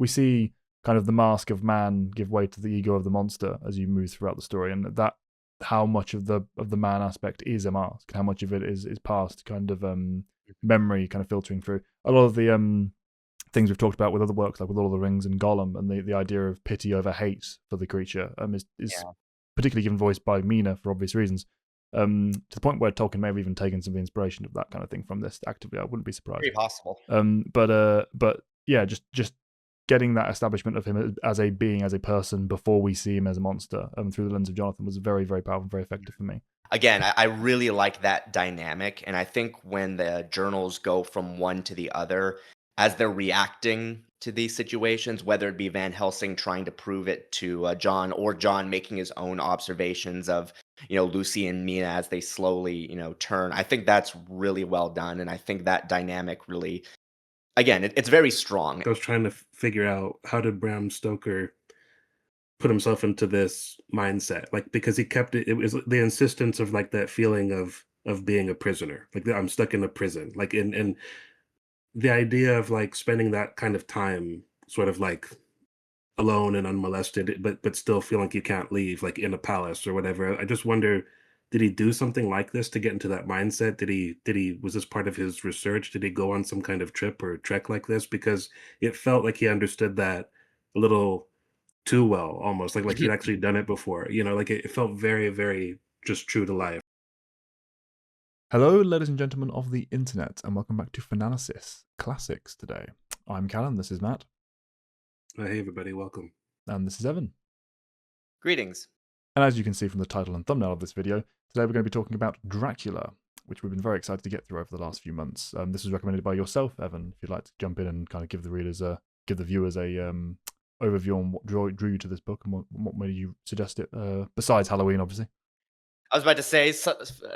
we see kind of the mask of man give way to the ego of the monster as you move throughout the story, and that how much of the man aspect is a mask, how much of it is past kind of memory kind of filtering through. A lot of the things we've talked about with other works like with Lord of the Rings and Gollum, and the idea of pity over hate for the creature is Yeah, particularly given voice by Mina for obvious reasons. To the point where Tolkien may have even taken some of the inspiration of that kind of thing from this actively. I wouldn't be surprised. very possible. But yeah, just getting that establishment of him as a being, as a person, before we see him as a monster, through the lens of Jonathan, was very, very powerful, very effective for me. Again, I really like that dynamic, and I think when the journals go from one to the other, as they're reacting to these situations, whether it be Van Helsing trying to prove it to John, or John making his own observations of Lucy and Mina as they slowly turn, I think that's really well done, and I think that dynamic really, again, it's very strong. I was trying to figure out how did Bram Stoker put himself into this mindset, like because he kept it. It was the insistence of like that feeling of being a prisoner, like I'm stuck in a prison, like and the idea of like spending that kind of time, sort of like alone and unmolested, but still feel like you can't leave, like in a palace or whatever. I just wonder, did he do something like this to get into that mindset? Did he was this part of his research? Did he go on some kind of trip or trek like this? Because it felt like he understood that a little too well, almost like he'd actually done it before. Like it felt very, very just true to life. Hello, ladies and gentlemen of the internet, and welcome back to Fanalysis Classics today. I'm Callum, this is Matt, Hey everybody, welcome. and this is Evan. Greetings. And as you can see from the title and thumbnail of this video, today we're going to be talking about Dracula, which we've been very excited to get through over the last few months. This was recommended by yourself, Evan, if you'd like to jump in and kind of give the viewers a overview on what drew you to this book and what made you suggest it, besides Halloween, obviously. I was about to say,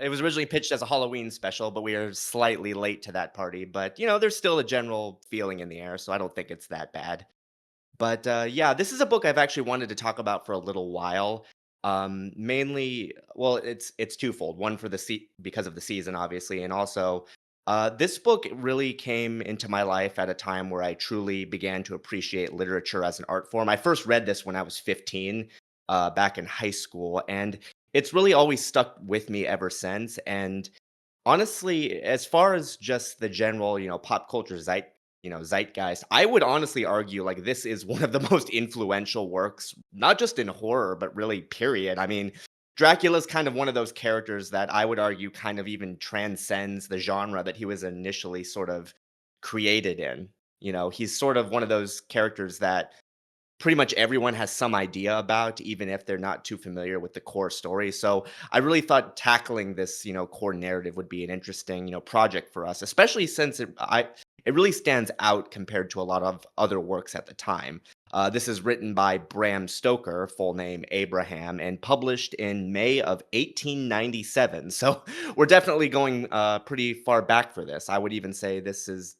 it was originally pitched as a Halloween special, but we are slightly late to that party. But, there's still a general feeling in the air, so I don't think it's that bad. But yeah, this is a book I've actually wanted to talk about for a little while. Mainly, well, it's twofold. One for because of the season, obviously, and also this book really came into my life at a time where I truly began to appreciate literature as an art form. I first read this when I was 15, back in high school, and it's really always stuck with me ever since. And honestly, as far as just the general, pop culture zeitgeist, I would honestly argue like this is one of the most influential works, not just in horror, but really period. I mean, Dracula's kind of one of those characters that I would argue kind of even transcends the genre that he was initially sort of created in. He's sort of one of those characters that pretty much everyone has some idea about, even if they're not too familiar with the core story. So I really thought tackling this, core narrative would be an interesting, project for us, especially since it really stands out compared to a lot of other works at the time. This is written by Bram Stoker, full name Abraham, and published in May of 1897. So we're definitely going pretty far back for this. I would even say this is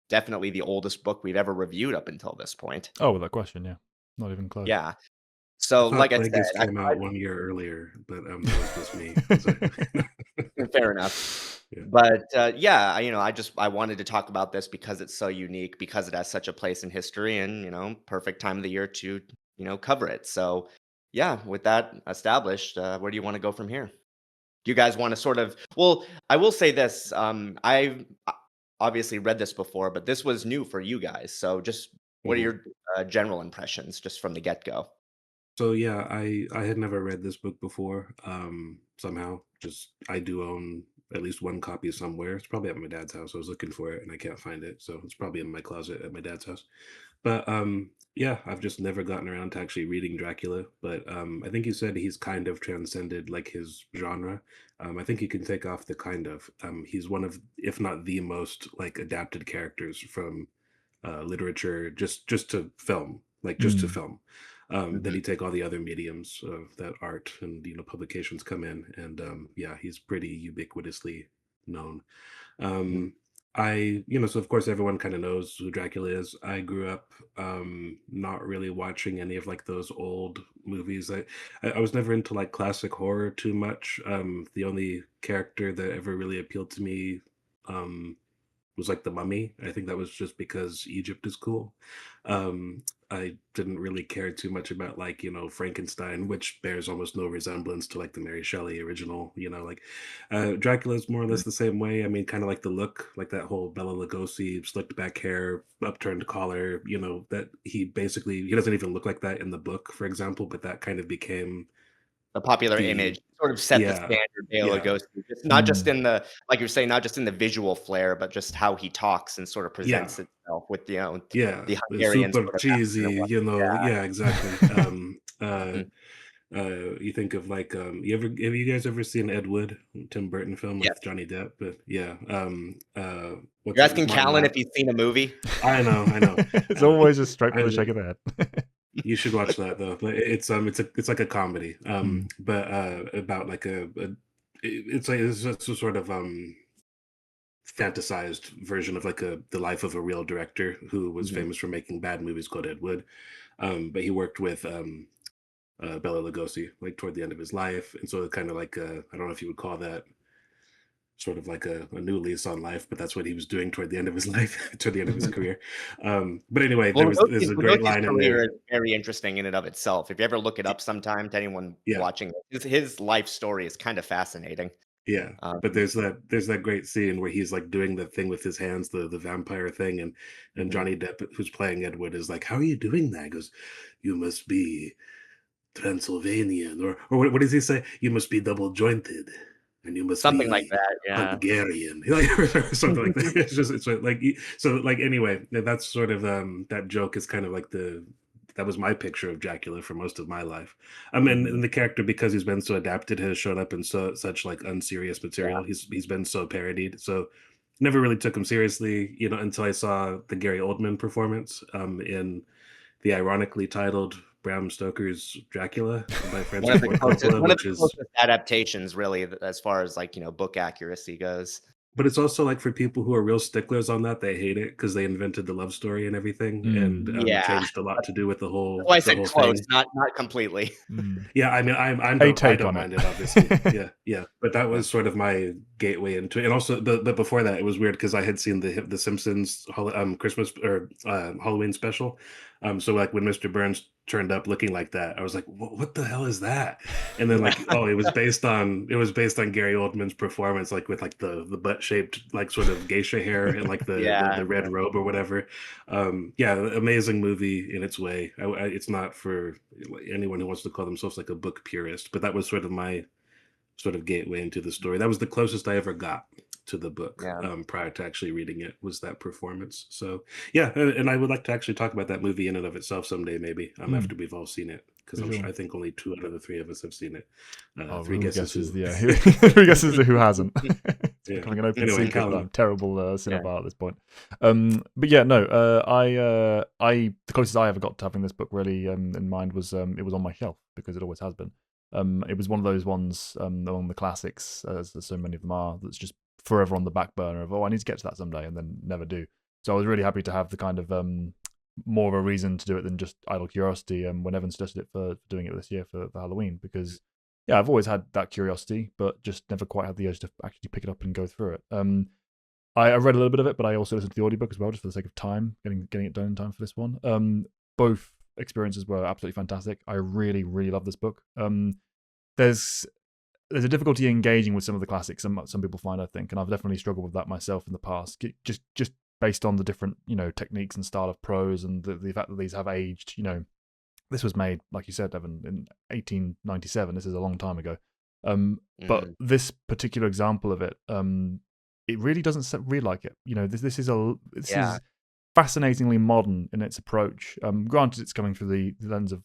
definitely the oldest book we've ever reviewed up until this point. Oh, without question, yeah. Not even close. Yeah. I So, like thought I said, Plagueis came out 1 year earlier, but that was just me. So, fair enough. yeah. But, yeah, I wanted to talk about this because it's so unique, because it has such a place in history and, perfect time of the year to, cover it. So, yeah, with that established, where do you wanna go from here? Do you guys wanna sort of, well, I will say this, I've obviously read this before, but this was new for you guys. So just what are Mhm. your, general impressions just from the get-go? So yeah, I had never read this book before. Somehow, just I do own at least one copy somewhere. It's probably at my dad's house. I was looking for it and I can't find it, so it's probably in my closet at my dad's house. But yeah, I've just never gotten around to actually reading Dracula. But I think you said he's kind of transcended like his genre. I think you can take off the kind of. He's one of, if not the most like adapted characters from literature, just to film, like just to Mm. film. Then Mhm. you take all the other mediums of that art and publications come in, and yeah, he's pretty ubiquitously known. Mhm. Um, so of course everyone kind of knows who Dracula is. I grew up not really watching any of like those old movies. I was never into like classic horror too much. The only character that ever really appealed to me, um, was like The Mummy. I think that was just because Egypt is cool. I didn't really care too much about like, Frankenstein, which bears almost no resemblance to like the Mary Shelley original, like Dracula's more or less the same way. I mean, kind of like the look, like that whole Bela Lugosi slicked back hair, upturned collar, that he doesn't even look like that in the book, for example, but that kind of became A popular the image sort of set the yeah, standard Bela yeah, Lugosi, just not just Mm. in the like you're saying, not just in the visual flair, but just how he talks and sort of yeah. presents itself with, Yeah, the the Hungarian super sort of accent and cheesy, what yeah, exactly. Mhm. You think of like, have you guys ever seen Ed Wood, Tim Burton film Yes. with Johnny Depp? But yeah, You're what's it? asking Martin Callan Latt. if he's seen a movie? I know. It's Uh, always just straight from I, the shake of the head. you should watch that though. But it's like a comedy, Mm. but about like it's a sort of fantasized version of like the life of a real director who was Mhm. famous for making bad movies called Ed Wood. But he worked with Bela Lugosi like toward the end of his life, and so kind of like I don't know if you would call that sort of like a new lease on life, but that's what he was doing toward the end of his life, toward the end of his career. But anyway, Well, there's a great Lugosi's line in career there. is very interesting in and of itself. If you ever look it up sometime to anyone Yeah, watching it, his life story is kind of fascinating. yeah. Um, But there's that great scene where he's like doing the thing with his hands, the vampire thing, and mhm. Johnny Depp, who's playing Edward, is like, "How are you doing that?" He goes, "You must be Transylvanian," or what does he say? "You must be double jointed, and you must Something like be that, yeah. Hungarian," like, or something like that. It's like so like anyway. That's sort of that joke is kind of like that was my picture of Dracula for most of my life. Mhm. And the character, because he's been so adapted, has shown up in such like unserious Yeah. material. He's been so parodied. So never really took him seriously, until I saw the Gary Oldman performance in the ironically titled Bram Stoker's Dracula by Francis Ford Coppola, One of which the is, closest adaptations really as far as, like, book accuracy goes. but it's also like for people who are real sticklers on that, they hate it because they invented the love story and everything, and Mm. Yeah. changed a lot to do with the That's whole why I the said whole close, thing. not completely. Mm. Yeah, I mean, A I take don't on it. mind it, obviously. Yeah, yeah, but that Yeah. was sort of my gateway into it, and also, but before that, it was weird because I had seen the Simpsons Christmas or Halloween special, so like when Mr. Burns turned up looking like that, I was like, what the hell is that? And then Yeah. like, oh, it was based on Gary Oldman's performance, like with like the butt shaped like sort of geisha hair and like the Yeah, red robe or whatever. Yeah, amazing movie in its way. It's not for anyone who wants to call themselves like a book purist, but that was sort of my sort of gateway into the story. That was the closest I ever got to the book, yeah. prior to actually reading it, was that performance. So yeah, and I would like to actually talk about that movie in and of itself someday, maybe Mm, after we've all seen it, because for sure. I think only two out of the three of us have seen it. Oh, Three who guesses guesses? who. Yeah, who guesses who hasn't? It's Yeah. becoming an open Anyway, secret that Callan. I'm terrible Yeah. cinema at this point. But yeah, no. The closest I ever got to having this book really in mind was it was on my shelf because it always has been. It was one of those ones among the classics, as so many of them are, that's just forever on the back burner of I need to get to that someday, and then never do. So I was really happy to have the kind of more of a reason to do it than just idle curiosity. When Evan suggested it for doing it this year for Halloween, because yeah, I've always had that curiosity, but just never quite had the urge to actually pick it up and go through it. I read a little bit of it, but I also listened to the audiobook as well, just for the sake of time, getting it done in time for this one. Both experiences were absolutely fantastic. I really, really love this book. There's a difficulty engaging with some of the classics. Some people find, I think, and I've definitely struggled with that myself in the past. Just based on the different techniques and style of prose, and the fact that these have aged. This was made, like you said, Evan, in 1897. This is a long time ago. But Mhm. this particular example of it, it really doesn't read like it. This Yeah. is fascinatingly modern in its approach. Granted, it's coming through the lens of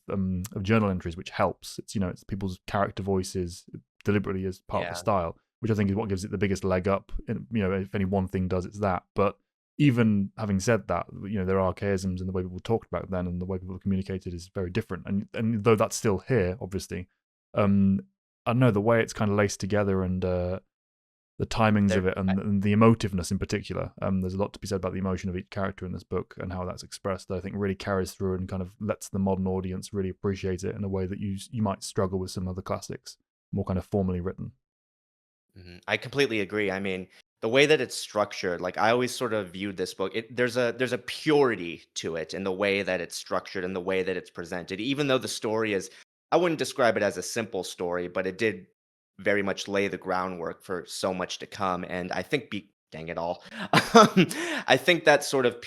journal entries, which helps. It's people's character voices deliberately as part of the Yeah. style, which I think is what gives it the biggest leg up. And, if any one thing does, it's that. But even having said that, there are archaisms in the way people talked back then, and the way people communicated is very different. And though that's still here, obviously, um, I don't know, the way it's kind of laced together, and the timings There of it, and the emotiveness in particular. There's a lot to be said about the emotion of each character in this book and how that's expressed, that I think really carries through and kind of lets the modern audience really appreciate it in a way that you might struggle with some other classics, more kind of formally written. I completely agree. I mean, the way that it's structured, like I always sort of viewed this book, there's a purity to it in the way that it's structured and the way that it's presented. Even though the story is, I wouldn't describe it as a simple story, but it did very much lay the groundwork for so much to come. And I think, dang it all, I think that sort of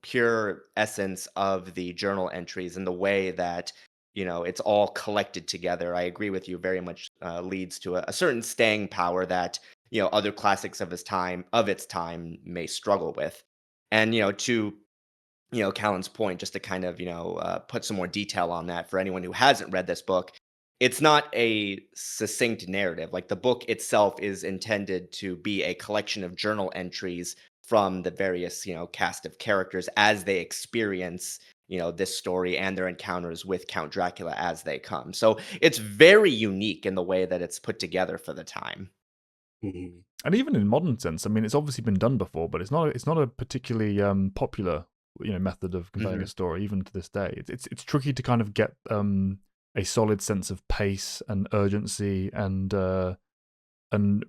pure essence of the journal entries and the way that it's all collected together. I agree with you very much. Leads to a certain staying power that other classics of its time may struggle with. And to Callan's point, just to kind of put some more detail on that for anyone who hasn't read this book, it's not a succinct narrative. Like the book itself is intended to be a collection of journal entries from the various cast of characters as they experience this story and their encounters with Count Dracula as they come. So it's very unique in the way that it's put together for the time. Mhm. And even in modern sense, I mean, it's obviously been done before, but it's not a particularly popular method of conveying a Mhm. story even to this day. It's tricky to kind of get a solid sense of pace and urgency and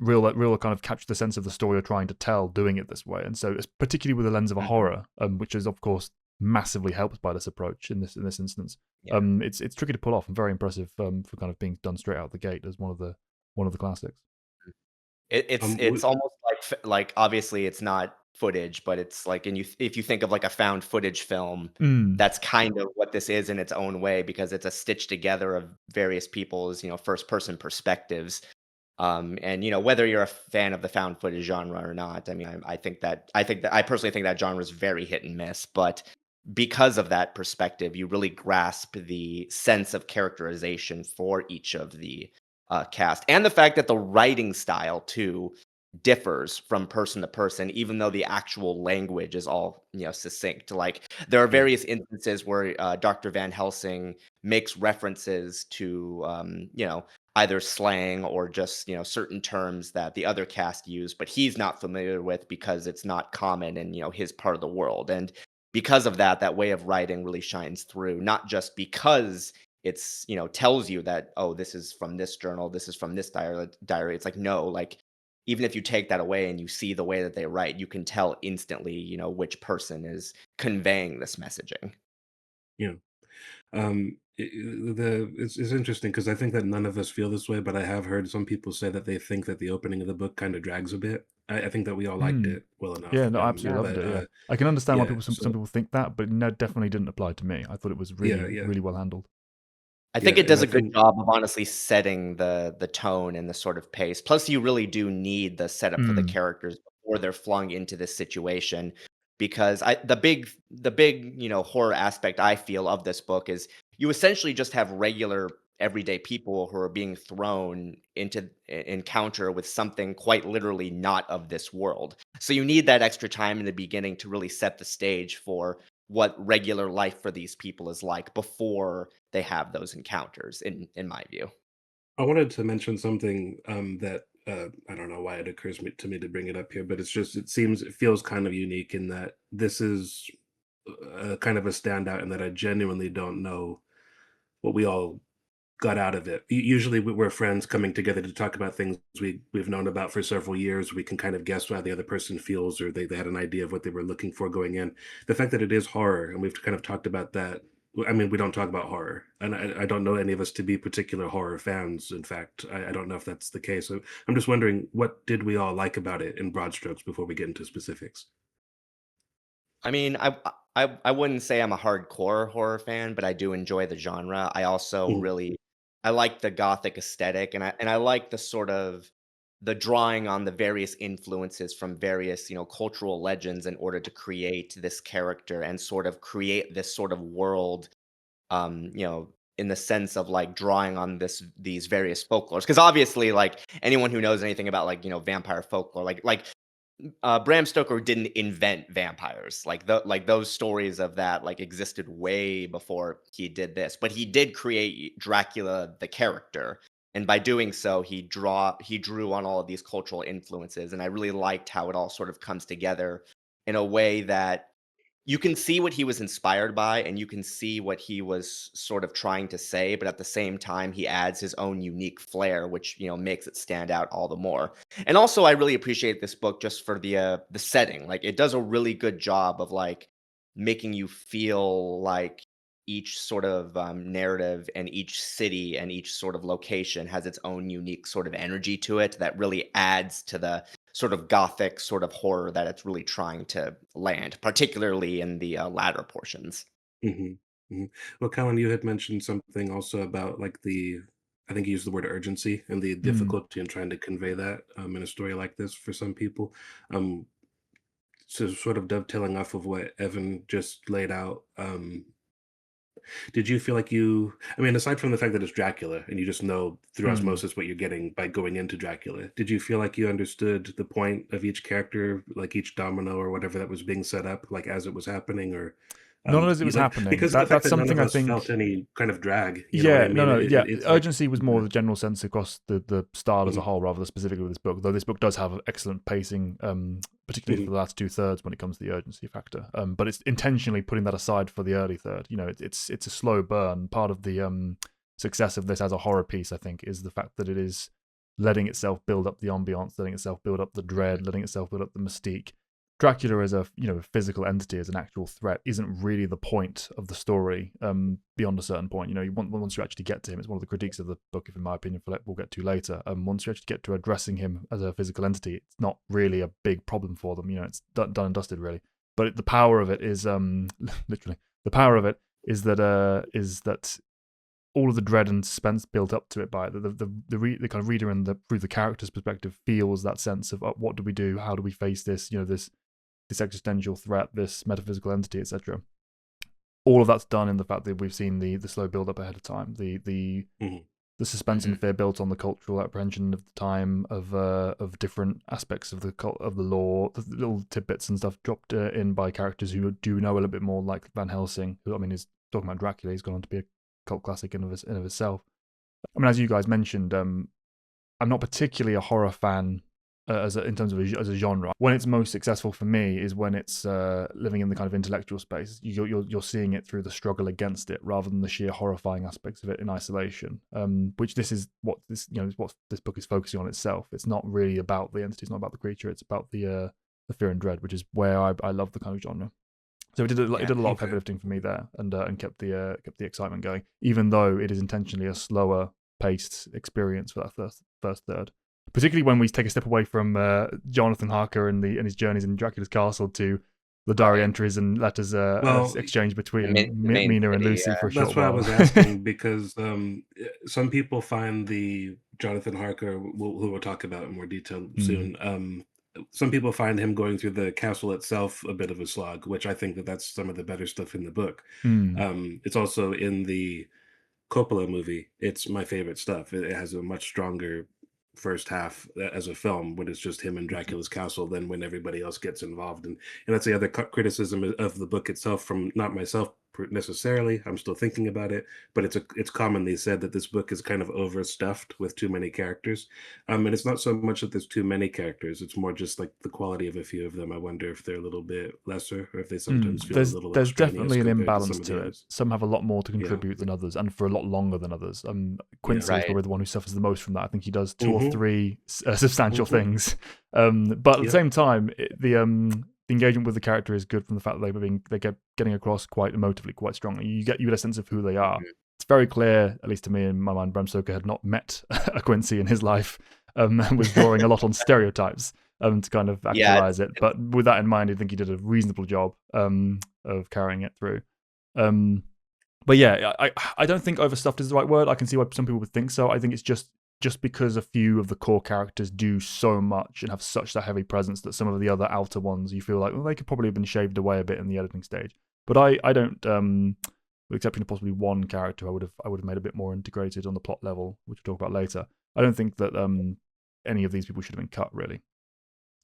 real kind of capture the sense of the story you're trying to tell doing it this way. And so it's particularly with the lens of a Mhm. horror, which is of course massively helped by this approach in this instance. Yeah. It's tricky to pull off and very impressive for kind of being done straight out the gate as one of the classics. It's W almost like obviously it's not footage, but it's like, and if you think of like a found footage film, Mm. that's kind of what this is in its own way, because it's a stitch together of various people's first person perspectives. And whether you're a fan of the found footage genre or not, I mean, I think that I personally think that genre is very hit and miss, but because of that perspective, you really grasp the sense of characterization for each of the cast, and the fact that the writing style too differs from person to person, even though the actual language is all succinct. Like there are Yeah. various instances where Dr. Van Helsing makes references to either slang or just certain terms that the other cast use, but he's not familiar with because it's not common in his part of the world. And because of that, that way of writing really shines through, not just because it's tells you that, oh, this is from this journal, this is from this diary. It's like, no, like even if you take that away and you see the way that they write, you can tell instantly which person is conveying this messaging. Yeah. It's interesting because I think that none of us feel this way, but I have heard some people say that they think that the opening of the book kind of drags a bit. I think that we all liked Mm. it well enough. Yeah, no, I absolutely loved But it. Yeah, I can understand why yeah, people some so people think that, but no, definitely didn't apply to me. I thought it was yeah, really yeah, really well handled. I yeah, think it and does I a good think job of honestly setting the tone and the sort of pace. Plus, you really do need the setup for the Mm. characters before they're flung into this situation, because the big horror aspect I feel of this book is you essentially just have regular everyday people who are being thrown into encounter with something quite literally not of this world. So you need that extra time in the beginning to really set the stage for what regular life for these people is like before they have those encounters, in my view. I wanted to mention something that I don't know why it occurs to me to bring it up here, but it feels kind of unique in that this is kind of a standout, and that I genuinely don't know what we all got out of it. Usually, we're friends coming together to talk about things we've known about for several years. We can kind of guess how the other person feels, or they had an idea of what they were looking for going in. The fact that it is horror, and we've kind of talked about that. I mean, we don't talk about horror, and I don't know any of us to be particular horror fans. In fact, I don't know if that's the case. So I'm just wondering, what did we all like about it in broad strokes before we get into specifics? I mean, I wouldn't say I'm a hardcore horror fan, but I do enjoy the genre. I also Mm, really I like the gothic aesthetic, and I like the sort of the drawing on the various influences from various, cultural legends in order to create this character and sort of create this sort of world, in the sense of like drawing on these various folklores. Because obviously, like anyone who knows anything about like vampire folklore, Bram Stoker didn't invent vampires. Like those stories of that like existed way before he did this. But he did create Dracula the character. And by doing so, he drew on all of these cultural influences. And I really liked how it all sort of comes together in a way that you can see what he was inspired by, and you can see what he was sort of trying to say, but at the same time, he adds his own unique flair, which, makes it stand out all the more. And also, I really appreciate this book just for the setting. Like, it does a really good job of, like, making you feel like each sort of, narrative and each city and each sort of location has its own unique sort of energy to it that really adds to the sort of gothic sort of horror that it's really trying to land, particularly in the latter portions. Mhm, mhm. Well, Colin, you had mentioned something also about, like, I think you used the word urgency and the Mm, difficulty in trying to convey that, in a story like this for some people. Um, so sort of dovetailing off of what Evan just laid out, did you feel like I mean, aside from the fact that it's Dracula and you just know through mm. osmosis what you're getting by going into Dracula, did you feel like you understood the point of each character, like each domino or whatever that was being set up, like as it was happening, or Not as it you was like happening. because of the fact That's that none something of I us felt think. any kind of drag, you know what I Yeah, no, mean? no, yeah. It's like Urgency was more yeah, the general sense across the style as a mhm, whole, rather than specifically with this book. Though this book does have excellent pacing, particularly mhm, for the last two thirds when it comes to the urgency factor. But it's intentionally putting that aside for the early third. It's a slow burn. Part of the success of this as a horror piece, I think, is the fact that it is letting itself build up the ambiance, letting itself build up the dread, letting itself build up the mystique. Dracula as a physical entity, as an actual threat, isn't really the point of the story. Beyond a certain point, once you actually get to him, it's one of the critiques of the book, if in my opinion, we'll get to later. Once you actually get to addressing him as a physical entity, it's not really a big problem for them. It's done and dusted, really. But the power of it is literally the power of it is that all of the dread and suspense built up to it by the kind of reader and through the character's perspective feels that sense of what do we do, how do we face this, this existential threat, this metaphysical entity, etc. All of that's done in the fact that we've seen the slow build up ahead of time, mhm, the suspense and Mhm. fear built on the cultural apprehension of the time of different aspects of the lore, the little tidbits and stuff dropped in by characters who do know a little bit more, like Van Helsing, who I mean is talking about Dracula. He's gone on to be a cult classic in of itself. I mean, as you guys mentioned, I'm not particularly a horror fan in terms of as a genre. When it's most successful for me is when it's living in the kind of intellectual space. You're seeing it through the struggle against it, rather than the sheer horrifying aspects of it in isolation. Which this is what is what this book is focusing on itself. It's not really about the entity. It's not about the creature. It's about the fear and dread, which is where I love the kind of genre. So it Yeah. did a lot of heavy okay. lifting for me there, and kept the excitement going, even though it is intentionally a slower paced experience for that first third. Particularly when we take a step away from Jonathan Harker and his journeys in Dracula's castle to the diary Right. entries and letters Well, exchanged between The main Mina and city. Lucy for a short that's why I while. was asking because some people find the Jonathan Harker, who we'll talk about in more detail Mm, soon. Some people find him going through the castle itself a bit of a slog, which I think that that's some of the better stuff in the book. mm, It's also in the Coppola movie. It's my favorite stuff. It has a much stronger first half as a film when it's just him in mhm, Dracula's castle than when everybody else gets involved. And that's the other criticism of the book itself from not myself necessarily. I'm still thinking about it, but it's commonly said that this book is kind of overstuffed with too many characters. And it's not so much that there's too many characters. It's more just like the quality of a few of them. I wonder if they're a little bit lesser or if they sometimes feel a little There's extraneous definitely an compared to imbalance some of to the it. others. Some have a lot more to Yeah. contribute than others, and for a lot longer than others. Yeah. Quincy is Right. probably the one who suffers the most from that. I think he does two or Hmm. three substantial Hmm. things, but at the Yep. same time, the engagement with the character is good from the fact that they get getting across quite emotively, quite strongly. You get a sense of who they are. Mhm. It's very clear, at least to me in my mind, Bram Stoker had not met a Quincy in his life, and was drawing a lot on stereotypes to kind of Yeah, actualize it. But with that in mind, I think he did a reasonable job of carrying it through. Um, but yeah, I don't think overstuffed is the right word. I can see why some people would think so. I think it's just because a few of the core characters do so much and have such that heavy presence that some of the other outer ones you feel like, well, they could probably have been shaved away a bit in the editing stage. But I don't with the exception of possibly one character I would have made a bit more integrated on the plot level, which we'll talk about later. I don't think that any of these people should have been cut, really.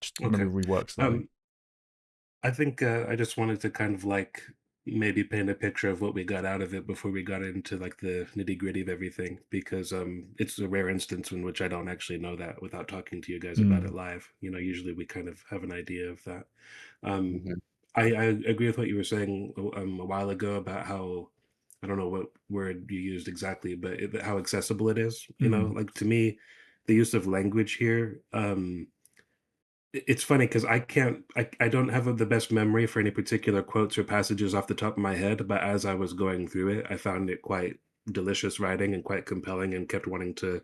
Just maybe Okay. reworked slightly. Um, I think I just wanted to kind of like maybe paint a picture of what we got out of it before we got into like the nitty gritty of everything, because it's a rare instance in which I don't actually know that without talking to you guys about Mm, it live. You know, usually we kind of have an idea of that. Um, Mhm. I agree with what you were saying a while ago about how I don't know what word you used exactly, but how accessible it is. You know, Mm. like to me, the use of language here. It's funny because I don't have the best memory for any particular quotes or passages off the top of my head, but as I was going through it, I found it quite delicious writing and quite compelling and kept wanting to.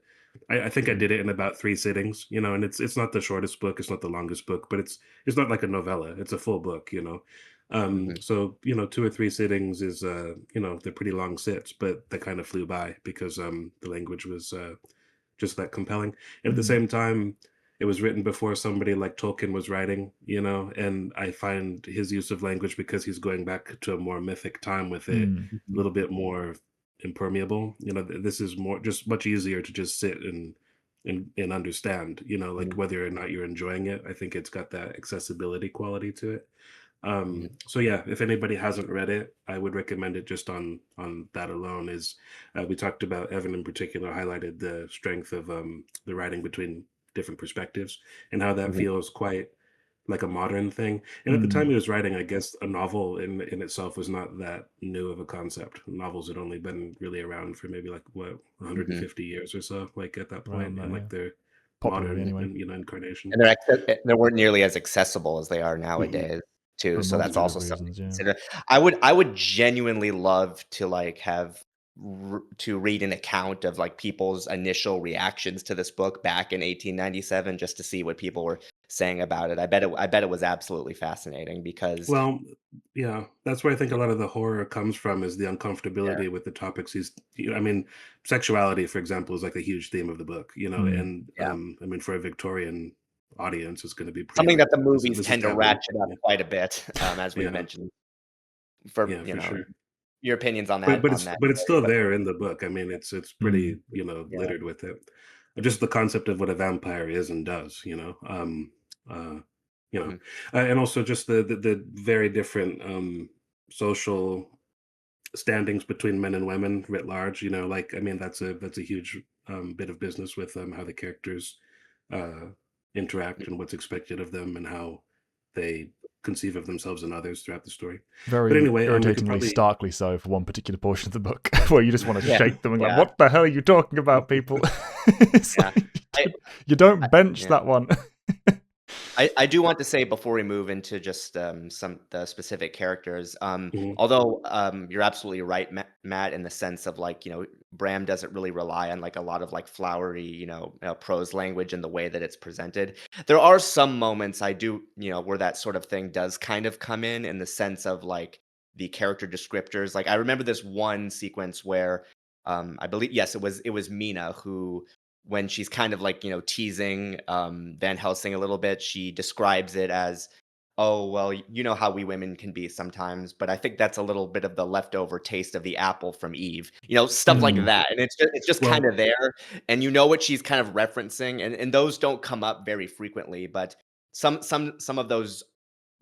I think I Mm. did it in about 3 sittings, you know, and it's not the shortest book, it's not the longest book, but it's not like a novella, it's a full book, you know. Hmm. So, you know, 2 or 3 sittings is you know, they're pretty long sits, but they kind of flew by because the language was just that compelling. And at the Mm. same time, it was written before somebody like Tolkien was writing, you know, and I find his use of language because he's going back to a more mythic time with it Mm. a little bit more impermeable. You know, this is more just much easier to just sit and understand, you know, like whether or not you're enjoying it. I think it's got that accessibility quality to it. Hmm. So yeah, if anybody hasn't read it, I would recommend it just on that alone. Is we talked about Evan in particular highlighted the strength of the writing between different perspectives and how that Hmm. feels quite like a modern thing. And at the time Mm. he was writing, I guess a novel in itself was not that new of a concept. Novels had only been really around for maybe like what Hmm. 150 years or so, like at that Around point in that, yeah. like their Popularly, modern anyway. and you know incarnation. And they weren't nearly as accessible as they are Hmm. nowadays too. For a So that's multitude Hmm. of also something reasons, to yeah. consider. I would genuinely love to like have to read an account of like people's initial reactions to this book back in 1897 just to see what people were saying about it. I bet it was absolutely fascinating because Well, yeah, that's where I think a yeah, lot of the horror comes from is the yeah. uncomfortability with the topics I mean, sexuality, for example, is like a huge theme of the book, you know, Mm. and Yeah. I mean, for a Victorian audience, it's going to be pretty Something like that the movies this is tend to taboo. ratchet up Yeah, quite a bit, as we yeah, mentioned for, yeah, for sure. your opinions on But that but on it's that but it's area, still but there in the book. I mean, it's Mm. pretty, you know, yeah. littered with it. Just the concept of what a vampire is and does, you know. Uh, you know, Mhm. and also just the very different social standings between men and women writ large. You know, like I mean, that's a huge bit of business with how the characters uh, interact and what's expected of them and how they conceive of themselves and others throughout the story. But Very anyway, we could irritatingly probably starkly so for one particular portion of the book, where you just want to Yeah, shake them and like, yeah, what the hell are you talking about, people? It's yeah. like, I you don't I bench yeah. that one. I do want to say before we move into just some the specific characters, Mhm, although you're absolutely right, Matt, in the sense of like Bram doesn't really rely on like a lot of like flowery prose language in the way that it's presented. There are some moments I do where that sort of thing does kind of come in the sense of like the character descriptors. Like I remember this one sequence where I believe yes it was Mina who when she's kind of like, teasing Van Helsing a little bit, she describes it as, "Oh, well, you know how we women can be sometimes, but I think that's a little bit of the leftover taste of the apple from Eve." Stuff like Mm. mhm. that. And it's just kind Well, of there, and you know what she's kind of referencing, and those don't come up very frequently, but some of those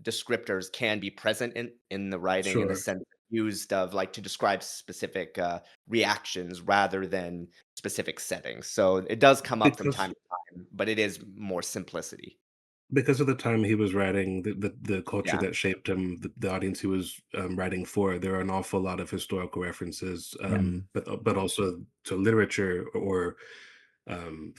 descriptors can be present in the writing in the sure. sense used of like to describe specific reactions rather than specific settings. So it does come up from time Because to time, but it is more simplicity. because of the time he was writing, the culture Yeah. that shaped him, the audience he was writing for, there are an awful lot of historical references, Mm. but also to literature or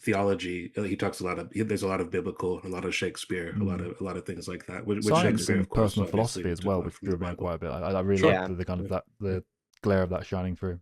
theology. He talks a lot of. There's a lot of biblical, a lot of Shakespeare, Mm. a lot of things like that. With Science Shakespeare, of and course, personal obviously philosophy as took a well, lot which from the drew me in Bible. quite a bit. I really Sure. like Yeah. the kind of Yeah. that the glare of that shining through.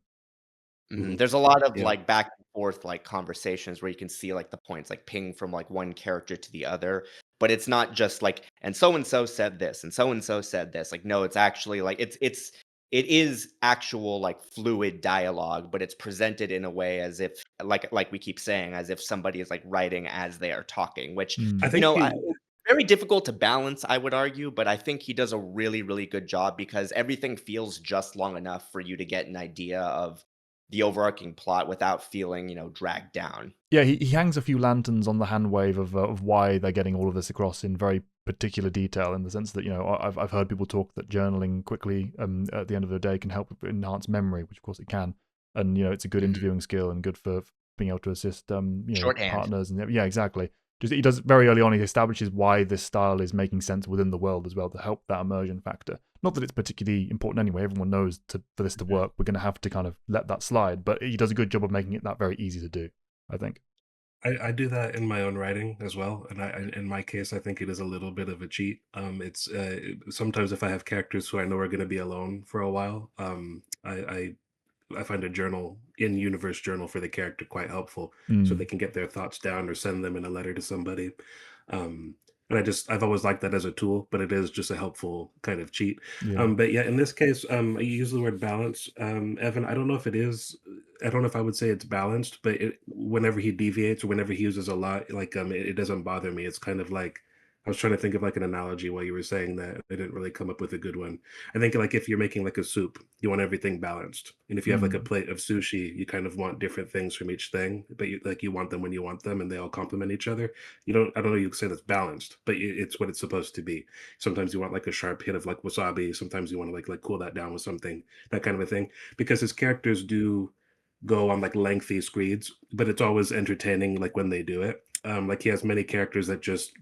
Mhm. Hmm. There's a lot of Yeah. like back and forth like conversations where you can see like the points like ping from like one character to the other, but it's not just like and so said this and so said this. Like no, it's actually like it is actual like fluid dialogue, but it's presented in a way as if like we keep saying as if somebody is like writing as they are talking, which I Mm. think he. it's very difficult to balance, I would argue, but I think he does a really, really good job because everything feels just long enough for you to get an idea of the overarching plot without feeling, dragged down. Yeah, he hangs a few lanterns on the hand wave of why they're getting all of this across in very particular detail. In the sense that I've heard people talk that journaling quickly at the end of the day can help enhance memory, which of course it can, and it's a good Mhm. interviewing skill and good for being able to assist Shorthand. partners and yeah, exactly. Just he does very early on. He establishes why this style is making sense within the world as well to help that immersion factor. Not that it's particularly important anyway. Everyone knows for this to work, we're going to have to kind of let that slide. But he does a good job of making it that very easy to do, I think. I do that in my own writing as well, and in my case, I think it is a little bit of a cheat. It's sometimes if I have characters who I know are going to be alone for a while, I find a journal in-universe journal for the character quite helpful, so they can get their thoughts down or send them in a letter to somebody. Um, and I've always liked that as a tool, but it is just a helpful kind of cheat. Yeah. But yeah, in this case, you use the word balance, Evan. I don't know if it is. I don't know if I would say it's balanced, but whenever he deviates or whenever he uses a lot, like it doesn't bother me. It's kind of like I was trying to think of like an analogy while you were saying that. I didn't really come up with a good one. I think like if you're making like a soup, you want everything balanced. And if you have like a plate of sushi, you kind of want different things from each thing, but you want them when you want them and they all complement each other. I don't know, you could say that's balanced, but it's what it's supposed to be. Sometimes you want like a sharp hit of like wasabi. Sometimes you want to like cool that down with something, that kind of a thing. Because his characters do go on like lengthy screeds, but it's always entertaining like when they do it. Like he has many characters that just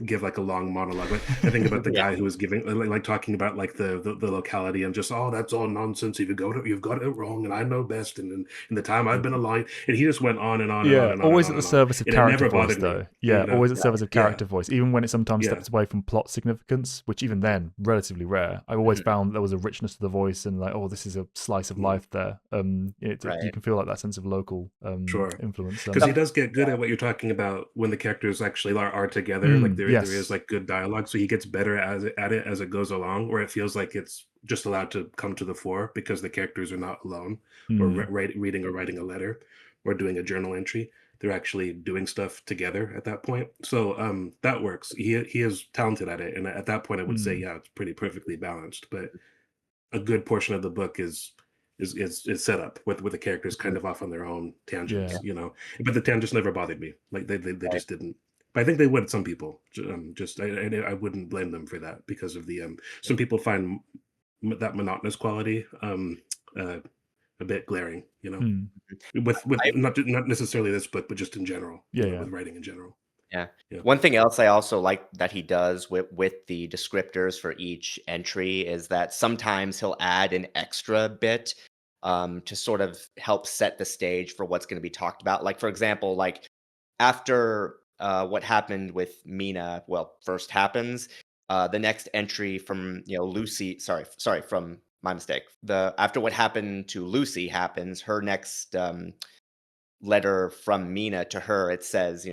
give like a long monologue. Like, I think about the Yeah. guy who was giving like talking about like the locality and just that's all nonsense. If you've got it wrong, and I know best. And in the time I've been alive, and he just went on and on and on Yeah, and on and always on at the and on. service of And it character never voice, bothered me. though. Yeah, always at the service of Yeah, character voice, even when it sometimes yeah, steps away from plot significance, which even then, relatively rare. I always Mhm. found there was a richness to the voice and like, oh, this is a slice of mm, life there. You Right. can feel like that sense of local sure. influence. Because he Some- does get good at what you're talking about when the characters actually are together. Like there is Yes. like good dialogue, so he gets better at it as it goes along, where it feels like it's just allowed to come to the fore because the characters are not alone or Mm, reading or writing a letter or doing a journal entry. They're actually doing stuff together at that point. So that works. He is talented at it, and at that point, I would say mm, yeah, it's pretty perfectly balanced. But a good portion of the book is set up with the characters kind Mhm. of off on their own yeah. tangents, But the tangents never bothered me. Like they Right. just didn't. But I think they would some people. Just I wouldn't blame them for that because of the some people find that monotonous quality uh a bit glaring, Mm, with not necessarily this book, but just in general, yeah, yeah. with writing in general. Yeah. Yeah. One thing else I also like that he does with the descriptors for each entry is that sometimes he'll add an extra bit to sort of help set the stage for what's going to be talked about. Like for example, like after what happened with Mina, well, first happens. The next entry from Lucy, sorry, from my mistake. The After what happened to Lucy happens, her next letter from Mina to her, it says,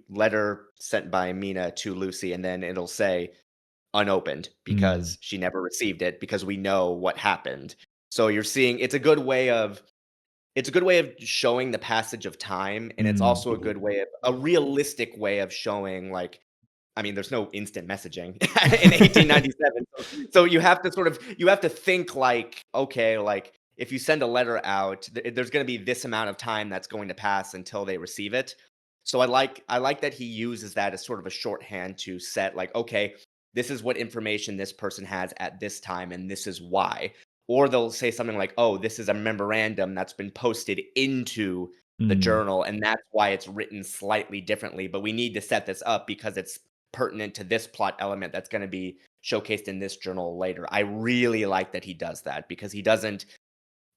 letter sent by Mina to Lucy, and then it'll say unopened Mm, because she never received it because we know what happened. So you're seeing it's a good way of showing the passage of time, and it's mm, also a realistic way of showing like I mean, there's no instant messaging in 1897. So you have to think like, okay, like if you send a letter out, there's going to be this amount of time that's going to pass until they receive it. So I like that he uses that as sort of a shorthand to set like, okay, this is what information this person has at this time, and this is why. Or they'll say something like, oh, this is a memorandum that's been posted into the mm, journal, and that's why it's written slightly differently. But we need to set this up because it's pertinent to this plot element that's going to be showcased in this journal later. I really like that he does that because he doesn't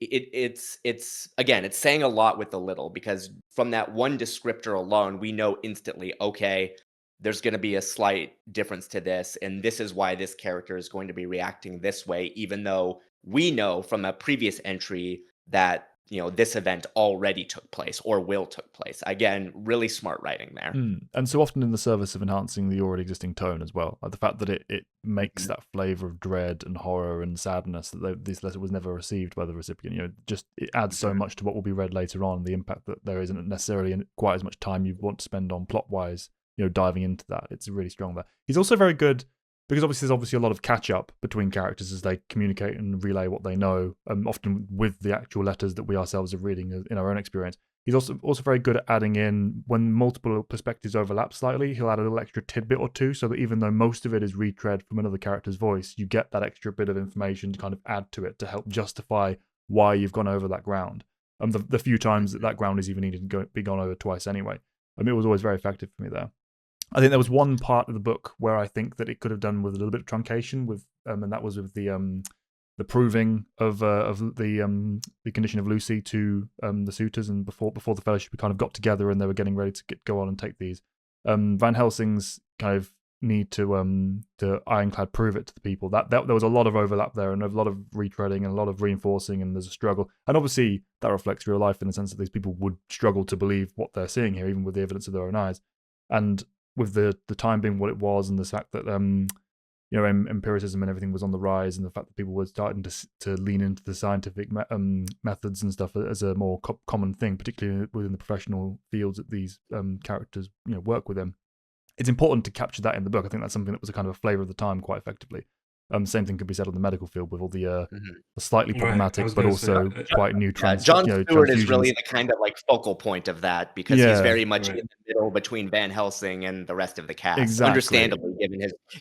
it's again, it's saying a lot with the little because from that one descriptor alone, we know instantly, okay, there's going to be a slight difference to this and this is why this character is going to be reacting this way even though we know from a previous entry that this event already took place or will took place. Again, really smart writing there. And so often in the service of enhancing the already existing tone as well. Like the fact that it makes Mhm. that flavor of dread and horror and sadness that this letter was never received by the recipient. Just it adds so much to what will be read later on. The impact that there isn't necessarily quite as much time you want to spend on plot wise. Diving into that. It's really strong there. He's also very good because there's obviously a lot of catch up between characters as they communicate and relay what they know. Often with the actual letters that we ourselves are reading in our own experience. He's also very good at adding in when multiple perspectives overlap slightly. He'll add a little extra tidbit or two, so that even though most of it is retread from another character's voice, you get that extra bit of information to kind of add to it to help justify why you've gone over that ground. The few times that ground is even needed to be gone over twice anyway. It was always very effective for me there. I think there was one part of the book where I think that it could have done with a little bit of truncation, and that was with the proving of the condition of Lucy to the suitors, and before the Fellowship kind of got together and they were getting ready to go on and take these. Van Helsing's kind of need to ironclad prove it to the people. That there was a lot of overlap there, and a lot of retreading and a lot of reinforcing, and there's a struggle. And obviously that reflects real life in the sense that these people would struggle to believe what they're seeing here, even with the evidence of their own eyes. And with the time being what it was, and the fact that empiricism and everything was on the rise, and the fact that people were starting to lean into the scientific methods and stuff as a more common thing, particularly within the professional fields that these characters work with them. It's important to capture that in the book. I think that's something that was a kind of a flavor of the time quite effectively. Same thing could be said on the medical field with all the slightly problematic, but also quite new trends. John Stewart is really the kind of like focal point of that, because he's very much in the middle between Van Helsing and the rest of the cast. Exactly. Understandably,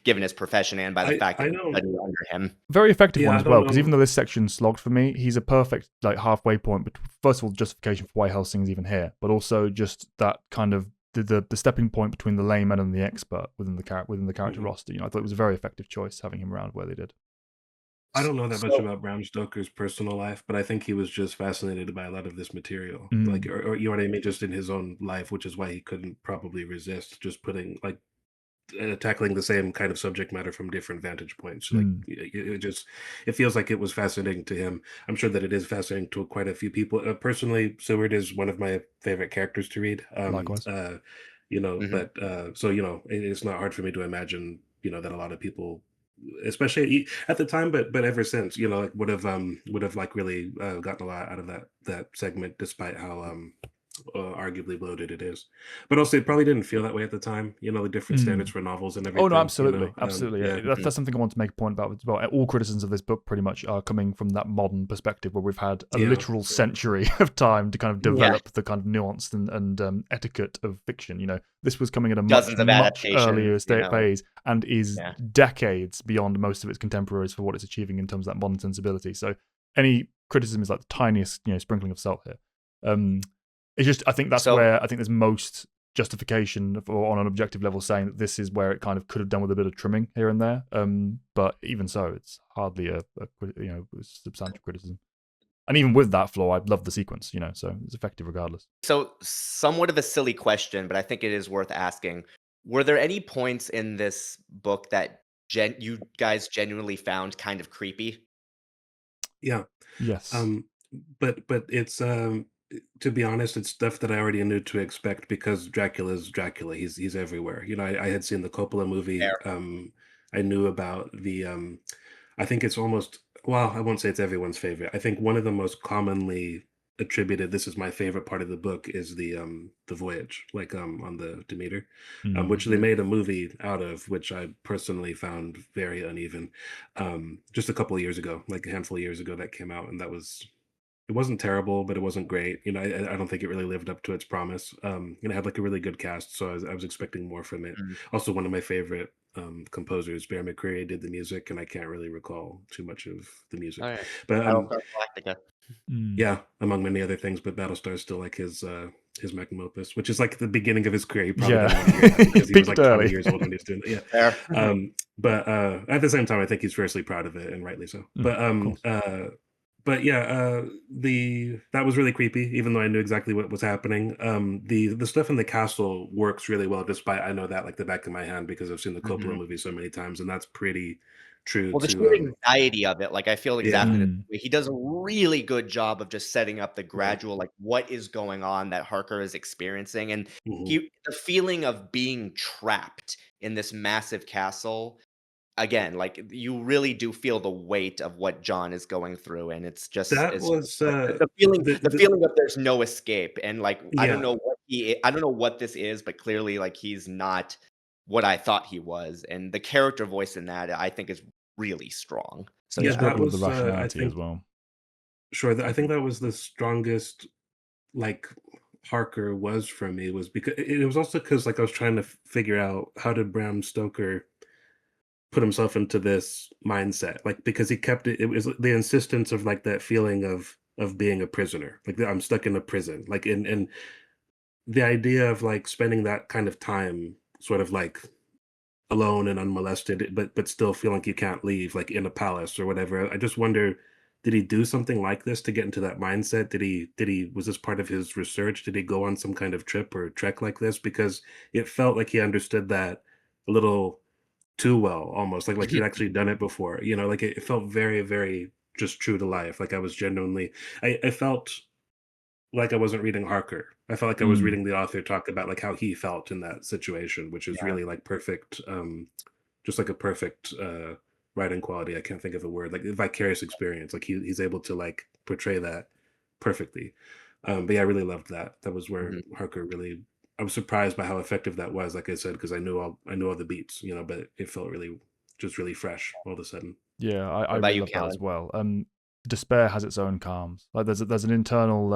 given his profession and by the fact that he's studied under him. Very effective one as well, because even though this section slogged for me, he's a perfect like halfway point. But first of all, justification for why Helsing's even here, but also just that kind of the stepping point between the layman and the expert within the character roster. I thought it was a very effective choice having him around where they did. I don't know that much about Bram Stoker's personal life, but I think he was just fascinated by a lot of this material, like, or you know what I mean, just in his own life, which is why he couldn't probably resist just putting like tackling the same kind of subject matter from different vantage points. Like it feels like it was fascinating to him. I'm sure that it is fascinating to quite a few people. Personally, Seward is one of my favorite characters to read. Likewise. But so it's not hard for me to imagine that a lot of people, especially at the time, but ever since, like would have like really gotten a lot out of that segment, despite how arguably bloated it is. But also, it probably didn't feel that way at the time. The different standards for novels and everything. Oh no, absolutely, absolutely. Yeah. That's something I want to make a point about as well. All criticisms of this book pretty much are coming from that modern perspective, where we've had a literal century of time to kind of develop the kind of nuance and etiquette of fiction. This was coming at a much earlier phase, and is decades beyond most of its contemporaries for what it's achieving in terms of that modern sensibility. So any criticism is like the tiniest sprinkling of salt here. It's just, I think that's where I think there's most justification on an objective level, saying that this is where it kind of could have done with a bit of trimming here and there. But even so, it's hardly a substantial criticism. And even with that flaw, I love the sequence, so it's effective regardless. So somewhat of a silly question, but I think it is worth asking. Were there any points in this book that you guys genuinely found kind of creepy? Yeah. Yes. But it's to be honest, it's stuff that I already knew to expect, because Dracula's Dracula. He's everywhere. I had seen the Coppola movie. I knew about the I think it's almost, well, I won't say it's everyone's favorite. I think one of the most commonly attributed, this is my favorite part of the book, is the voyage, like on the Demeter, which they made a movie out of, which I personally found very uneven. Just a couple of years ago, like a handful of years ago, that came out, and it wasn't terrible, but it wasn't great. I don't think it really lived up to its promise. It had like a really good cast, so I was expecting more from it. Also, one of my favorite composers, Bear McCreary, did the music, and I can't really recall too much of the music. All right. But yeah, among many other things, but Battlestar is still like his magnum opus, which is like the beginning of his career. He probably didn't want to hear that because he was like 20 years old when he was doing it. Yeah. But at the same time, I think he's fiercely proud of it, and rightly so. But yeah, that was really creepy, even though I knew exactly what was happening. The stuff in the castle works really well, despite I know that like the back of my hand, because I've seen the Coppola movie so many times, and that's pretty true. Well, the sheer anxiety of it, like I feel exactly the way. He does a really good job of just setting up the gradual, like what is going on that Harker is experiencing, and the feeling of being trapped in this massive castle. Again, like you really do feel the weight of what John is going through, and it's just the feeling of there's no escape, and like I don't know what this is, but clearly like he's not what I thought he was, and the character voice in that I think is really strong. So that was the rationality as well. Sure, I think that was the strongest like Harker was for me, was because it was also because like I was trying to figure out how did Bram Stoker put himself into this mindset, like because he kept it was the insistence of like that feeling of being a prisoner, like I'm stuck in a prison, like and the idea of like spending that kind of time sort of like alone and unmolested, but still feel like you can't leave, like in a palace or whatever. I just wonder, did he do something like this to get into that mindset? Did he was this part of his research? Did he go on some kind of trip or trek like this? Because it felt like he understood that a little too well, almost like he'd actually done it before. Like it felt very, very just true to life. Like I was genuinely, I felt like I wasn't reading Harker. I felt like I was Mm. reading the author talk about like how he felt in that situation, which is Yeah. really like perfect, just like a perfect writing quality. I can't think of a word, like vicarious experience. Like he's able to like portray that perfectly. But yeah, I really loved that. That was where Mhm. Harker really. I was surprised by how effective that was. Like I said, because I knew all the beats, but it felt really just really fresh all of a sudden. Yeah, I What about really you, love that as Callan? well. Despair has its own calms. Like there's an internal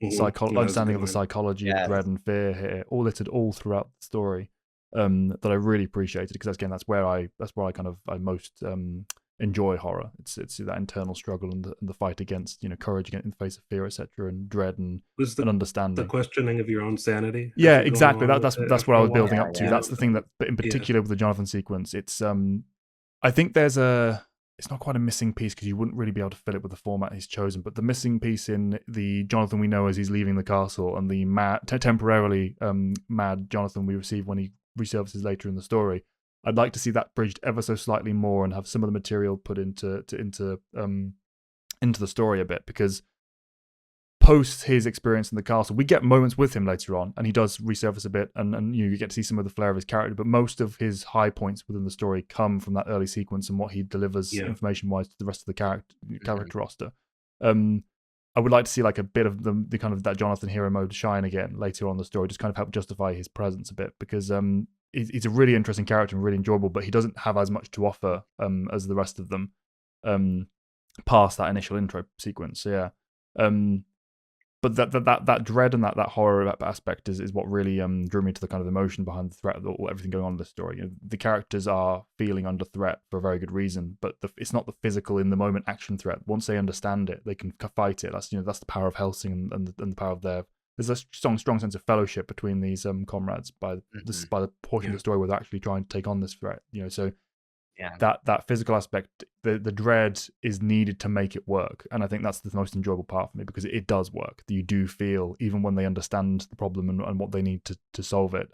Yeah, that's a understanding good of the line. psychology of Yes. dread and fear here, all littered all throughout the story. That I really appreciated because again, that's where I kind of I most enjoy horror. It's that internal struggle and the fight against courage in the face of fear, etc., and dread Was and the understanding. questioning of your own sanity Yeah, actually going exactly. along with it That's what after I a was building while? Yeah, up to. yeah. That's the thing that, but in Yeah. particular with the Jonathan sequence, I think it's not quite a missing piece because you wouldn't really be able to fill it with the format he's chosen. But the missing piece in the Jonathan we know as he's leaving the castle and the temporarily mad Jonathan we receive when he resurfaces later in the story. I'd like to see that bridged ever so slightly more and have some of the material put into the story a bit because post his experience in the castle, we get moments with him later on, and he does resurface a bit, and you get to see some of the flair of his character. But most of his high points within the story come from that early sequence and what he delivers Yeah. information-wise to the rest of the Mhm. character roster. I would like to see like a bit of the kind of that Jonathan hero mode shine again later on in the story, just kind of help justify his presence a bit because he's a really interesting character and really enjoyable, but he doesn't have as much to offer as the rest of them past that initial intro sequence. So yeah. But that dread and that horror aspect is what really drew me to the kind of emotion behind the threat of everything going on in the story. The characters are feeling under threat for a very good reason, but it's not the physical in the moment action threat. Once they understand it, they can fight it. That's the power of Helsing and the power of there's a strong sense of fellowship between these comrades by Mhm. the portion of Yeah. the story where they're actually trying to take on this threat. So Yeah. that physical aspect, the dread is needed to make it work, and I think that's the most enjoyable part for me because it does work. You do feel even when they understand the problem and what they need to solve it.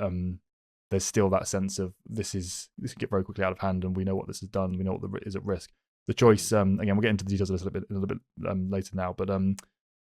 There's still that sense of this can get very quickly out of hand, and we know what this has done. We know what is at risk. The choice, again, we'll get into the details a little bit later now, but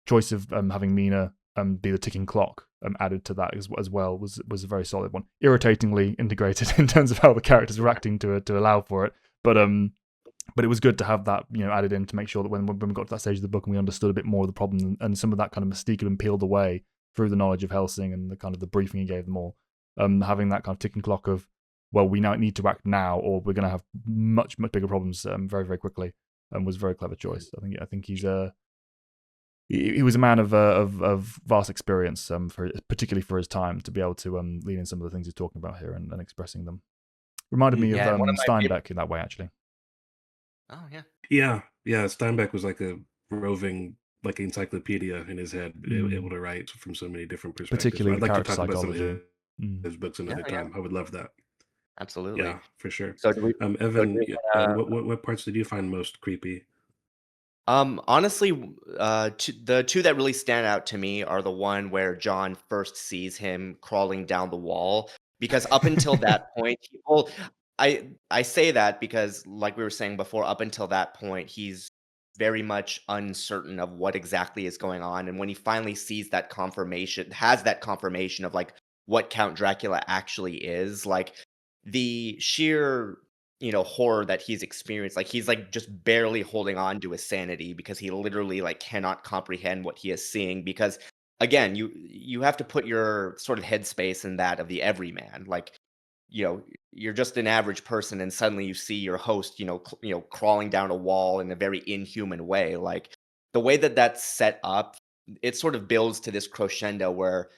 choice of having Mina be the ticking clock added to that as well was a very solid one. Irritatingly integrated in terms of how the characters were acting to allow for it, but it was good to have that added in to make sure that when we got to that stage of the book and we understood a bit more of the problem and some of that kind of mystique had been peeled away through the knowledge of Helsing and the kind of the briefing he gave them all, having that kind of ticking clock of well, we now need to act now or we're going to have much bigger problems very very quickly, was a very clever choice. I think he was a man of vast experience, particularly for his time, to be able to lean in some of the things he's talking about here and expressing them. Reminded me of Yeah, and one of my favorite. Steinbeck in that way, actually. Oh yeah. Yeah. Steinbeck was like a roving like encyclopedia in his head, able Mm. to write from so many different perspectives. Particularly But with I'd like to character talk about some of psychology. Mm. his books Yeah, another yeah. time. I would love that. Absolutely. Yeah, for sure. So do we? So do Evan, we kinda, what parts did you find most creepy? honestly, the two that really stand out to me are the one where John first sees him crawling down the wall. Because up until that point, I say that because, like we were saying before, up until that point, he's very much uncertain of what exactly is going on. And when he finally has that confirmation of like what Count Dracula actually is, like the sheer horror that he's experienced, like he's like just barely holding on to his sanity because he literally like cannot comprehend what he is seeing because again you have to put your sort of headspace in that of the everyman, like you're just an average person and suddenly you see your host crawling down a wall in a very inhuman way. Like the way that that's set up, it sort of builds to this crescendo where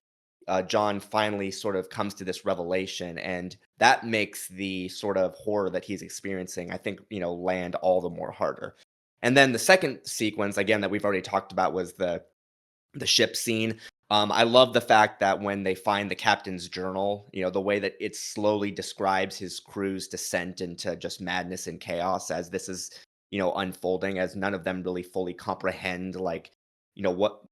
John finally sort of comes to this revelation, and that makes the sort of horror that he's experiencing, I think, land all the more harder. And then the second sequence, again, that we've already talked about was the ship scene. I love the fact that when they find the captain's journal, the way that it slowly describes his crew's descent into just madness and chaos as this is, unfolding, as none of them really fully comprehend like,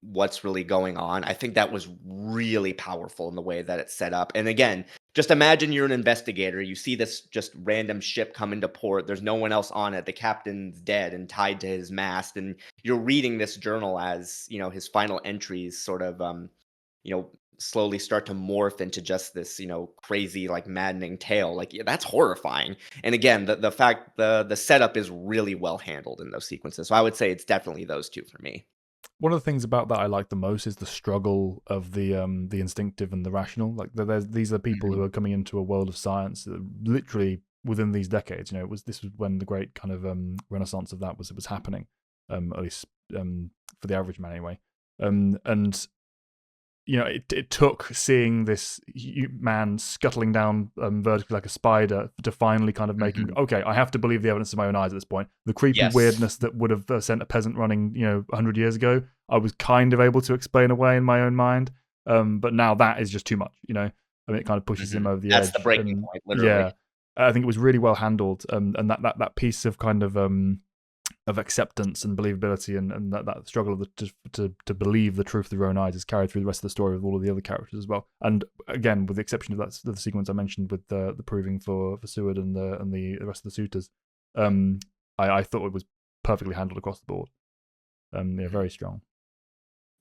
what's really going on. I think that was really powerful in the way that it's set up. And again, just imagine you're an investigator, you see this just random ship come into port, there's no one else on it, the captain's dead and tied to his mast, and you're reading this journal as, his final entries sort of slowly start to morph into just this, crazy, like maddening tale. Like, yeah, that's horrifying. And again, the fact the setup is really well handled in those sequences. So I would say it's definitely those two for me. One of the things about that I like the most is the struggle of the instinctive and the rational. Like these are people who are coming into a world of science literally within these decades. This was when the great kind of renaissance of that was happening, at least for the average man anyway. And it took seeing this man scuttling down vertically like a spider to finally kind of make him, okay, I have to believe the evidence of my own eyes at this point. The creepy weirdness that would have sent a peasant running, 100 years ago, I was kind of able to explain away in my own mind. But now that is just too much, it kind of pushes him over the edge. That's the breaking point, literally. Yeah, I think it was really well handled. And that piece of kind of acceptance and believability and that struggle to believe the truth of their own eyes is carried through the rest of the story with all of the other characters as well. And again, with the exception of the sequence I mentioned with the proving for Seward and the rest of the suitors, I thought it was perfectly handled across the board. Very strong.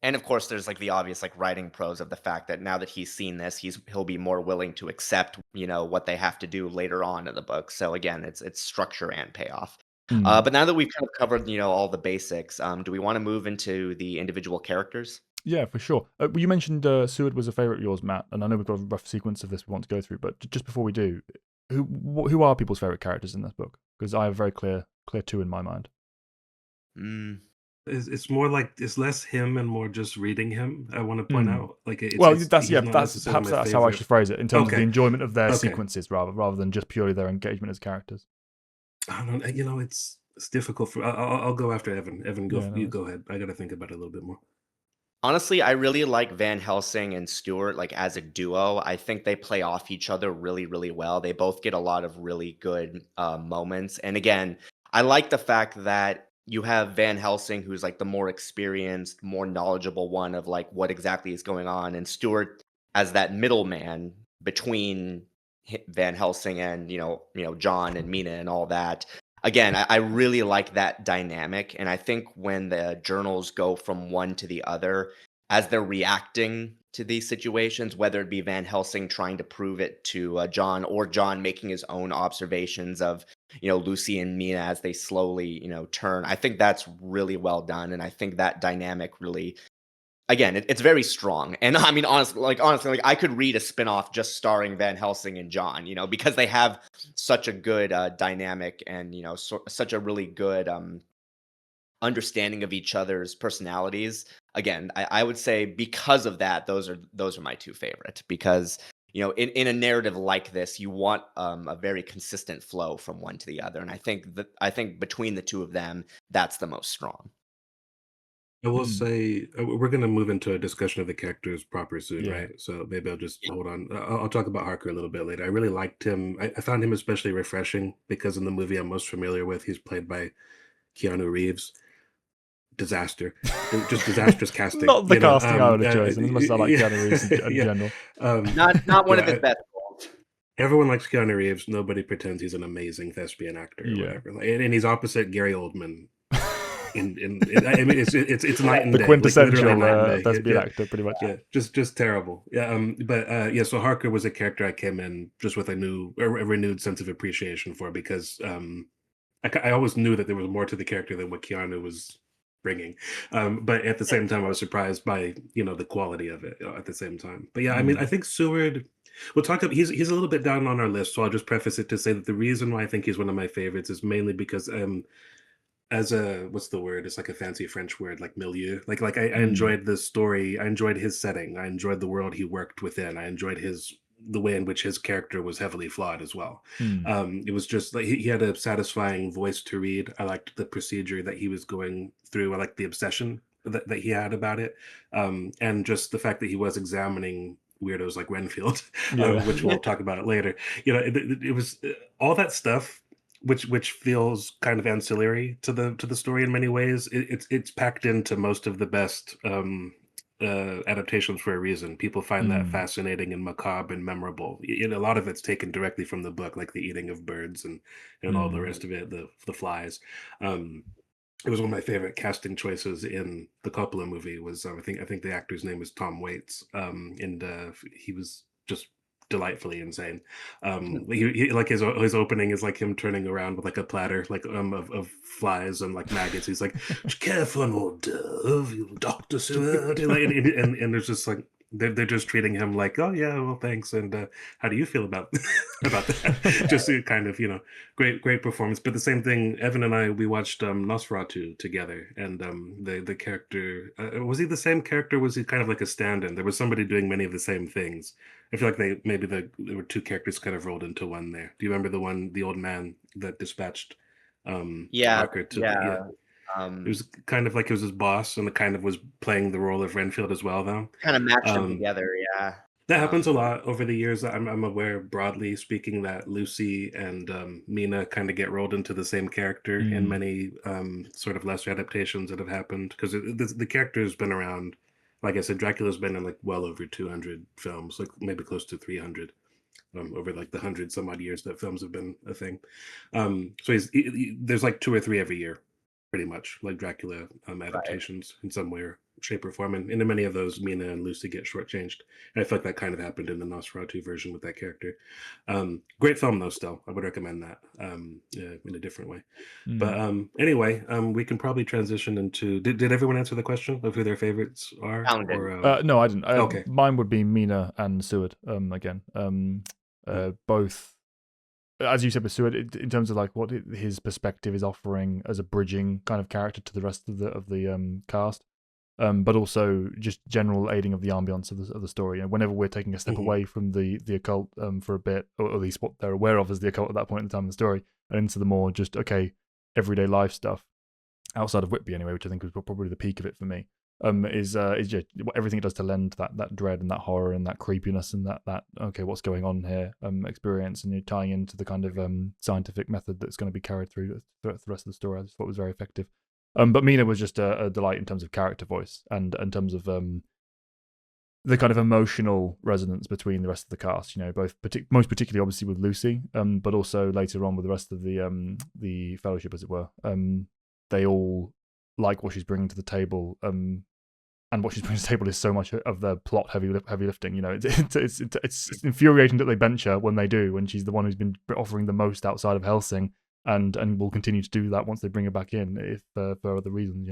And of course, there's like the obvious like writing pros of the fact that now that he's seen this, he'll be more willing to accept what they have to do later on in the book. So again, it's structure and payoff. But now that we've kind of covered, all the basics, do we want to move into the individual characters? Yeah, for sure. You mentioned Seward was a favorite of yours, Matt, and I know we've got a rough sequence of this we want to go through, but just before we do, who are people's favorite characters in this book? Because I have very clear two in my mind. It's more like it's less him and more just reading him. I want to point out, like, that's how I should phrase it in terms of the enjoyment of their sequences, rather than just purely their engagement as characters. I don't know. It's difficult for. I'll go after Evan. Evan, you go ahead. I got to think about it a little bit more. Honestly, I really like Van Helsing and Stewart, like as a duo. I think they play off each other really, really well. They both get a lot of really good moments. And again, I like the fact that you have Van Helsing, who's like the more experienced, more knowledgeable one of like what exactly is going on, and Stewart as that middleman between Van Helsing and John and Mina and all that. Again, I really like that dynamic, and I think when the journals go from one to the other, as they're reacting to these situations, whether it be Van Helsing trying to prove it to John, or John making his own observations of Lucy and Mina as they slowly turn, I think that's really well done, and I think that dynamic really. Again, it's very strong, and I mean, honestly, I could read a spinoff just starring Van Helsing and John, because they have such a good dynamic and such a really good understanding of each other's personalities. Again, I would say because of that, those are my two favorite, because in a narrative like this, you want a very consistent flow from one to the other, and I think between the two of them, that's the most strong. I will say we're going to move into a discussion of the characters proper soon, right? So maybe I'll just hold on. I'll talk about Harker a little bit later. I really liked him. I found him especially refreshing because in the movie I'm most familiar with, he's played by Keanu Reeves. Disaster, just disastrous casting. Not the casting I would have chosen. As much as I like Keanu Reeves in general. Not one of his best roles. Everyone likes Keanu Reeves. Nobody pretends he's an amazing thespian actor or whatever. And he's opposite Gary Oldman. I mean, it's night and day. The quintessential thespian actor, pretty much. Yeah, just terrible. Yeah, So Harker was a character I came in just with a renewed sense of appreciation for, because I always knew that there was more to the character than what Keanu was bringing, but at the same time, I was surprised by the quality of it at the same time. But yeah, I mean, I think Seward. We'll talk about. He's a little bit down on our list, so I'll just preface it to say that the reason why I think he's one of my favorites is mainly because as a what's the word? It's like a fancy French word, like milieu. Like I enjoyed the story. I enjoyed his setting. I enjoyed the world he worked within. I enjoyed the way in which his character was heavily flawed as well. It was just like he had a satisfying voice to read. I liked the procedure that he was going through. I liked the obsession that he had about it, and just the fact that he was examining weirdos like Renfield, Yeah. which we'll talk about it later. It was all that stuff which feels kind of ancillary to the story in many ways. It's packed into most of the best adaptations for a reason. People find that Mm. fascinating and macabre and memorable. A lot of it's taken directly from the book, like the eating of birds and all the Mm. rest of it, the flies. Um, it was one of my favorite casting choices in the Coppola movie. Was I think the actor's name was Tom Waits, and he was just delightfully insane. Like his opening is like him turning around with like a platter like of flies and like maggots. He's like, "Careful, old dove, you Doctor Seward," and there's just like. They're just treating him like, oh yeah, well thanks, and how do you feel about about that? Just to kind of great performance. But the same thing, Evan and I, we watched Nosferatu together, and the character was he the same character? Was he kind of like a stand-in? There was somebody doing many of the same things. I feel like there were two characters kind of rolled into one there. Do you remember the old man that dispatched Yeah, Barker to the yeah. It was kind of like he was his boss, and it kind of was playing the role of Renfield as well, though. Kind of matched them Um, together. Yeah. that happens a Um, lot over the years. I'm aware, broadly speaking, that Lucy and Mina kind of get rolled into the same character in Mm. many sort of lesser adaptations that have happened because the character has been around. Like I said, Dracula's been in like well over 200 films, like maybe close to 300 over like the hundred some odd years that films have been a thing. So there's like two or three every year, pretty much like Dracula right. adaptations in some way or shape or form. And in many of those, Mina and Lucy get shortchanged. And I feel like that kind of happened in the Nosferatu version with that character. Great film though. Still, I would recommend that in a different way. But Mm. anyway, we can probably transition into. Did everyone answer the question of who their favorites are? Founded. Or No, I didn't. okay. Mine would be Mina and Seward. Again, both, as you said with Seward, in terms of like what his perspective is offering as a bridging kind of character to the rest of the cast, but also just general aiding of the ambience of the story. And whenever we're taking a step Mhm. away from the occult for a bit, or at least what they're aware of as the occult at that point in the time of the story, and into the more just everyday life stuff outside of Whitby anyway, which I think was probably the peak of it for me. Is just everything it does to lend that dread and that horror and that creepiness and that okay, what's going on here experience, and you're tying into the kind of scientific method that's going to be carried through the rest of the story. I just thought was very effective. But Mina was just a delight in terms of character voice and in terms of the kind of emotional resonance between the rest of the cast. Both most particularly obviously with Lucy, but also later on with the rest of the fellowship, as it were. They all like what she's bringing to the table. And what she's bringing to the table is so much of the plot heavy lifting. It's infuriating that they bench her when they do, when she's the one who's been offering the most outside of Helsing, and will continue to do that once they bring her back in, if for other reasons.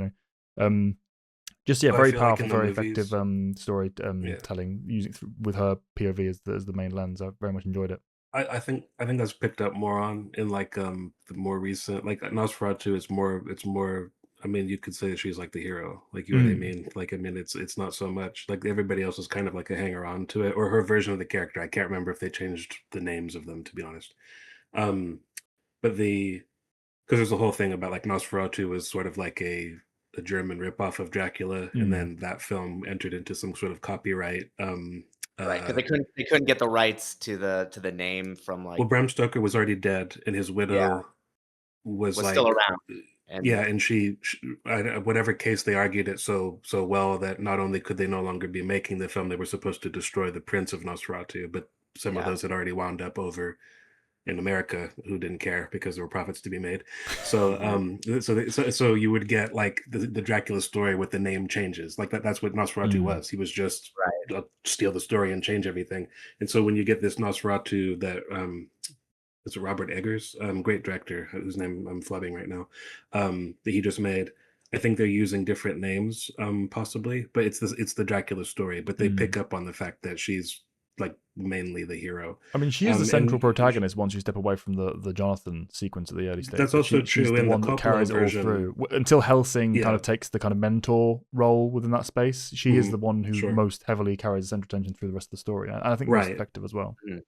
Just Well, I very feel like in powerful, the very effective movies, story yeah. telling, using with her POV as the main lens. I very much enjoyed it. I think that's picked up more on in like the more recent like Nosferatu is more it's more I mean you could say that she's like the hero like you know what I Mm. mean like I mean it's not so much like everybody else is kind of like a hanger on to it or her version of the character. I can't remember if they changed the names of them to be honest. Um but the because there's a whole thing about like Nosferatu was sort of like a German ripoff of Dracula and Mm. then that film entered into some sort of copyright Right, because uh they couldn't get the rights to the name from well like Bram Stoker was already dead and his yeah, widow was was still like around. yeah, And and whatever case they argued it so well that not only could they no longer be making the film, they were supposed to destroy the Prince of Nosferatu, but some of yeah. those had already wound up over in America who didn't care because there were profits to be made. So Mhm. so you would get like the Dracula story with the name changes. Like that's what Nosferatu Mm. was. He was just Right. steal the story and change everything. And so when you get this Nosferatu that it's Robert Eggers, great director whose name I'm flubbing right now, that he just made. I think they're using different names, possibly, but it's the Dracula story. But they Mm. pick up on the fact that she's like mainly the hero, I mean, she is the central and protagonist once you step away from the Jonathan sequence at the early stage. that's also She's true the in the one that Coppola carries it all version. through until Helsing kind Yeah, of takes the kind of mentor role within that space. She is mhm, the one who sure, most heavily carries the central attention through the rest of the story, and I think most right. effective as well. Mm.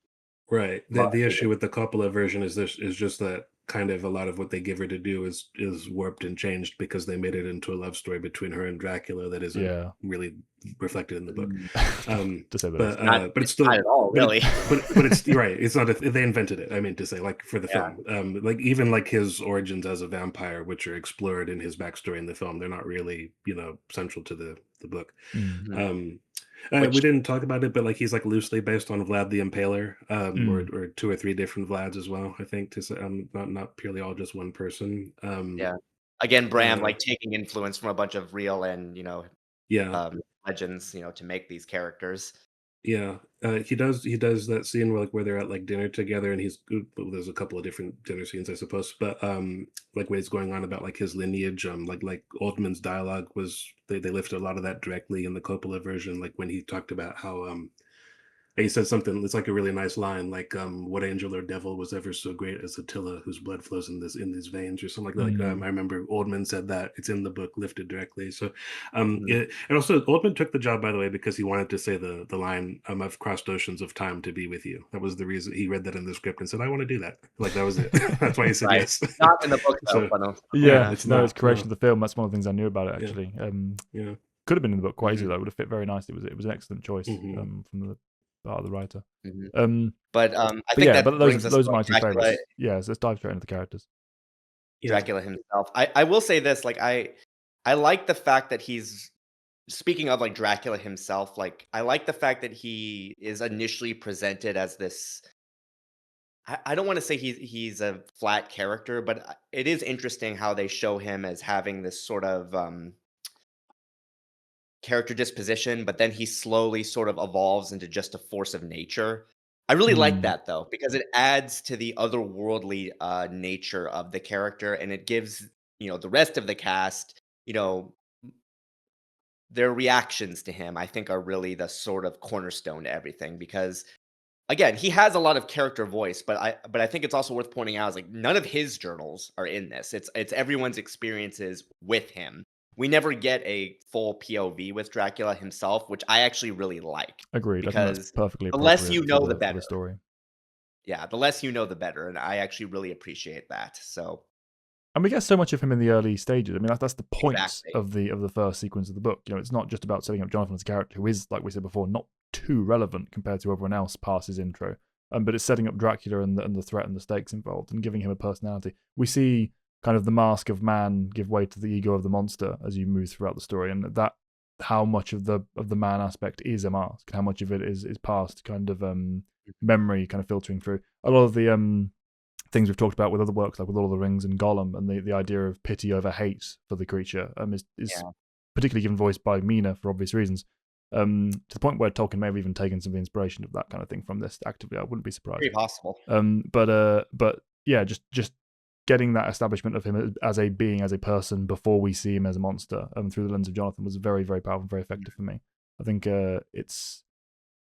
Right. The But the issue with the Coppola version is just that kind of a lot of what they give her to do is warped and changed because they made it into a love story between her and Dracula that isn't Yeah, really reflected in the book. mm, Um, to say the least. but not but it's still not at all, but it really. but it's you're right. It's not they invented it. I mean to say like for the Yeah. film. Like even like his origins as a vampire, which are explored in his backstory in the film, they're not really central to the book. Mm, Mhm. Um, we Which didn't talk about it, but like he's like loosely based on Vlad the Impaler, mm, or two or three different Vlads as well. I think to say, not purely all just one person. yeah. Again, Bram, Uh, like, taking influence from a bunch of real and, yeah, legends, to make these characters. yeah. He does that scene where they're at like dinner together, and well, there's a couple of different dinner scenes, I suppose, but like when he's going on about like his lineage, like Oldman's dialogue was they lifted a lot of that directly in the Coppola version, like when he talked about how he said something. It's like a really nice line, like "What angel or devil was ever so great as Attila, whose blood flows in these veins," or something like that. mm. I remember Oldman said that. It's in the book, lifted directly. So, Mhm. and also Oldman took the job, by the way, because he wanted to say the line, "I've crossed oceans of time to be with you." That was the reason he read that in the script and said, "I want to do that." Like that was it. That's why he said Right. yes. Not in the book, though, So but, yeah, Yeah, yeah. it's no, it's not. creation No. of the film. That's one of the things I knew about it Yeah. actually. Yeah. Could have been in the book quite easily Hmm. though. It would have fit very nicely. It was an excellent choice Hmm. from the part of the writer. Mhm. Um, But, I but think yeah, but that brings us those to, are like, my two Dracula favorites. Yeah, so let's dive straight into the characters. Yeah. Dracula himself. I will say this, like, I like the fact that he's speaking of, like, Dracula himself, like, I like the fact that he is initially presented as this. I don't wanna say he's a flat character, but, it is interesting how they show him as having this sort of, character disposition, but then he slowly sort of evolves into just a force of nature. I really like Mm, that though, because it adds to the otherworldly nature of the character, and it gives the rest of the cast, their reactions to him. I think are really the sort of cornerstone to everything because again, he has a lot of character voice, but I think it's also worth pointing out is like none of his journals are in this. It's everyone's experiences with him. We never get a full POV with Dracula himself, which I actually really like agreed. I think that's because perfectly the less appropriate you know, the for the better. story. Yeah, the less you know, the better, and I actually really appreciate that. So And we get so much of him in the early stages. I mean, that's the point exactly. of the first sequence of the book. It's not just about setting up Jonathan as a character who is, like we said before, not too relevant compared to everyone else past his intro. But it's setting up Dracula and the threat and the stakes involved and giving him a personality. We see kind of the mask of man give way to the ego of the monster as you move throughout the story, and that how much of the man aspect is a mask, how much of it is past kind of memory kind of filtering through. A lot of the things we've talked about with other works like with Lord of the Rings and Gollum, and the idea of pity over hate for the creature is Yeah, particularly given voice by Mina for obvious reasons. To the point where Tolkien may have even taken some of the inspiration of that kind of thing from this actively. I wouldn't be surprised. very possible. But yeah, just getting that establishment of him as a being, as a person, before we see him as a monster, through the lens of Jonathan was very, very powerful, very effective for me. I think it's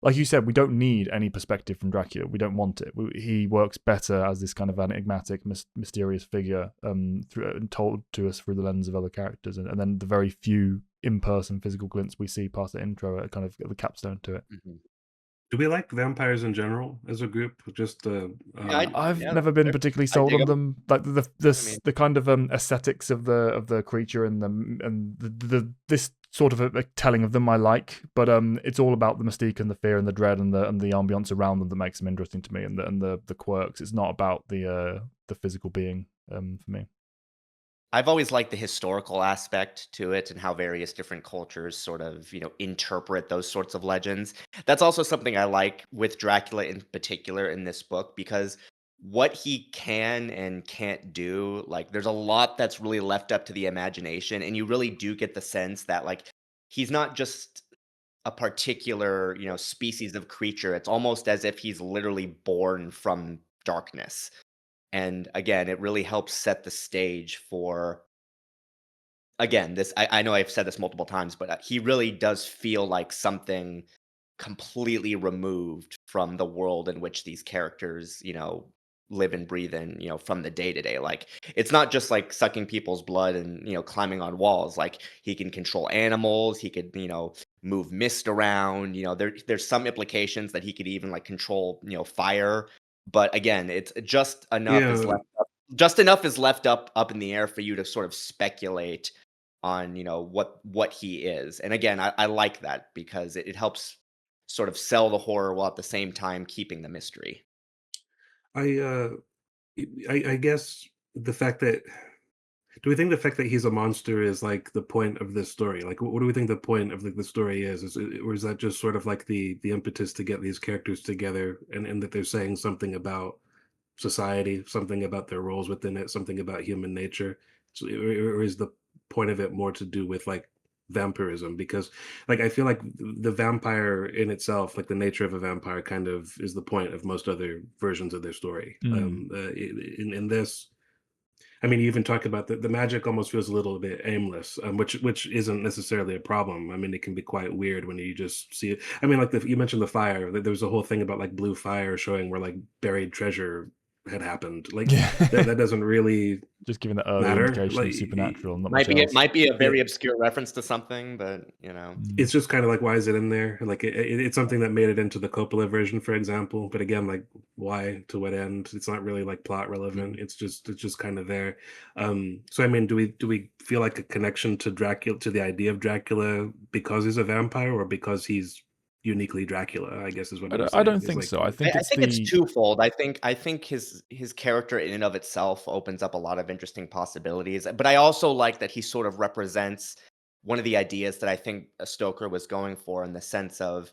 like you said, we don't need any perspective from Dracula. We don't want it. He works better as this kind of enigmatic, mysterious figure, told to us through the lens of other characters, and then the very few in-person physical glints we see past the intro are kind of the capstone to it. Mhm. Do we like vampires in general as a group? Just Yeah, I've yeah, never that's been fair. particularly I sold dig on him. them, like I mean, the kind of aesthetics of the creature and the this sort of a telling of them I like, but it's all about the mystique and the fear and the dread and the ambiance around them that makes them interesting to me, and the quirks. It's not about the physical being for me. I've always liked the historical aspect to it and how various different cultures sort of, interpret those sorts of legends. That's also something I like with Dracula in particular in this book because what he can and can't do, like there's a lot that's really left up to the imagination and you really do get the sense that like he's not just a particular, species of creature. It's almost as if he's literally born from darkness. And again, it really helps set the stage for again, this I know I've said this multiple times, but, he really does feel like something completely removed from the world in which these characters, live and breathe in, from the day to day. Like, it's not just like sucking people's blood and, climbing on walls. Like, he can control animals, he could, move mist around. There's some implications that he could even like control, fire. But again, it's Yeah, just enough is left up in the air for you to sort of speculate on, what he is. And again, I like that because it helps sort of sell the horror while at the same time keeping the mystery. I I guess the fact that do we think the fact that he's a monster is like the point of this story? Like, what do we think the point of the story is? Or is that just sort of like the impetus to get these characters together, and that they're saying something about society, something about their roles within it, something about human nature? So, or is the point of it more to do with like vampirism? Because like I feel like the vampire in itself, like the nature of a vampire, kind of is the point of most other versions of their story. Mm. In this, I mean, you even talk about the magic almost feels a little bit aimless, which isn't necessarily a problem. I mean, it can be quite weird when you just see it. I mean, like you mentioned the fire. There was a whole thing about like blue fire showing where like buried treasure had happened. Like Yeah. that doesn't really Just giving that early matter. indication Like of supernatural, not much Might be it else. might be a yeah, very obscure reference to something, but Mm. it's just kind of like, why is it in there? Like it's something that made it into the Coppola version, for example. But again, like why, to what end? It's not really like plot relevant. Mhm. It's just kind of there. So I mean, do we feel like a connection to Dracula, to the idea of Dracula, because he's a vampire, or because he's uniquely Dracula? I guess is what I'm I saying. don't Is think like so. I I think I it's think it's the twofold. I think his character in and of itself opens up a lot of interesting possibilities, but I also like that he sort of represents one of the ideas that I think Stoker was going for in the sense of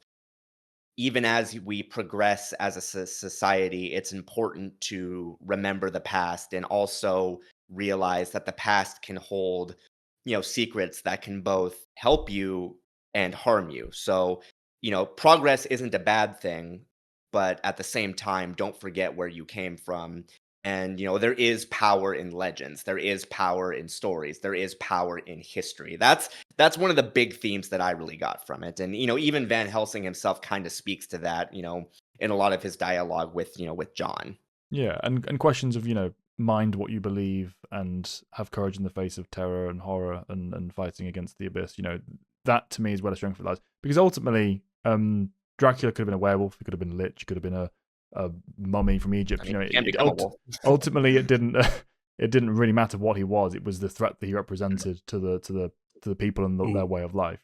even as we progress as a society, it's important to remember the past and also realize that the past can hold, secrets that can both help you and harm you. So, progress isn't a bad thing, but at the same time, don't forget where you came from. And, there is power in legends, there is power in stories, there is power in history. That's one of the big themes that I really got from it. And, even Van Helsing himself kind of speaks to that, in a lot of his dialogue with John. yeah, and questions of mind what you believe and have courage in the face of terror and horror and fighting against the abyss. That to me is where the strength of it lies because ultimately, Dracula could have been a werewolf, he could have been a lich, could have been a mummy from I Egypt. mean, he can become a wolf. Ultimately, it didn't it didn't really matter what he was. It was the threat that he represented to the people and their mm, way of life.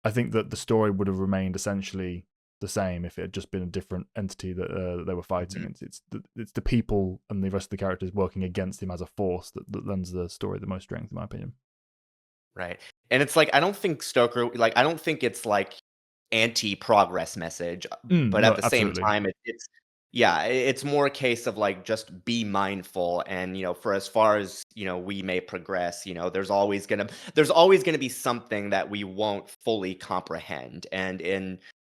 I think that the story would have remained essentially the same if it had just been a different entity that they were fighting. Mhm. It's the people and the rest of the characters working against him as a force that lends the story the most strength, in my opinion. Right. And it's like, I don't think it's like anti-progress message, but at No, the same absolutely. time, yeah, it's more a case of like just be mindful and for as far as we may progress, there's always gonna be something that we won't fully comprehend. And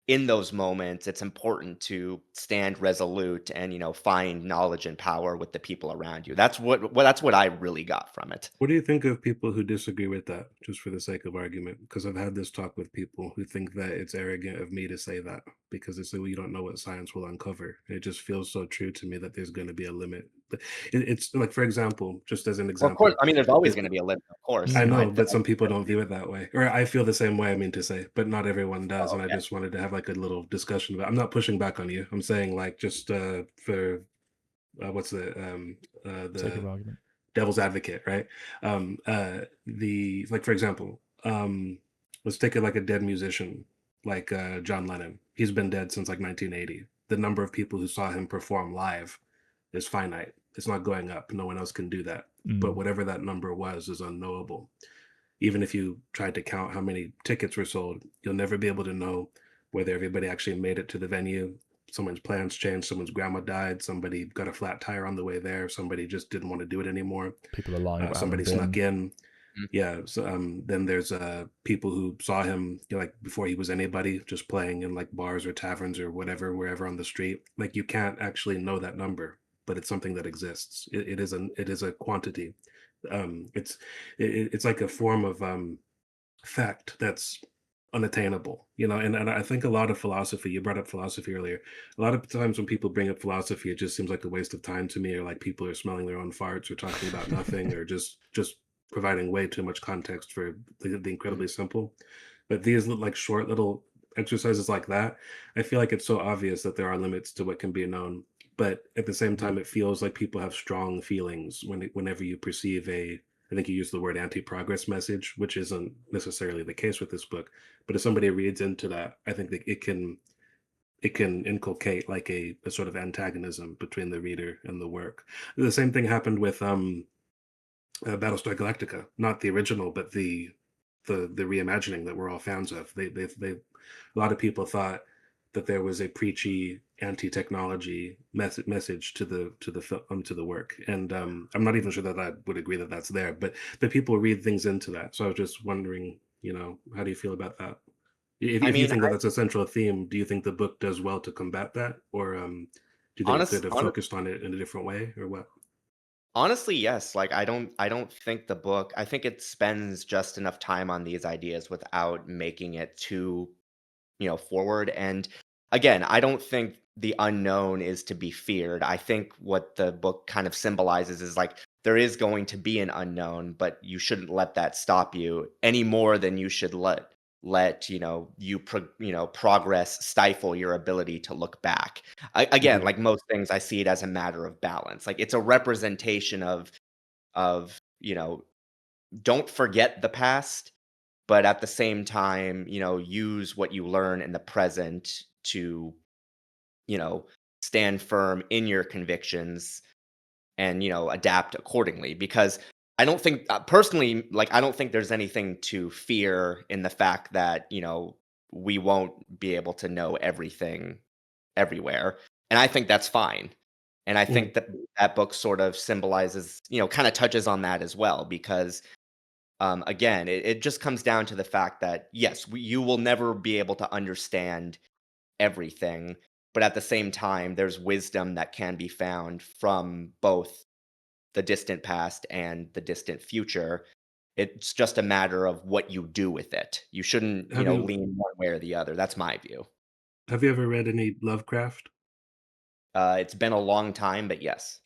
in those moments, it's important to stand resolute and find knowledge and power with the people around you. That's what I really got from it. what do you think of people who disagree with that, just for the sake of argument? Because I've had this talk with people who think that it's arrogant of me to say that because they say, well, you don't know what science will uncover. It just feels so true to me that there's going to be a limit. But it's like, for example, just as an Well, of course, example, I mean, there's always it, gonna be a limit, of course, I know, I but some people don't view it that way, or I feel the same way. I mean to say, but not everyone does, Oh, and I okay. just wanted to have like a little discussion about. I'm not pushing back on you. I'm saying like just for what's Sake of the argument. devil's advocate, right? The like for example, let's take it like a dead musician, like John Lennon. He's been dead since like 1980. The number of people who saw him perform live is finite. It's not going up. No one else can do that. But Mm. whatever that number was is unknowable. Even if you tried to count how many tickets were sold, you'll never be able to know whether everybody actually made it to the venue. Someone's plans changed, someone's grandma died, somebody got a flat tire on the way there, somebody just didn't want to do it anymore, People are lying about having somebody snuck been. in. Mm, Yeah, so then there's people who saw him, like before he was anybody, just playing in like bars or taverns or whatever, wherever on the street. Like you can't actually know that number, but it's something that exists. It is a quantity. It's it's like a form of fact that's unattainable, and I think a lot of philosophy, you brought up philosophy earlier, a lot of times when people bring up philosophy, it just seems like a waste of time to me, or like people are smelling their own farts or talking about nothing, or just providing way too much context for the incredibly mhm. simple. But these look like short little exercises like that, I feel like it's so obvious that there are limits to what can be known. But at the same Mhm. time, it feels like people have strong feelings whenever you perceive I think you used the word anti-progress message, which isn't necessarily the case with this book. But if somebody reads into that, I think that it can inculcate like a sort of antagonism between the reader and the work. The same thing happened with Battlestar Galactica, not the original, but the reimagining that we're all fans of. A lot of people thought that there was a preachy anti-technology message to the work, and I'm not even sure that I would agree that that's there, but people read things into that. So I was just wondering, how do you feel about that? I If you mean, think that that's a central theme, do you think the book does well to combat that, or do you think it could honest, have focused on it in a different way, or what? honestly, yes. Like I don't think the book. I think it spends just enough time on these ideas without making it too, forward. And again, I don't think the unknown is to be feared. I think what the book kind of symbolizes is like there is going to be an unknown, but you shouldn't let that stop you any more than you should let progress stifle your ability to look back. Again, Hmm. like most things, I see it as a matter of balance. Like it's a representation of don't forget the past, but at the same time, use what you learn in the present to, you know, stand firm in your convictions and, adapt accordingly. Because I don't think, personally, like, I don't think there's anything to fear in the fact that, we won't be able to know everything everywhere. And I think that's fine. And I think that that book sort of symbolizes, kind of touches on that as well, because again, it just comes down to the fact that yes, you will never be able to understand everything, but at the same time, there's wisdom that can be found from both the distant past and the distant future. It's just a matter of what you do with it. You shouldn't, Have you lean one way or the other. That's my view. have you ever read any Lovecraft? It's been a long time, but yes.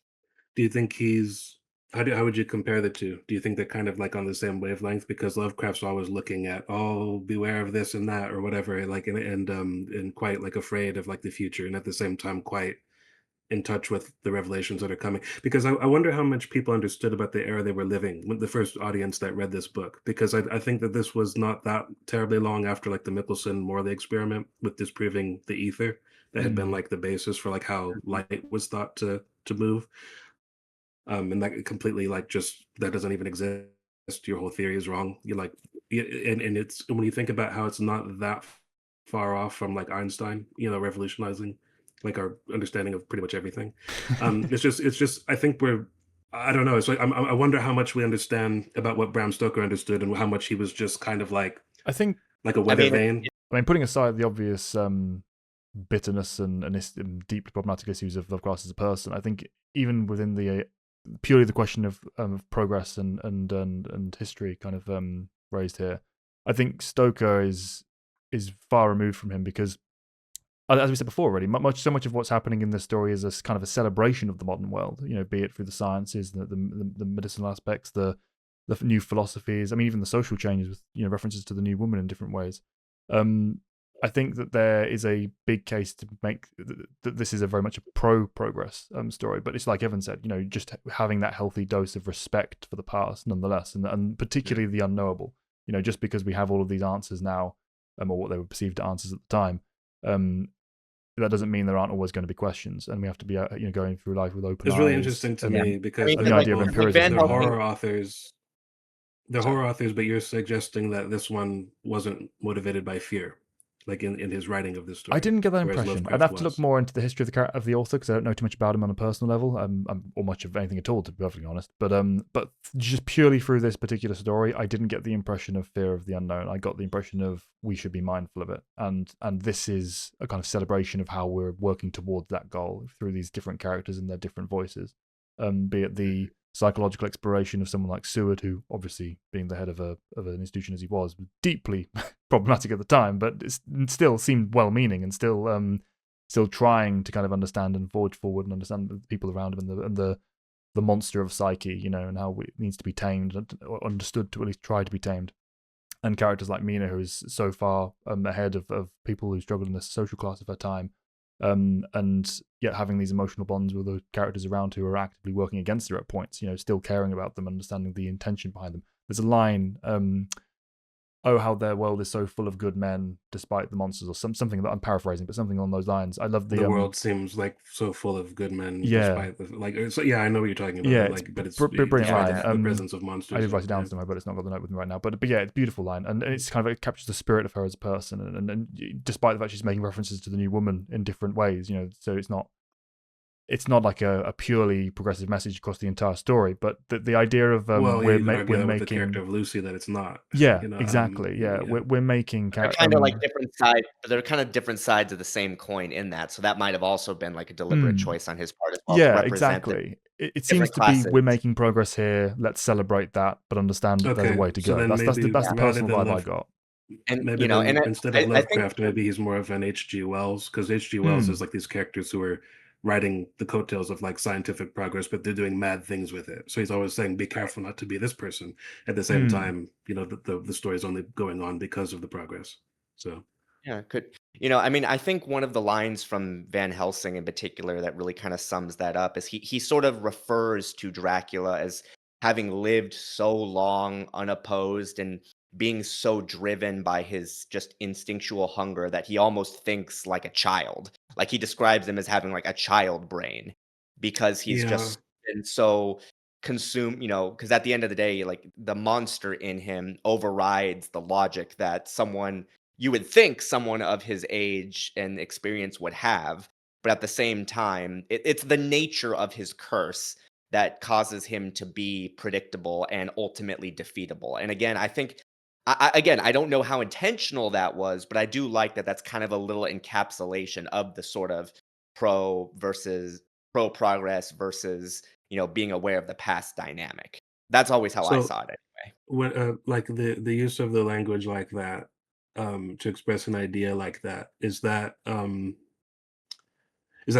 Do you think he's how would you compare the two? Do you think they're kind of like on the same wavelength? Because Lovecraft's always looking at, oh, beware of this and that or whatever, like and quite like afraid of like the future, and at the same time quite in touch with the revelations that are coming. Because I wonder how much people understood about the era they were living when the first audience that read this book. Because I think that this was not that terribly long after like the Michelson Morley experiment with disproving the ether that had been Mm. like the basis for like how Mhm. light was thought to move. And that completely like just that doesn't even exist. Your whole theory is wrong. You're like, and it's when you think about how it's not that far off from like Einstein, revolutionizing like our understanding of pretty much everything. It's just I think I don't know. It's like I wonder how much we understand about what Bram Stoker understood and how much he was just kind of I think, like a I weather mean, vane. putting aside the obvious bitterness and deep problematic issues of Lovecraft as a person, I think even within the purely the question of progress and history kind of raised here, I think Stoker is far removed from him because, as we said before already, so much of what's happening in this story is a kind of a celebration of the modern world. Be it through the sciences, the medicinal aspects, the new philosophies. I mean, even the social changes with references to the new woman in different ways. Um, I think that there is a big case to make that this is a very much a progress story. But it's like Evan said, just having that healthy dose of respect for the past, nonetheless, and Yeah. particularly the unknowable. Just because we have all of these answers now, or what they were perceived answers at the time. Um, that doesn't mean there aren't always going to be questions, and we have to be going through life with open It's really eyes interesting to yeah. and me I because mean, I the because think idea of both like Van empiricism they're and that. Helsing. horror authors. They're Sorry. horror authors, but you're suggesting that this one wasn't motivated by fear, like in his writing of this I story, didn't get that whereas impression. I'd Lovecraft have to look was. more into the history of of the author because I don't know too much about him on a personal level, or much of anything at all, to be perfectly honest. But just purely through this particular story, I didn't get the impression of fear of the unknown. I got the impression of we should be mindful of it, and this is a kind of celebration of how we're working towards that goal through these different characters and their different voices. Be it the psychological exploration of someone like Seward, who obviously, being the head of an institution as he was deeply problematic at the time, but it still seemed well-meaning and still trying to kind of understand and forge forward and understand the people around him and the monster of psyche, and how it needs to be tamed or understood to at least try to be tamed. and characters like Mina, who is so far ahead of people who struggle in the social class of her time, and yet having these emotional bonds with the characters around who are actively working against her at points, still caring about them, understanding the intention behind them. There's a line, "Oh, how their world is so full of good men despite the monsters," or something that I'm paraphrasing, but something along those lines. I love The the world seems like so full of good men, yeah, despite the like. So yeah, I know what you're talking about. yeah, it's Like, but it's brilliant despite line. Yeah. the presence of I monsters. did write it down Yeah. somewhere, but it's not got the note with me right now. But yeah, it's a beautiful line, and it's kind of, it captures the spirit of her as a person, and despite the fact she's making references to the new woman in different ways, so it's not like a purely progressive message across the entire story, but the idea of Well, yeah, you could argue we're that with the character making, of Lucy that it's not. yeah, exactly, yeah, Yeah. we're making They're kind of like different sides. They're kind of different sides of the same coin in that. So that might have also been like a deliberate mm, choice on his part as well to yeah, represent the exactly. It seems different to be, classes. we're making progress here. Let's celebrate that, but understand that there's a Okay, way to so go. then maybe That's the rather personal than vibe I Love, got. And maybe then instead of I think Lovecraft, maybe he's more of an H.G. Wells, because H.G. Wells is Mm, like these characters who are riding the coattails of like scientific progress, but they're doing mad things with it. So he's always saying, "Be careful not to be this person." At the same mm, time, the story is only going on because of the progress. So yeah, I mean, I think one of the lines from Van Helsing in particular that really kind of sums that up is he sort of refers to Dracula as having lived so long unopposed and being so driven by his just instinctual hunger that he almost thinks like a child. Like he describes him as having like a child brain because he's yeah, just been so consumed, because at the end of the day, like the monster in him overrides the logic that you would think someone of his age and experience would have, but at the same time, it's the nature of his curse that causes him to be predictable and ultimately defeatable. And again, I think, again, I don't know how intentional that was, but I do like that. That's kind of a little encapsulation of the sort of pro progress versus being aware of the past dynamic. That's always how I so saw it anyway. when like the use of the language like that, to express an idea like that, is that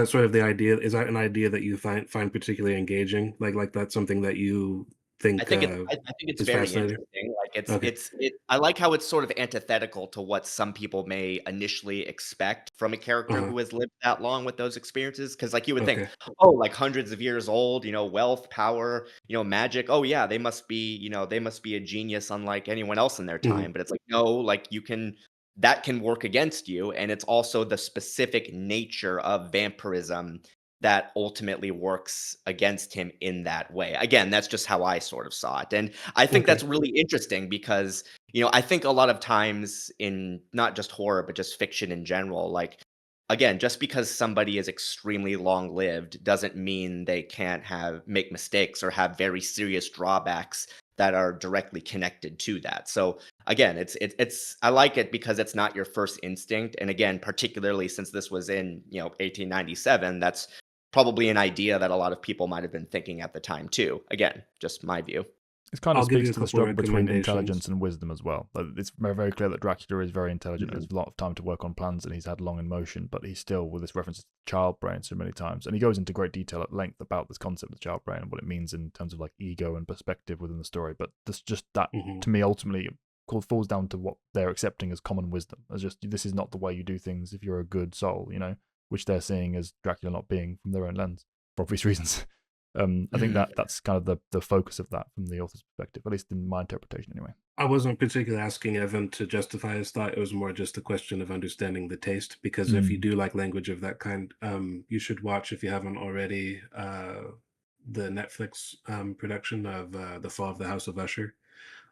sort of the idea? Is that an idea that you find particularly engaging? Like that's something that you think I think it's is very fascinating? interesting, like, Okay. I like how it's sort of antithetical to what some people may initially expect from a character Uh-huh. who has lived that long with those experiences. Because like, you would think, Okay. "Oh, like, hundreds of years old, wealth, power, magic, oh, yeah, they must be a genius unlike anyone else in their Mhm. time," but it's like, no, like, that can work against you, and it's also the specific nature of vampirism that ultimately works against him in that way. Again, that's just how I sort of saw it. And I think Okay. that's really interesting because, I think a lot of times in not just horror, but just fiction in general, like, again, just because somebody is extremely long lived doesn't mean they can't make mistakes or have very serious drawbacks that are directly connected to that. So again, it's I like it because it's not your first instinct. And again, particularly since this was in, 1897, that's probably an idea that a lot of people might have been thinking at the time too. Again, just my view. it kind of I'll give speaks you a to the couple struggle between intelligence recommendations. and wisdom as well. Like, it's very clear that Dracula is very intelligent, Mhm. has a lot of time to work on plans, and he's had long in motion, but he's still, with this reference to child brain so many times, and he goes into great detail at length about this concept of child brain and what it means in terms of like ego and perspective within the story. But that's just that, Mhm. to me, ultimately falls down to what they're accepting as common wisdom, as just, this is not the way you do things if you're a good soul, which they're seeing as Dracula not being from their own lens for obvious reasons. I think that's kind of the focus of that from the author's perspective, at least in my interpretation, anyway. I wasn't particularly asking Evan to justify his thought. It was more just a question of understanding the taste. Because if you Mm. do like language of that kind, you should watch, if you haven't already, the Netflix production of The Fall of the House of Usher.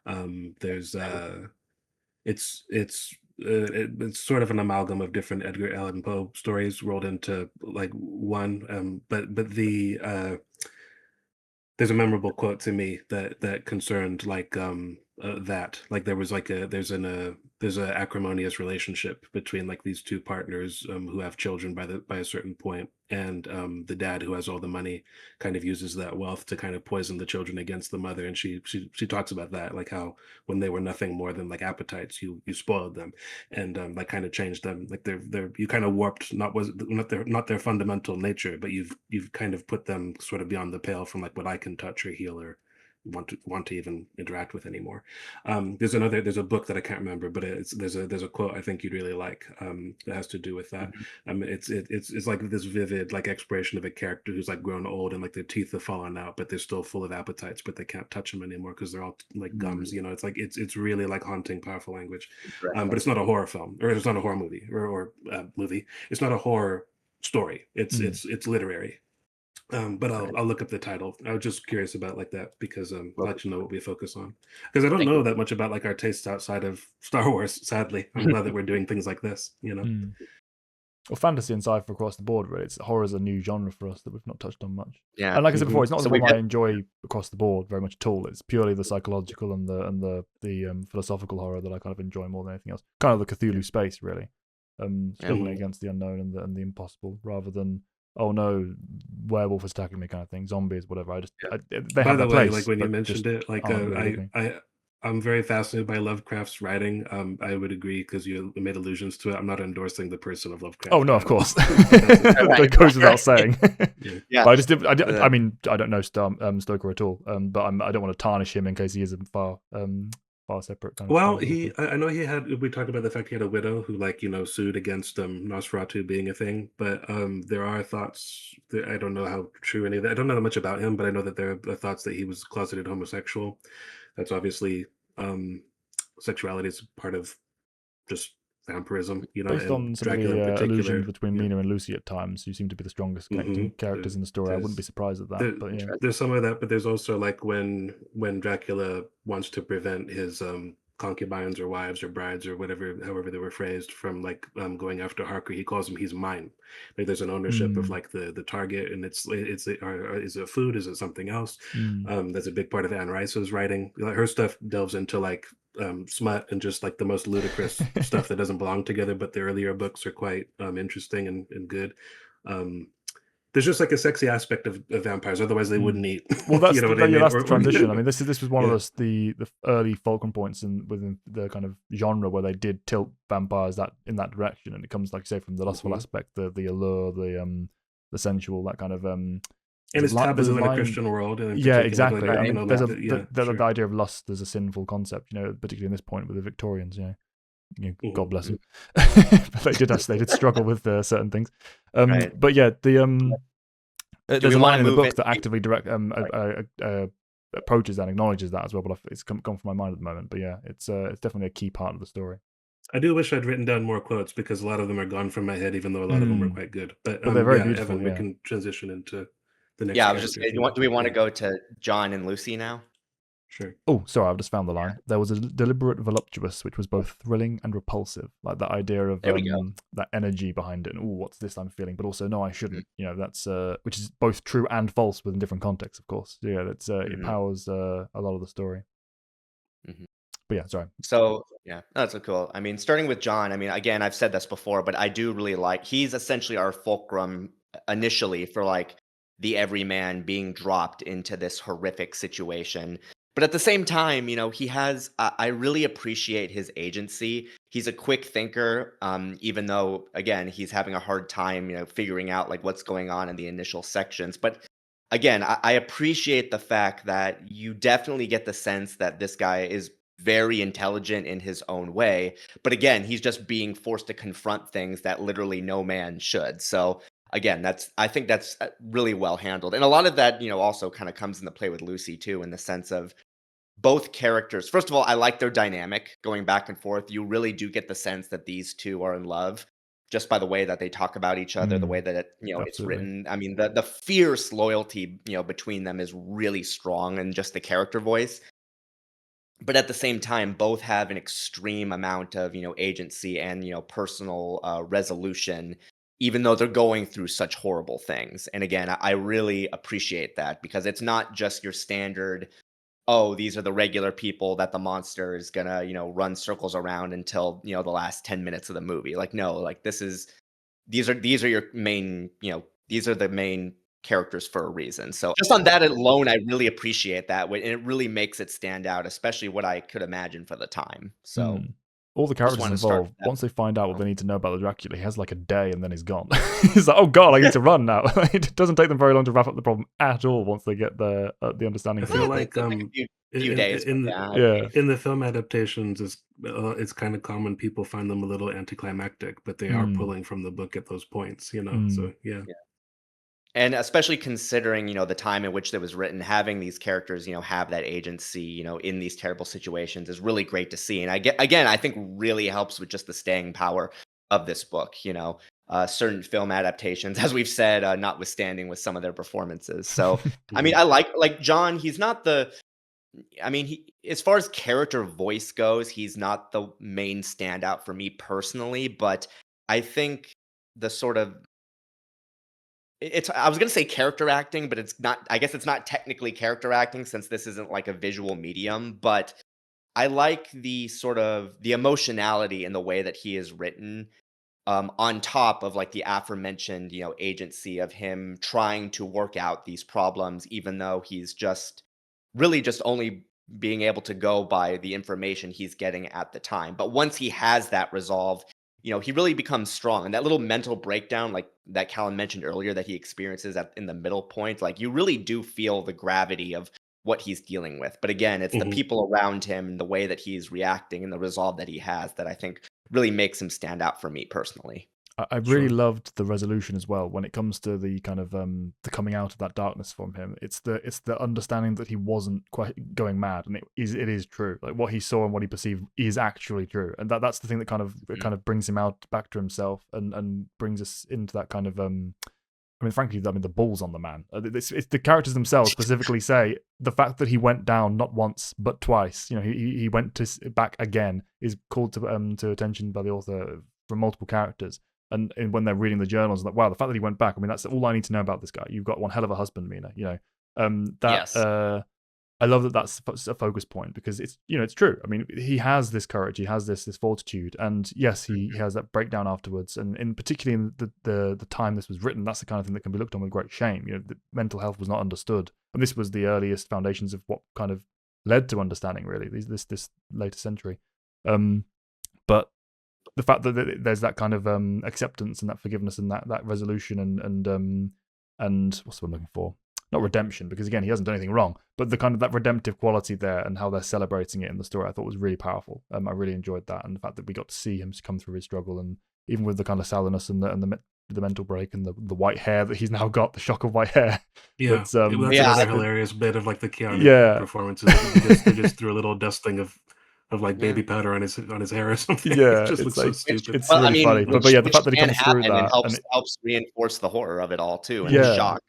There's it's sort of an amalgam of different Edgar Allan Poe stories rolled into like one. But there's a memorable quote to me that concerned like that like there was like a there's a acrimonious relationship between like these two partners who have children by a certain point, and the dad who has all the money kind of uses that wealth to kind of poison the children against the mother, and she talks about that, like how when they were nothing more than like appetites, you spoiled them, and like kind of changed them, like they're you kind of warped not their fundamental nature, but you've kind of put them sort of beyond the pale from like what I can touch or heal want to even interact with anymore. There's a book that I can't remember, but there's a quote I think you'd really like, that has to do with that. Mhm. It's like this vivid like exploration of a character who's like grown old and like their teeth have fallen out, but they're still full of appetites, but they can't touch them anymore because they're all like Mm, gums. You know, it's like it's really like haunting, powerful language. But interesting. it's not a horror film, or it's not a horror movie, or movie. It's not a horror story. Mm. It's literary. But Right. I'll look up the title. I was just curious about like that because I'd Well, like to know what we focus on, because I don't thank you. know that much about like our tastes outside of Star Wars. Sadly, I'm glad that we're doing things like this. You know. Mm. Well, fantasy and sci-fi across the board, really. It's horror's a new genre for us that we've not touched on much. Yeah. And like I said before, Hmm. it's not So something we've I got enjoy across the board very much at all. It's purely the psychological and the philosophical horror that I kind of enjoy more than anything else. Kind of the Cthulhu space, really. yeah. Struggling against the unknown and the impossible, rather than oh no, werewolf is attacking me kind of thing, zombies, whatever. They By have the their way, place, like when you but just mentioned it, like aren't really with me. I'm very fascinated by Lovecraft's writing. I would agree because you made allusions to it. I'm not endorsing the person of Oh Lovecraft no, of at all. course, But that's a, that Right. goes without Right. saying. yeah. Yeah. But I just did. Uh, I mean, I don't know Stoker at all. But I don't want to tarnish him in case he is a far separate kind of Well, thing. Also. I know he had. We talked about the fact he had a widow who, like, sued against Nosferatu being a thing. But there are thoughts. That, I don't know how true any of that. I don't know that much about him, but I know that there are thoughts that he was closeted homosexual. That's obviously um, sexuality is part of just vampirism, Based and on some of Dracula in the allusions particular. between Yeah. Mina and Lucy at times, who seem to be the strongest Hmm. connecting characters in the story, I wouldn't be There's surprised at that. there, But yeah. there's some of that, but there's also like when Dracula wants to prevent his concubines or wives or brides or whatever, however they were phrased, from like going after Harker, he calls him he's mine. Like there's an ownership of Mm, like the target, and is it food? Is it something else? mm, That's a big part of Anne Rice's writing. Like, her stuff delves into like smut and just like the most ludicrous stuff that doesn't belong together. But the earlier books are quite interesting and good. Um, there's just like a sexy aspect of vampires. Otherwise, they mm. wouldn't eat. Well, You know what I yeah, mean? that's the transition. I mean, this was one of Yeah. the early fulcrum points within the kind of genre where they did tilt vampires that in that direction, and it comes like you say from the lustful Mhm. aspect, the allure, the sensual, that kind of And it's there's a taboo in a line. Christian world, and in Yeah, particular, exactly. I Right. mean, like yeah, the sure. idea of lust as a sinful concept, particularly in this point with the Victorians, Hmm. God bless them. But they did struggle with certain things. Right. But yeah, Do we there's a want line to in the move book it? that actively Like, approaches that and acknowledges that as well. But it's gone from my mind at the moment. But yeah, it's definitely a key part of the story. I do wish I'd written down more quotes because a lot of them are gone from my head, even though a lot of them were Mm. quite good. But But they're very yeah, beautiful. Evan, we Yeah. can transition into the next yeah, I was just character saying, if you want do to. we want to Yeah, go to John and Lucy now? sure. Oh, sorry, I've just found the line. There was a deliberate voluptuous, which was both thrilling and repulsive, like that idea of There we go. that energy behind it. And oh, what's this I'm feeling? But also, no, I Mhm. shouldn't. That's which is both true and false within different contexts, of course. So, yeah, that's it Mhm. powers a lot of the story. Mhm. But yeah, sorry. So yeah, that's so cool. I mean, starting with John. I mean, again, I've said this before, but I do really like. He's essentially our fulcrum initially for like the everyman being dropped into this horrific situation. But at the same time, he has. I really appreciate his agency. He's a quick thinker, even though again he's having a hard time, figuring out like what's going on in the initial sections. But again, I appreciate the fact that you definitely get the sense that this guy is very intelligent in his own way. But again, he's just being forced to confront things that literally no man should. So again, I think that's really well handled. And a lot of that, also kind of comes into play with Lucy too, in the sense of both characters. First of all, I like their dynamic going back and forth. You really do get the sense that these two are in love just by the way that they talk about each other, the way Mm, that it's absolutely. written. I mean, the fierce loyalty, between them is really strong, and just the character voice. But at the same time, both have an extreme amount of, agency and, personal resolution, even though they're going through such horrible things. And again, I really appreciate that because it's not just your standard, oh, these are the regular people that the monster is gonna, run circles around until, the last 10 minutes of the movie. Like, no, like these are your main, these are the main characters for a reason. So just on that alone, I really appreciate that, and it really makes it stand out, especially what I could imagine for the time. So Mm. all the Just characters wanted to start involved, with that. once they find out what they need to know about the Dracula, he has like a day and then he's gone. He's like, oh god, I need to run now. It doesn't take them very long to wrap up the problem at all once they get the understanding. I feel Well, like it's like a few days, but in yeah, I Yeah. agree. in the film adaptations, it's kind of common people find them a little anticlimactic, but they are Mm, pulling from the book at those points, you know. mm, So yeah. Yeah. And especially considering, the time in which it was written, having these characters, have that agency, in these terrible situations is really great to see. And I think really helps with just the staying power of this book, certain film adaptations, as we've said, notwithstanding with some of their performances. So, I mean, Mhm. I like John, he's not as far as character voice goes, he's not the main standout for me personally, but I think the sort of I was gonna say character acting, but it's not. I guess it's not technically character acting since this isn't like a visual medium. But I like the emotionality in the way that he is written, on top of like the aforementioned, agency of him trying to work out these problems, even though he's just really just only being able to go by the information he's getting at the time. But once he has that resolve, he really becomes strong. And that little mental breakdown, like that Callan mentioned earlier, that he experiences in the middle point, like you really do feel the gravity of what he's dealing with. But again, it's the Mhm. people around him and the way that he's reacting and the resolve that he has that I think really makes him stand out for me personally. I really Sure. loved the resolution as well when it comes to the kind of the coming out of that darkness from him. It's the understanding that he wasn't quite going mad, and it is true. Like what he saw and what he perceived is actually true, and that's the thing that kind of Mhm. brings him out back to himself and brings us into that kind of I mean, frankly, the balls on the man. It's the characters themselves specifically say the fact that he went down not once but twice. He went back again is called to attention by the author from multiple characters. And when they're reading the journals, like, wow, the fact that he went back. I mean, that's all I need to know about this guy. You've got one hell of a husband, Mina. That Yes. I love that that's a focus point because it's true. I mean, he has this courage, he has this fortitude, and yes, he has that breakdown afterwards. And in particularly in the time this was written, that's the kind of thing that can be looked on with great shame. The mental health was not understood, and this was the earliest foundations of what kind of led to understanding really this later century. But the fact that there's that kind of acceptance and that forgiveness and that resolution and what's the word I'm looking for? Not redemption, because again, he hasn't done anything wrong, but the kind of that redemptive quality there and how they're celebrating it in the story, I thought was really powerful. I really enjoyed that, and the fact that we got to see him come through his struggle, and even with the kind of sourness and the mental break and the white hair that he's now got, the shock of white hair. Yeah, That's that's Yeah, another hilarious bit of like the chaotic yeah, performances. They just threw a little dusting of like yeah. baby powder on his hair or something. It yeah. just It's looks so like stupid. it's Well, I really mean, funny, but which yeah, the which fact that he can comes through happen and that and helps reinforce the horror of it all too, and the yeah. shock.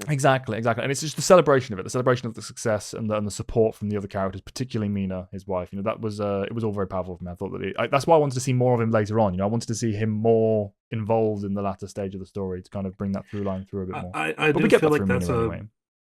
Exactly, and it's just the celebration of it, the celebration of the success and the support from the other characters, particularly Mina, his wife. That was it was all very powerful for me. I thought that that's why I wanted to see more of him later on. I wanted to see him more involved in the latter stage of the story to kind of bring that through line through a bit more. I But we do get feel that like through that's Mina a anyway.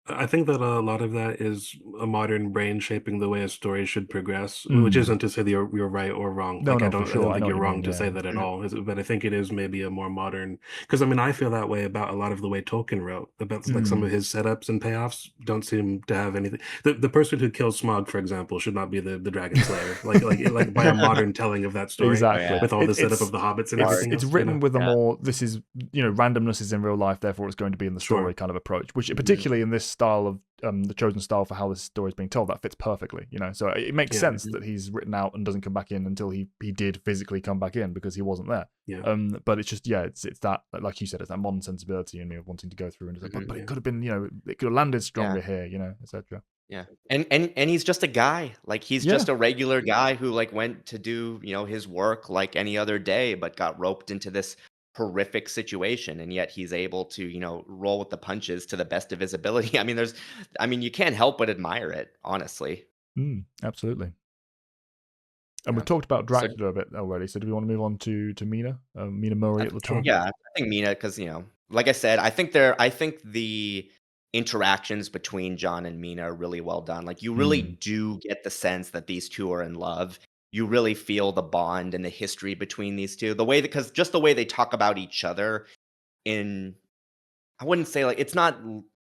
I think that a lot of that is a modern brain shaping the way a story should progress, which Mm. isn't to say that you're right or wrong. No, Like no, for I don't sure. I think know what you're you wrong mean. to Yeah. say that at Mhm. all. But I think it is maybe a more modern because I mean I feel that way about a lot of the way Tolkien wrote about like some Mm. of his setups and payoffs don't seem to have anything. The person who kills Smaug, for example, should not be the Dragon Slayer. Like by a modern telling of that story Oh, yeah. Exactly. with all It, the setup of it's the hobbits and it's everything it's else. You written know, with a Yeah. more this is randomness is in real life, therefore it's going to be in the story sure. kind of approach, which Mhm. particularly in this style of the chosen style for how this story is being told, that fits perfectly. So it makes Yeah, sense Mhm. that he's written out and doesn't come back in until he did physically come back in because he wasn't there. yeah, But it's just it's that, like you said, it's that modern sensibility in me of wanting to go through and just Mhm. but it yeah. could have been it could have landed Yeah. stronger here, etc. Yeah. And he's just a guy. Like he's Yeah. just a regular guy who like went to do, his work like any other day, but got roped into this horrific situation. And yet he's able to, roll with the punches to the best of his ability. I mean, you can't help but admire it, honestly. Absolutely. And we've Yeah. talked about So Dracula a bit already. So do we want to move on to Mina? Mina Murray I at the Sure. time? Yeah, I think Mina, because like I said, I think the interactions between John and Mina are really well done. Like you really Mm. do get the sense that these two are in love. You really feel the bond and the history between these two. The way that because just the way they talk about each other in I wouldn't say like it's not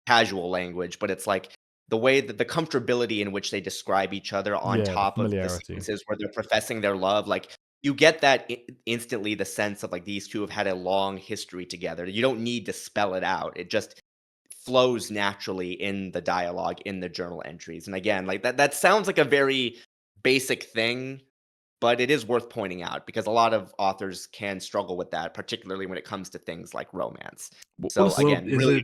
casual language, but it's like the way that the comfortability in which they describe each other on Yeah, the top of the familiarity. sequences where they're professing their love, like, you get that instantly the sense of, like, these 2 have had a long history together. You don't need to spell it out. It just flows naturally in the dialogue, in the journal entries, and again, like, that sounds like a very basic thing, but it is worth pointing out because a lot of authors can struggle with that, particularly when it comes to things like romance. So, What's Well, again, really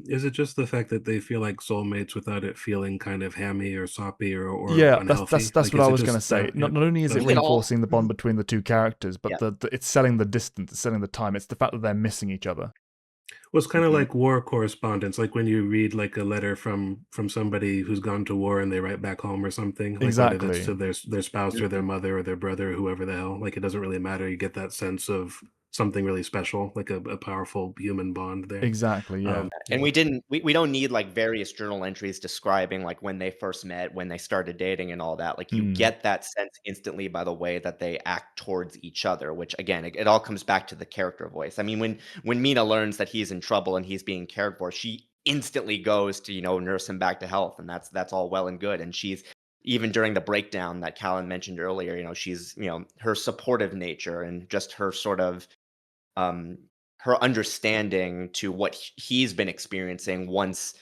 is it just the fact that they feel like soulmates without it feeling kind of hammy or soppy or Yeah, that's unhealthy? that's Like, what I is it was gonna just say. that? Not Yep. not only is Go it we ahead. can all reinforcing the bond between the two characters, but yeah, it's selling the distance, it's selling the time. It's the fact that they're missing each other. Well, it's kind of mhm, like war correspondence, like when you read like a letter from somebody who's gone to war and they write back home or something, like whether that's Exactly. to their spouse or their mhm. mother or their brother or whoever the hell. Like it doesn't really matter. You get that sense of something really special, like a powerful human bond there. Exactly, yeah. And Yeah. we don't need, like, various journal entries describing, like, when they first met, when they started dating, and all that. Like, you Mm. get that sense instantly by the way that they act towards each other, which, again, it all comes back to the character voice. I mean, when Mina learns that he's in trouble and he's being cared for, she instantly goes to, nurse him back to health, and that's all well and good, and she's even during the breakdown that Callan mentioned earlier, she's, her supportive nature and just her sort of um, her understanding to what he's been experiencing once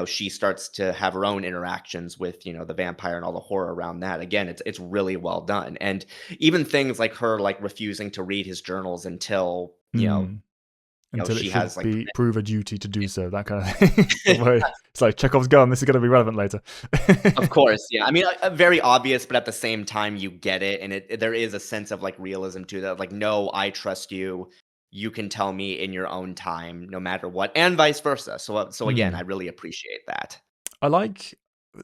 she starts to have her own interactions with the vampire and all the horror around that. Again, it's really well done, and even things like her like refusing to read his journals until Mm. Until it she should has like be prove a duty to do so, that kind of thing. The way it's like Chekhov's gun, this is gonna be relevant later. of course, yeah. I mean, very obvious, but at the same time, you get it, and there is a sense of like realism to that. Like, no, I trust you. You can tell me in your own time, no matter what, and vice versa. So again, I Mm. really appreciate that. I like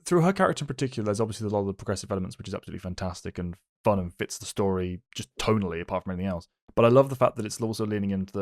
through her character in particular, there's obviously a lot of the progressive elements, which is absolutely fantastic and fun and fits the story just tonally, apart from anything else. But I love the fact that it's also leaning into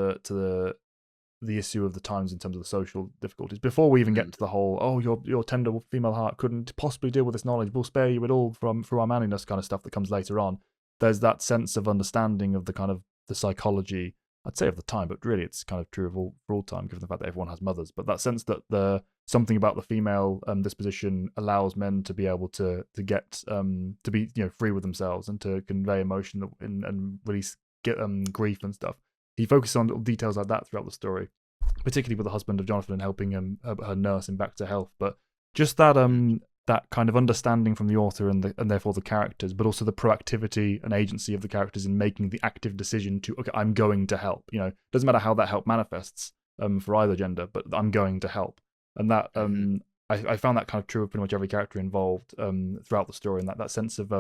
the issue of the times in terms of the social difficulties. Before we even Mhm, get to the whole, oh, your tender female heart couldn't possibly deal with this knowledge. We'll spare you it all from through our manliness kind of stuff that comes later on. There's that sense of understanding of the kind of the psychology, I'd say of the time, but really it's kind of true of all for all time, given the fact that everyone has mothers. But that sense that the something about the female disposition allows men to be able to get to be free with themselves and to convey emotion and release get grief and stuff. He focuses on little details like that throughout the story, particularly with the husband of Jonathan and helping her nurse him back to health. But just mhm, that kind of understanding from the author and therefore the characters, but also the proactivity and agency of the characters in making the active decision to, okay, I'm going to help. Doesn't matter how that help manifests for either gender, but I'm going to help. And that mhm. I found that kind of true of pretty much every character involved throughout the story, and that sense of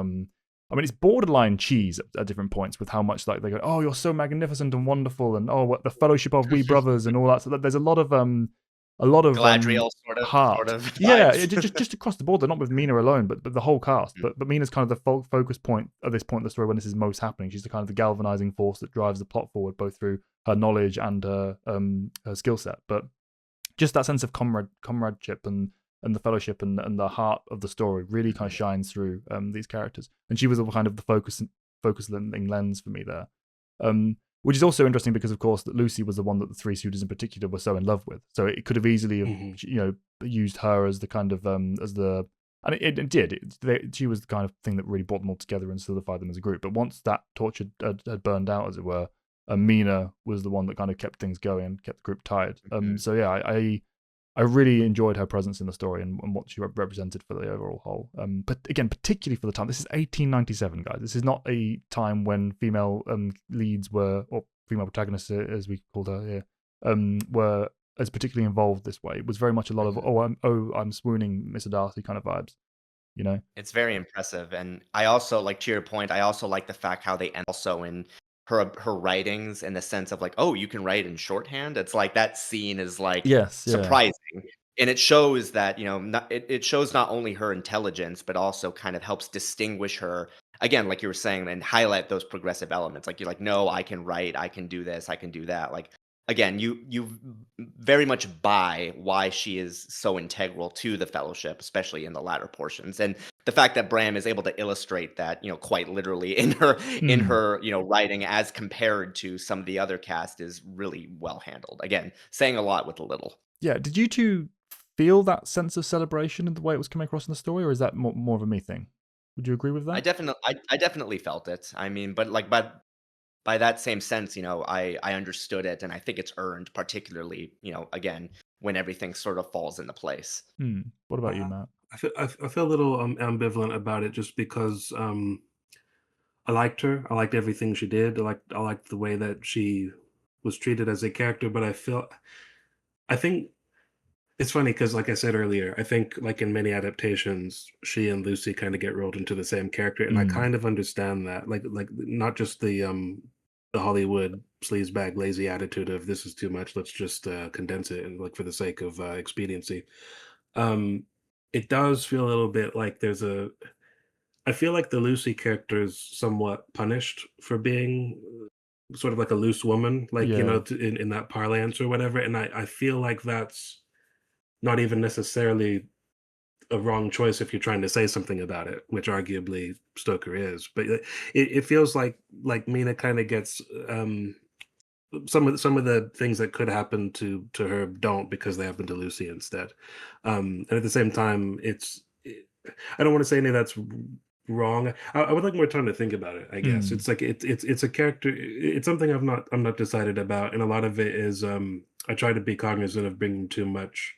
I mean, it's borderline cheese at different points with how much like they go, oh, you're so magnificent and wonderful, and oh, what the fellowship of we brothers and all that. So there's a lot of Galadriel sort heart. of Yeah, vibes. just across the board. They're not with Mina alone, but the whole cast. Mhm, But Mina's kind of the focus point at this point in the story when this is most happening. She's the kind of the galvanizing force that drives the plot forward, both through her knowledge and her skill set. But just that sense of comradeship and the fellowship and the heart of the story really kind of mhm, shines through these characters. And she was the kind of the focusing lens for me there. Which is also interesting because, of course, that Lucy was the one that the three suitors in particular were so in love with. So it could have easily have, Mhm. used her as the kind of as the and it did. She was the kind of thing that really brought them all together and solidified them as a group. But once that torch had burned out, as it were, Mina was the one that kind of kept things going and kept the group tied. mhm. So yeah, I really enjoyed her presence in the story and what she represented for the overall whole. But again, particularly for the time, this is 1897, guys. This is not a time when female leads were, or female protagonists, as we called her here, were as particularly involved this way. It was very much a lot of, Mhm. I'm swooning, Mr. Darcy kind of vibes, you know? It's very impressive, and I also like to your point, I also like the fact how they end also in her writings in the sense of like, "Oh, you can write in shorthand?" It's like that scene is, like, Yes, yeah. surprising, and it shows that, not it shows not only her intelligence, but also kind of helps distinguish her, again, like you were saying, and highlight those progressive elements, like, you're like, "No, I can write, I can do this, I can do that," like, again, you very much buy why she is so integral to the fellowship, especially in the latter portions, and the fact that Bram is able to illustrate that, quite literally in Mm. her, writing as compared to some of the other cast is really well handled. Again, saying a lot with a little. Yeah, did you two feel that sense of celebration in the way it was coming across in the story, or is that more of a me thing? Would you agree with that? I definitely felt it. I mean, but like, by that same sense, I understood it, and I think it's earned, particularly, again, when everything sort of falls into place. What about you, Uh, Matt? I feel a little ambivalent about it just because I liked her. I liked everything she did. I liked the way that she was treated as a character. But I think it's funny because, like I said earlier, I think like in many adaptations, she and Lucy kind of get rolled into the same character, and I Mm, kind of understand that. Like not just the Hollywood sleazebag lazy attitude of this is too much. Let's just condense it and like for the sake of expediency. Um, it does feel a little bit like there's a I feel like the Lucy character is somewhat punished for being sort of like a loose woman, like, yeah. in that parlance or whatever. And I feel like that's not even necessarily a wrong choice if you're trying to say something about it, which arguably Stoker is. But it feels like Mina kind of gets some of the things that could happen to her don't because they happen to Lucy instead. And at the same time, I don't want to say any of that's wrong. I would like more time to think about it. I guess Mm, it's like it's a character. It's something I'm not decided about, and a lot of it is I try to be cognizant of bringing too much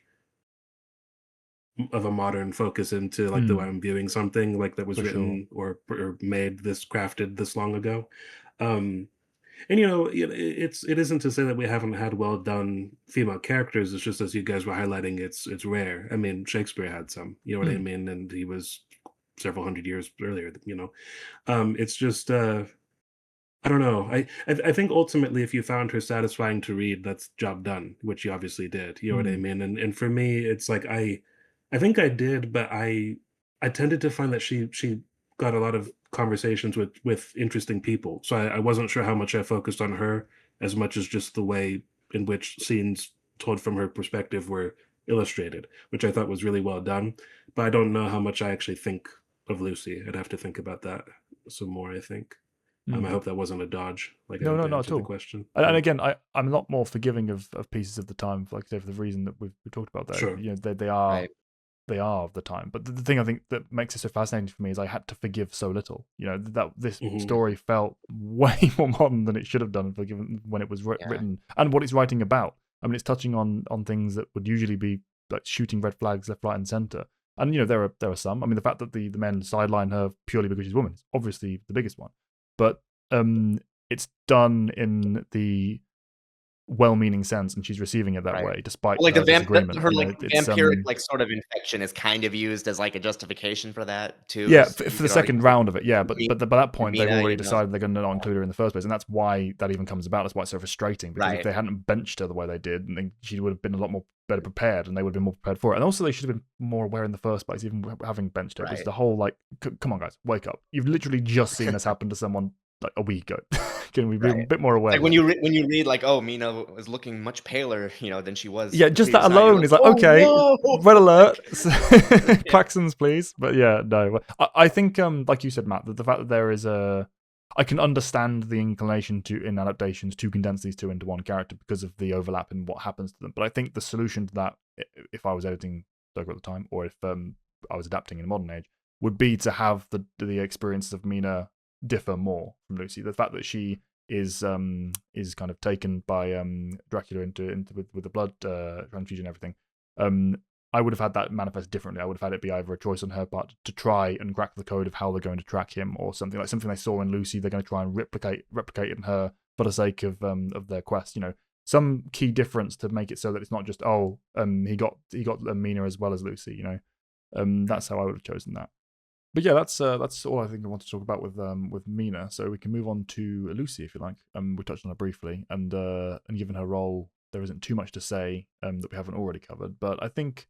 of a modern focus into like the way mm, I'm viewing something like that was for sure. written or made this crafted this long ago. Um, and it isn't to say that we haven't had well done female characters. It's just as you guys were highlighting, it's rare. I mean, Shakespeare had some, you know what I Mm, mean, and he was several hundred years earlier. It's just I don't know. I think ultimately, if you found her satisfying to read, that's job done, which you obviously did. You know what I mm, mean? And for me, it's like I think I did, but I tended to find that she got a lot of conversations with interesting people. So I wasn't sure how much I focused on her as much as just the way in which scenes told from her perspective were illustrated, which I thought was really well done. But I don't know how much I actually think of Lucy. I'd have to think about that some more, I think. I mm. hope that wasn't a dodge. Like, I No, hope no, I not at answered the all. question. And Yeah. again, I'm a lot more forgiving of pieces of the time, like I say, for the reason that we talked about there. Sure. They Right. they are of the time. But the thing I think that makes it so fascinating for me is I had to forgive so little. That this Mhm. story felt way more modern than it should have done for given when it was Yeah. written and what it's writing about. I mean, it's touching on things that would usually be like shooting red flags left, right, and center. And there are some. I mean, the fact that the men sideline her purely because she's a woman is obviously the biggest one. But um, it's done in the well-meaning sense, and she's receiving it that Right. way, despite Well, like her disagreement. her, like, It's vampiric, like, sort of infection is kind of used as, like, a justification for that too, Yeah, is you for the could argue. second round of it, yeah, Me but by that and point they've Mina, already decided they're going to not include her in the first place, and that's why that even comes about. That's why it's so frustrating because if right, they hadn't benched her the way they did, then she would have been a lot more better prepared, and they would have been more prepared for it. And also, they should have been more aware in the first place, even having benched her. It was right. the whole like, come on, guys, wake up! You've literally just seen this happen to someone like a week ago. Can we be a Right. bit more aware Like, here? when you read, like, "Oh, Mina is looking much paler, than she was Yeah, the just that previous night," you're alone like, is like, "Oh, okay, no!" red alert, Like, yeah, claxons, please. But yeah, no, I think, like you said, Matt, that the fact that there is I can understand the inclination to in adaptations to condense these two into one character because of the overlap in what happens to them. But I think the solution to that, if I was editing Stoker at the time, or if I was adapting in a modern age, would be to have the experiences of Mina differ more from Lucy. The fact that she is kind of taken by Dracula into with the blood transfusion and everything. Um, I would have had that manifest differently. I would have had it be either a choice on her part to try and crack the code of how they're going to track him, or something they saw in Lucy. They're going to try and replicate it in her for the sake of their quest. Some key difference to make it so that it's not just he got Mina as well as Lucy. That's how I would have chosen that. But yeah, that's all I think I want to talk about with Mina. So we can move on to Lucy if you like. We touched on her briefly, and given her role, there isn't too much to say that we haven't already covered. But I think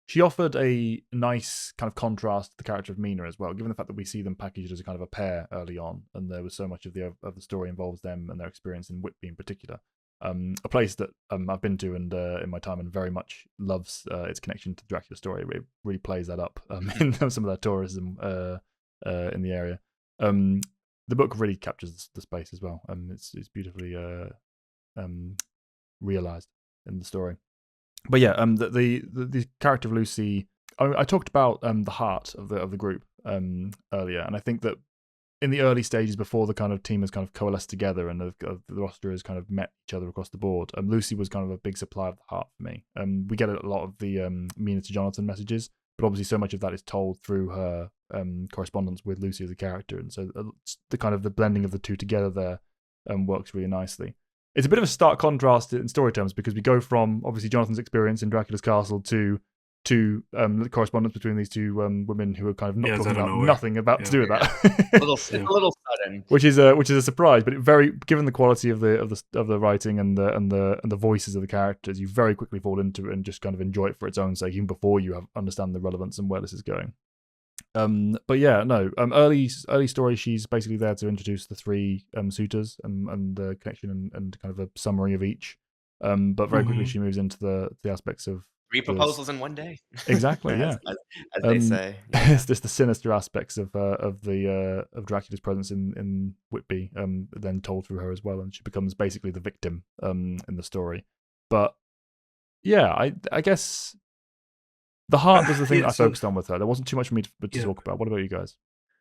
she offered a nice kind of contrast to the character of Mina as well, given the fact that we see them packaged as a kind of a pair early on, and there was so much of the story involves them and their experience in Whitby in particular. A place that I've been to and in my time and very much loves its connection to the Dracula story. It really plays that up in some of their tourism in the area. The book really captures the space as well. It's beautifully um, realized in the story. but yeah, the character of Lucy. I talked about the heart of the group earlier, and I think that in the early stages before the kind of team has kind of coalesced together and the roster has kind of met each other across the board, Lucy was kind of a big supply of the heart for me. We get a lot of the Mina to Jonathan messages, but obviously so much of that is told through her correspondence with Lucy as a character, and so the kind of the blending of the two together there works really nicely. It's a bit of a stark contrast in story terms because we go from obviously Jonathan's experience in Dracula's castle to the correspondence between these two women who are kind of not talking about nothing about to do with that. It's a little sudden, which is a surprise, but given the quality of the writing and the voices of the characters, you very quickly fall into it and just kind of enjoy it for its own sake, even before you understand the relevance and where this is going. But yeah, no. Early story, she's basically there to introduce the three suitors and the connection and kind of a summary of each. But very quickly she moves into the aspects of 3 proposals in one day. Exactly, yeah. as they say. It's just the sinister aspects of Dracula's presence in Whitby, then told through her as well, and she becomes basically the victim in the story. But yeah, I guess the heart was the thing I focused on with her. There wasn't too much for me to talk about. What about you guys?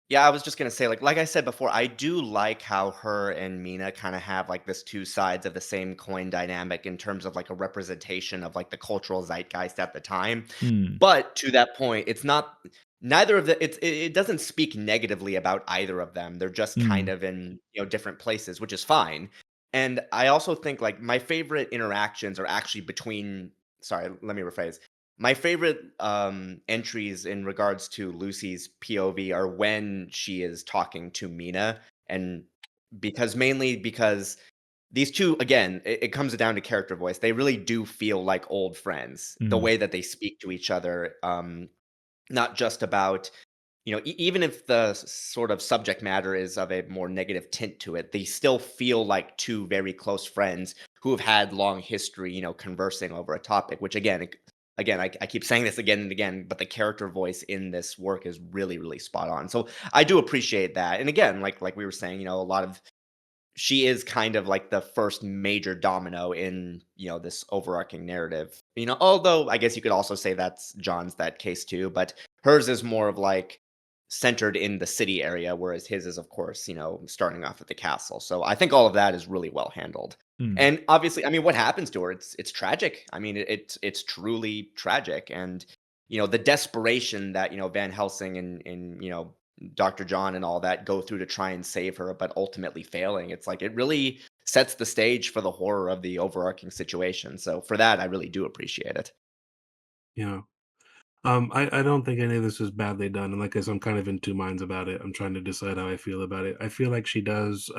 Yeah, I was just gonna say, like I said before, I do like how her and Mina kind of have like this two sides of the same coin dynamic in terms of like a representation of like the cultural zeitgeist at the time. But to that point, it's not neither of the it doesn't speak negatively about either of them. They're just kind of in different places, which is fine. And I also think like my favorite interactions are actually between. Sorry, let me rephrase. My favorite entries in regards to Lucy's POV are when she is talking to Mina, and mainly because these two, again, it comes down to character voice. They really do feel like old friends. The way that they speak to each other, not just about even if the sort of subject matter is of a more negative tint to it, they still feel like two very close friends who have had long history, conversing over a topic. Which I keep saying this again and again, but the character voice in this work is really, really spot on. So I do appreciate that. And again, like we were saying, she is kind of like the first major domino in this overarching narrative. Although I guess you could also say that's John's that case too, but hers is more of like centered in the city area, whereas his is, of course, starting off at the castle. So I think all of that is really well handled. And obviously, I mean, what happens to her? It's tragic. I mean, it's truly tragic, and the desperation that Van Helsing and Dr. John and all that go through to try and save her, but ultimately failing. It's like it really sets the stage for the horror of the overarching situation. So for that, I really do appreciate it. Yeah. I don't think any of this is badly done, and like I said, I'm kind of in two minds about it. I'm trying to decide how I feel about it. I feel like she does.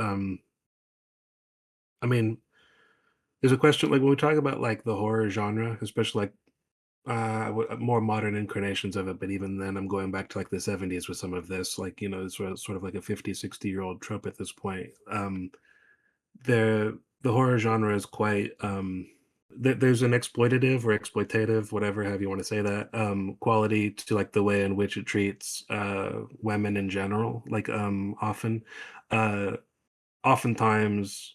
I mean, there's a question like when we talk about like the horror genre, especially like more modern incarnations of it, but even then I'm going back to like the 70s with some of this, like it's sort of like a 50, 60-year-old trope at this point. The horror genre is quite there's an exploitative or exploitative, whatever have you want to say that, quality to like the way in which it treats women in general, like oftentimes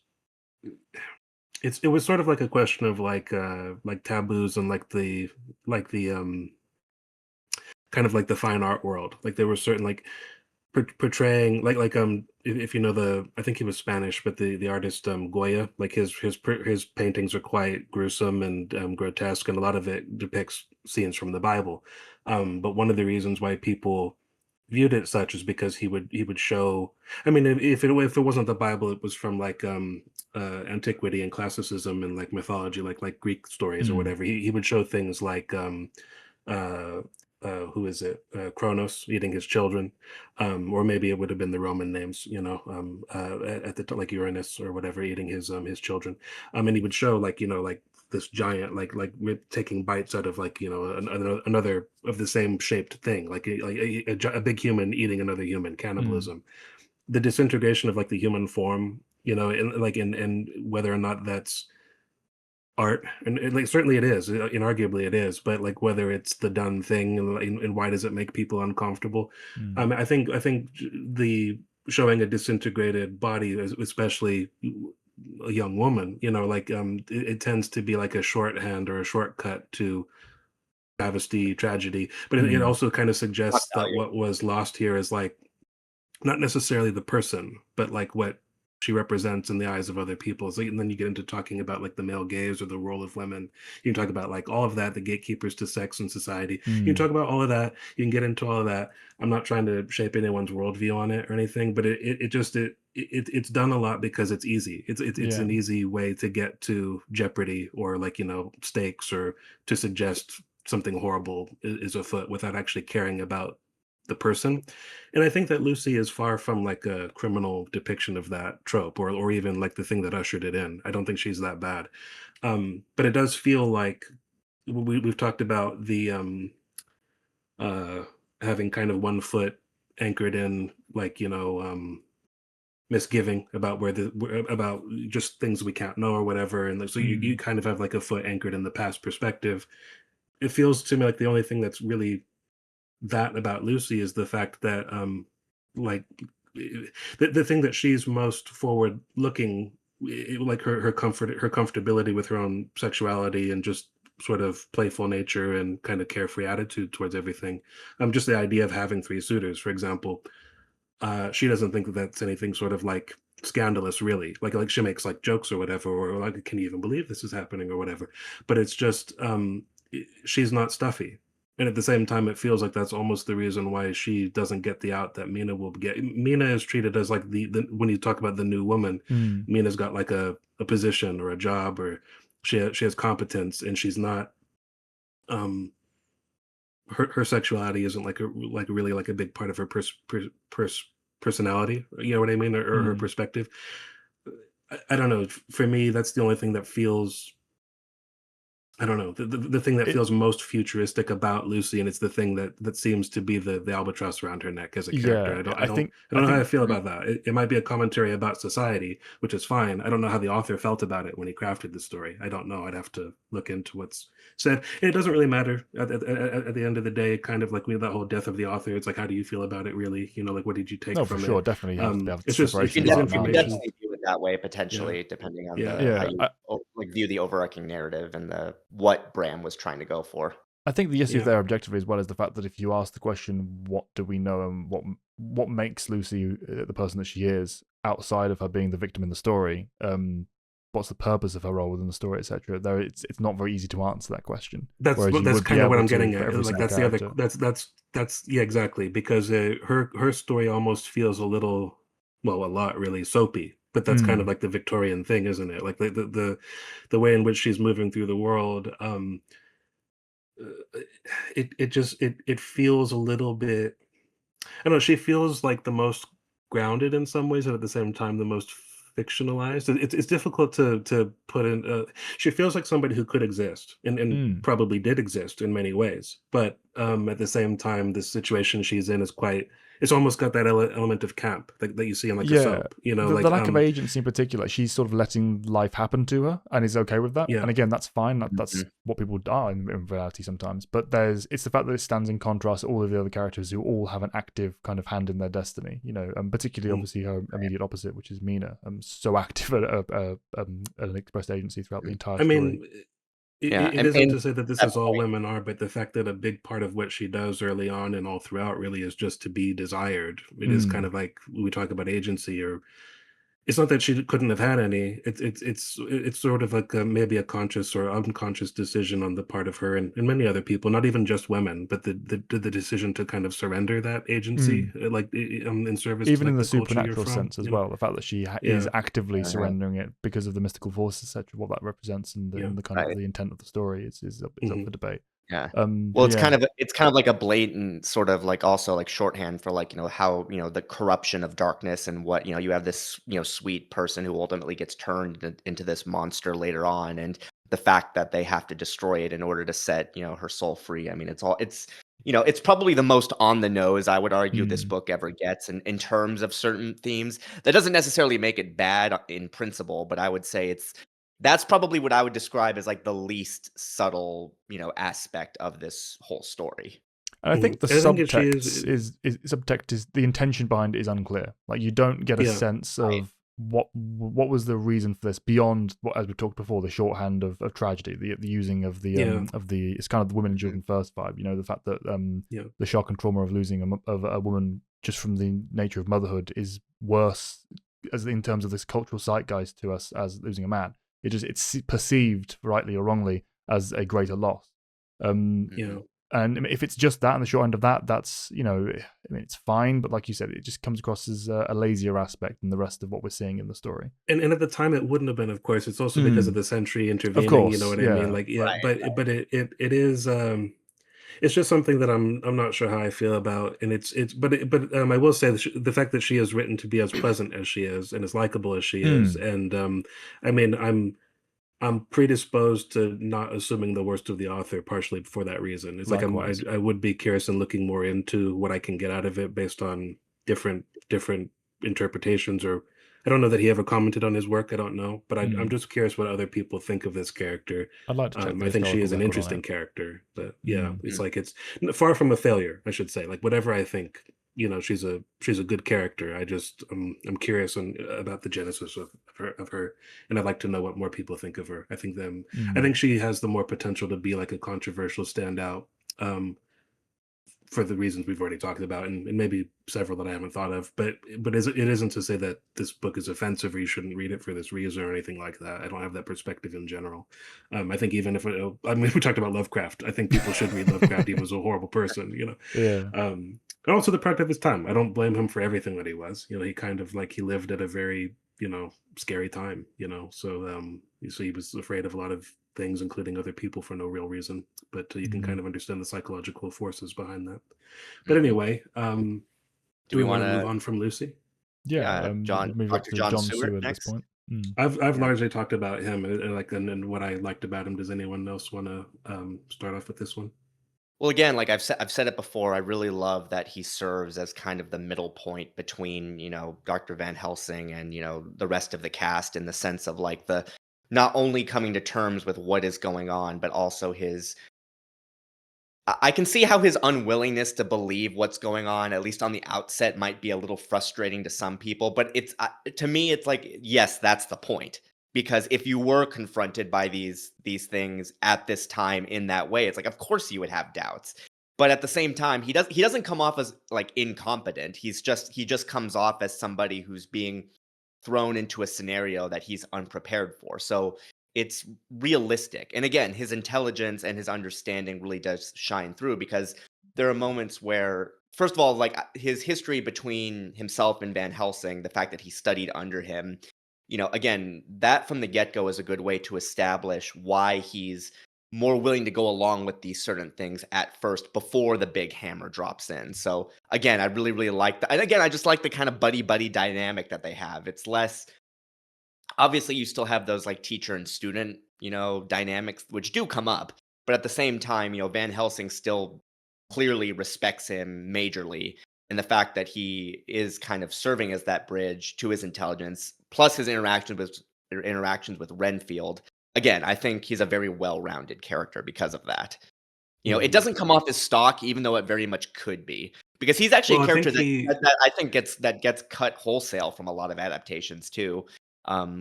it was sort of like a question of like taboos and like the kind of like the fine art world. Like there were certain like portraying if you know I think he was Spanish, but the artist Goya, like his paintings are quite gruesome and grotesque, and a lot of it depicts scenes from the Bible. But one of the reasons why people viewed it such is because he would show. I mean, if it wasn't the Bible, it was from like antiquity and classicism and like mythology, like Greek stories or whatever. He would show things like uh who is it? Kronos eating his children, or maybe it would have been the Roman names, at the like Uranus or whatever, eating his children. And he would show like this giant taking bites out of another of the same shaped thing, like a big human eating another human, cannibalism. The disintegration of like the human form, in whether or not that's art, and like certainly it is, inarguably it is, but like whether it's the done thing and why does it make people uncomfortable. I think the showing a disintegrated body, especially a young woman. Like it tends to be like a shorthand or a shortcut to travesty, tragedy. But it Mm. also kind of Shock suggests that value. what was lost here is like not necessarily the person, but like what she represents in the eyes of other people. So and then you get into talking about like the male gaze or the role of women. You can talk about like all of that, the gatekeepers to sex in society. You can Mm. talk about all of that. You can get into all of that. I'm not trying to shape anyone's worldview on it or anything, but it's done a lot because it's easy. It's Yeah. an easy way to get to jeopardy or like stakes or to suggest something horrible is afoot without actually caring about the person. And I think that Lucy is far from like a criminal depiction of that trope or even like the thing that ushered it in. I don't think she's that bad. But it does feel like we've talked about the uh having kind of one foot anchored in like misgiving about about just things we can't know or whatever, and so you Mm. kind of have like a foot anchored in the past perspective. It feels to me like the only thing that's really that about Lucy is the fact that like the thing that she's most forward looking, like her comfortability with her own sexuality and just sort of playful nature and kind of carefree attitude towards everything. Just the idea of having three suitors, for example, she doesn't think that that's anything sort of like scandalous, really. Like she makes like jokes or whatever, or like, can you even believe this is happening or whatever? But it's just she's not stuffy. And at the same time, it feels like that's almost the reason why she doesn't get the out that Mina will get. Mina is treated as like the when you talk about the new woman, Mm. Mina's got like a position or a job, or she has competence, and she's not um her sexuality isn't like really like a big part of her personality. You know what I mean, or her Mm. perspective. I don't know. For me, that's the only thing that feels. I don't know the thing that It, feels most futuristic about Lucy, and it's the thing that seems to be the albatross around her neck as a character. yeah. I don't I I don't think. I I don't know how I think. feel about that. It might be a commentary about society, which is fine. I don't know how the author felt about it when he crafted the story. I don't know. I'd have to look into what's said. And it doesn't really matter at the end of the day. Kind of like with that whole death of the author. It's like, how do you feel about it? Really, like, what did you take No, for from sure. it? Definitely have to have It's just You separation can of art and you can information. definitely view it that way Yeah, potentially, depending on yeah. the how Yeah. you like view the overarching narrative and the what Bram was trying to go for. I think the issue Yeah. there objectively as well is the fact that if you ask the question, what do we know and what makes Lucy the person that she is outside of her being the victim in the story, what's the purpose of her role within the story, etc. There, it's not very easy to answer that question. Whereas you That's would be kind of what able I'm to getting for at. every Like single that's the other character. that's yeah, exactly, because her story almost feels a little, well, a lot really soapy. But that's kind of Mm. like the Victorian thing, isn't it? Like the way in which she's moving through the world. It just it feels a little bit. I don't know. She feels like the most grounded in some ways, and at the same time, the most fictionalized. It's difficult to put in. She feels like somebody who could exist and Mm. probably did exist in many ways, but at the same time, the situation she's in is quite. It's almost got that element of camp that you see in like a Yeah, soap. You know, the like lack of agency in particular, she's sort of letting life happen to her and is okay with that. yeah. And again, that's fine. That's Mhm. what people are in reality sometimes. But it's the fact that it stands in contrast to all of the other characters who all have an active kind of hand in their destiny. And particularly Mm. obviously her immediate opposite, which is Mina, so active at an expressed agency throughout the entire I story. mean, Yeah, it isn't and to say that this that is all point. women are, but the fact that a big part of what she does early on and all throughout really is just to be desired. It is kind Mm. of like we talk about agency, or it's not that she couldn't have had any. It's sort of like maybe a conscious or unconscious decision on the part of her and many other people, not even just women, but the decision to kind of surrender that agency, Mm. like in service to Even in like the the culture you're supernatural from. sense as well, the fact that she is Yeah, actively Uh, surrendering it because of the mystical forces, etc., what that represents and yeah. the kind of right. the intent of the story is up Hmm. for debate. Yeah. Well, But yeah. it's kind of like a blatant sort of like also like shorthand for like, how, the corruption of darkness and what, you have this, sweet person who ultimately gets turned into this monster later on, and the fact that they have to destroy it in order to set, her soul free. I mean, it's probably the most on the nose I would argue this Mm. book ever gets in terms of certain themes. That doesn't necessarily make it bad in principle, but I would say that's probably what I would describe as like the least subtle, aspect of this whole story. And I Hmm. think the I think if she subtext is the intention behind it is unclear. Like you don't get a yeah. sense Right. of what was the reason for this beyond what, as we talked before, the shorthand of tragedy, the using of the Yeah. it's kind of the women and children first vibe. You know, the fact that Yeah. the shock and trauma of losing a woman just from the nature of motherhood is worse as in terms of this cultural zeitgeist to us as losing a man. It's perceived rightly or wrongly as a greater loss. Yeah. And if it's just that and the short end of that, that's, you know, I mean, it's fine. But like you said, it just comes across as a lazier aspect than the rest of what we're seeing in the story. And at the time it wouldn't have been, of course. It's also because of the century Of intervening, you know course, what I mean? yeah. Like, yeah, Right. but it is it's just something that I'm not sure how I feel about, and I will say that the fact that she is written to be as pleasant as she is and as likable as she is, Mm, and I mean, I'm predisposed to not assuming the worst of the author, partially for that reason. It's like likewise. I would be curious in looking more into what I can get out of it based on different interpretations. Or I don't know that he ever commented on his work. I don't know, but I'm Mm. just curious what other people think of this character. I'd like to check the I think she historical is an record on interesting it. character, but yeah, Mm. it's like it's far from a failure, I should say. Like whatever I think, you know, she's a good character. I'm curious about the genesis of her, and I'd like to know what more people think of her. I Mm. think she has the more potential to be like a controversial standout. Um, for the reasons we've already talked about, and maybe several that I haven't thought of. But it isn't to say that this book is offensive or you shouldn't read it for this reason or anything like that. I don't have that perspective in general. I think even if I mean, we talked about Lovecraft. I think people should read Lovecraft. He was a horrible person, you know. Yeah. And also the product of his time. I don't blame him for everything that he was. You know, he kind of like he lived at a very, you know, scary time. You know, so he was afraid of a lot of things, including other people, for no real reason. But you can Mm. kind of understand the psychological forces behind that. But Mhm. anyway, Do do we we want want to move to, on from Lucy? Yeah. John, We'd move up Dr. to John John Stewart Stewart at this next? point. Mm. I've Yeah. largely talked about him and what I liked about him. Does anyone else want to start off with this one? Well, again, like I've said it before, I really love that he serves as kind of the middle point between, Dr. Van Helsing and, the rest of the cast, in the sense of like the not only coming to terms with what is going on, but also his I can see how his unwillingness to believe what's going on, at least on the outset, might be a little frustrating to some people. But to me, it's like, yes, that's the point. Because if you were confronted by these things at this time in that way, it's like, of course you would have doubts. But at the same time, he doesn't come off as like incompetent. He just comes off as somebody who's being thrown into a scenario that he's unprepared for. So it's realistic. And again, his intelligence and his understanding really does shine through, because there are moments where, first of all, like his history between himself and Van Helsing, the fact that he studied under him, again, that from the get go is a good way to establish why he's more willing to go along with these certain things at first before the big hammer drops in. So again, I really, really like that. And again, I just like the kind of buddy buddy dynamic that they have. It's less, obviously you still have those like teacher and student, dynamics which do come up, but at the same time, Van Helsing still clearly respects him majorly, and the fact that he is kind of serving as that bridge to his intelligence, plus his interactions with Renfield. Again, I think he's a very well-rounded character because of that. It Hmm. doesn't come off as stock, even though it very much could be, because he's actually Well, a I think character that he that I think gets cut wholesale from a lot of adaptations too,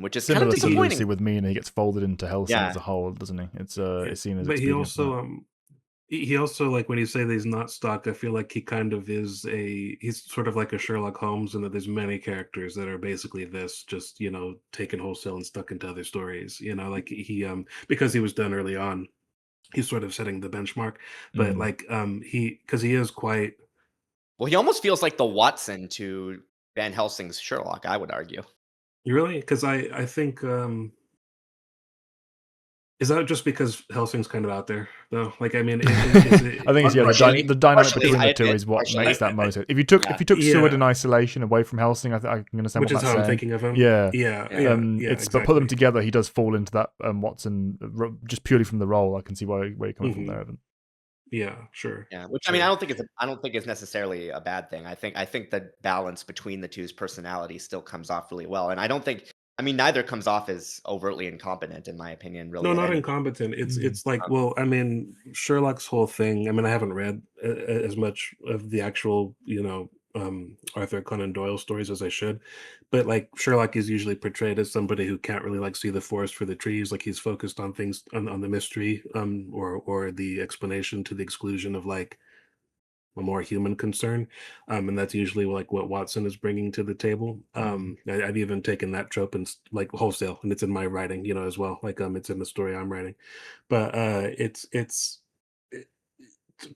which is kind of Similar to he Lucy disappointing. with Mina, he gets folded into Helsing as Yeah. a whole, doesn't he? It's yeah, it's seen as but he expedient from also that. he also, like when you say that he's not stuck, I feel like he kind of he's sort of like a Sherlock Holmes, and that there's many characters that are basically this, just taken wholesale and stuck into other stories. Like he because he was done early on, he's sort of setting the benchmark. But Mm. like because he is quite. Well, he almost feels like the Watson to Van Helsing's Sherlock, I would argue. Really? Because I think is that just because Helsing's kind of out there though? Like I mean, is it? I think it's Partially, the dynamic partially, between I the two admit, is what partially. makes that I most. If you took Seward yeah, in isolation away from Helsing, I can understand what which is that's how I'm saying. thinking of him. Yeah. Yeah, Yeah. yeah, It's but put them exactly. together, he does fall into that Watson just purely from the role. I can see where you're coming from Hmm. there, Evan. Yeah, sure, Yeah, which I mean, I sure. don't think it's necessarily a bad thing. I think the balance between the two's personality still comes off really well, and I mean, neither comes off as overtly incompetent, in my opinion, No, really at not any. incompetent. It's Mm. it's like, well, I mean, Sherlock's whole thing. I mean, I haven't read as much of the actual, Arthur Conan Doyle stories as I should, but like Sherlock is usually portrayed as somebody who can't really like see the forest for the trees. Like he's focused on things on the mystery, or the explanation to the exclusion of like a more human concern, and that's usually like what Watson is bringing to the table. I've even taken that trope and like wholesale, and it's in my writing, as well. Like it's in the story I'm writing, but it,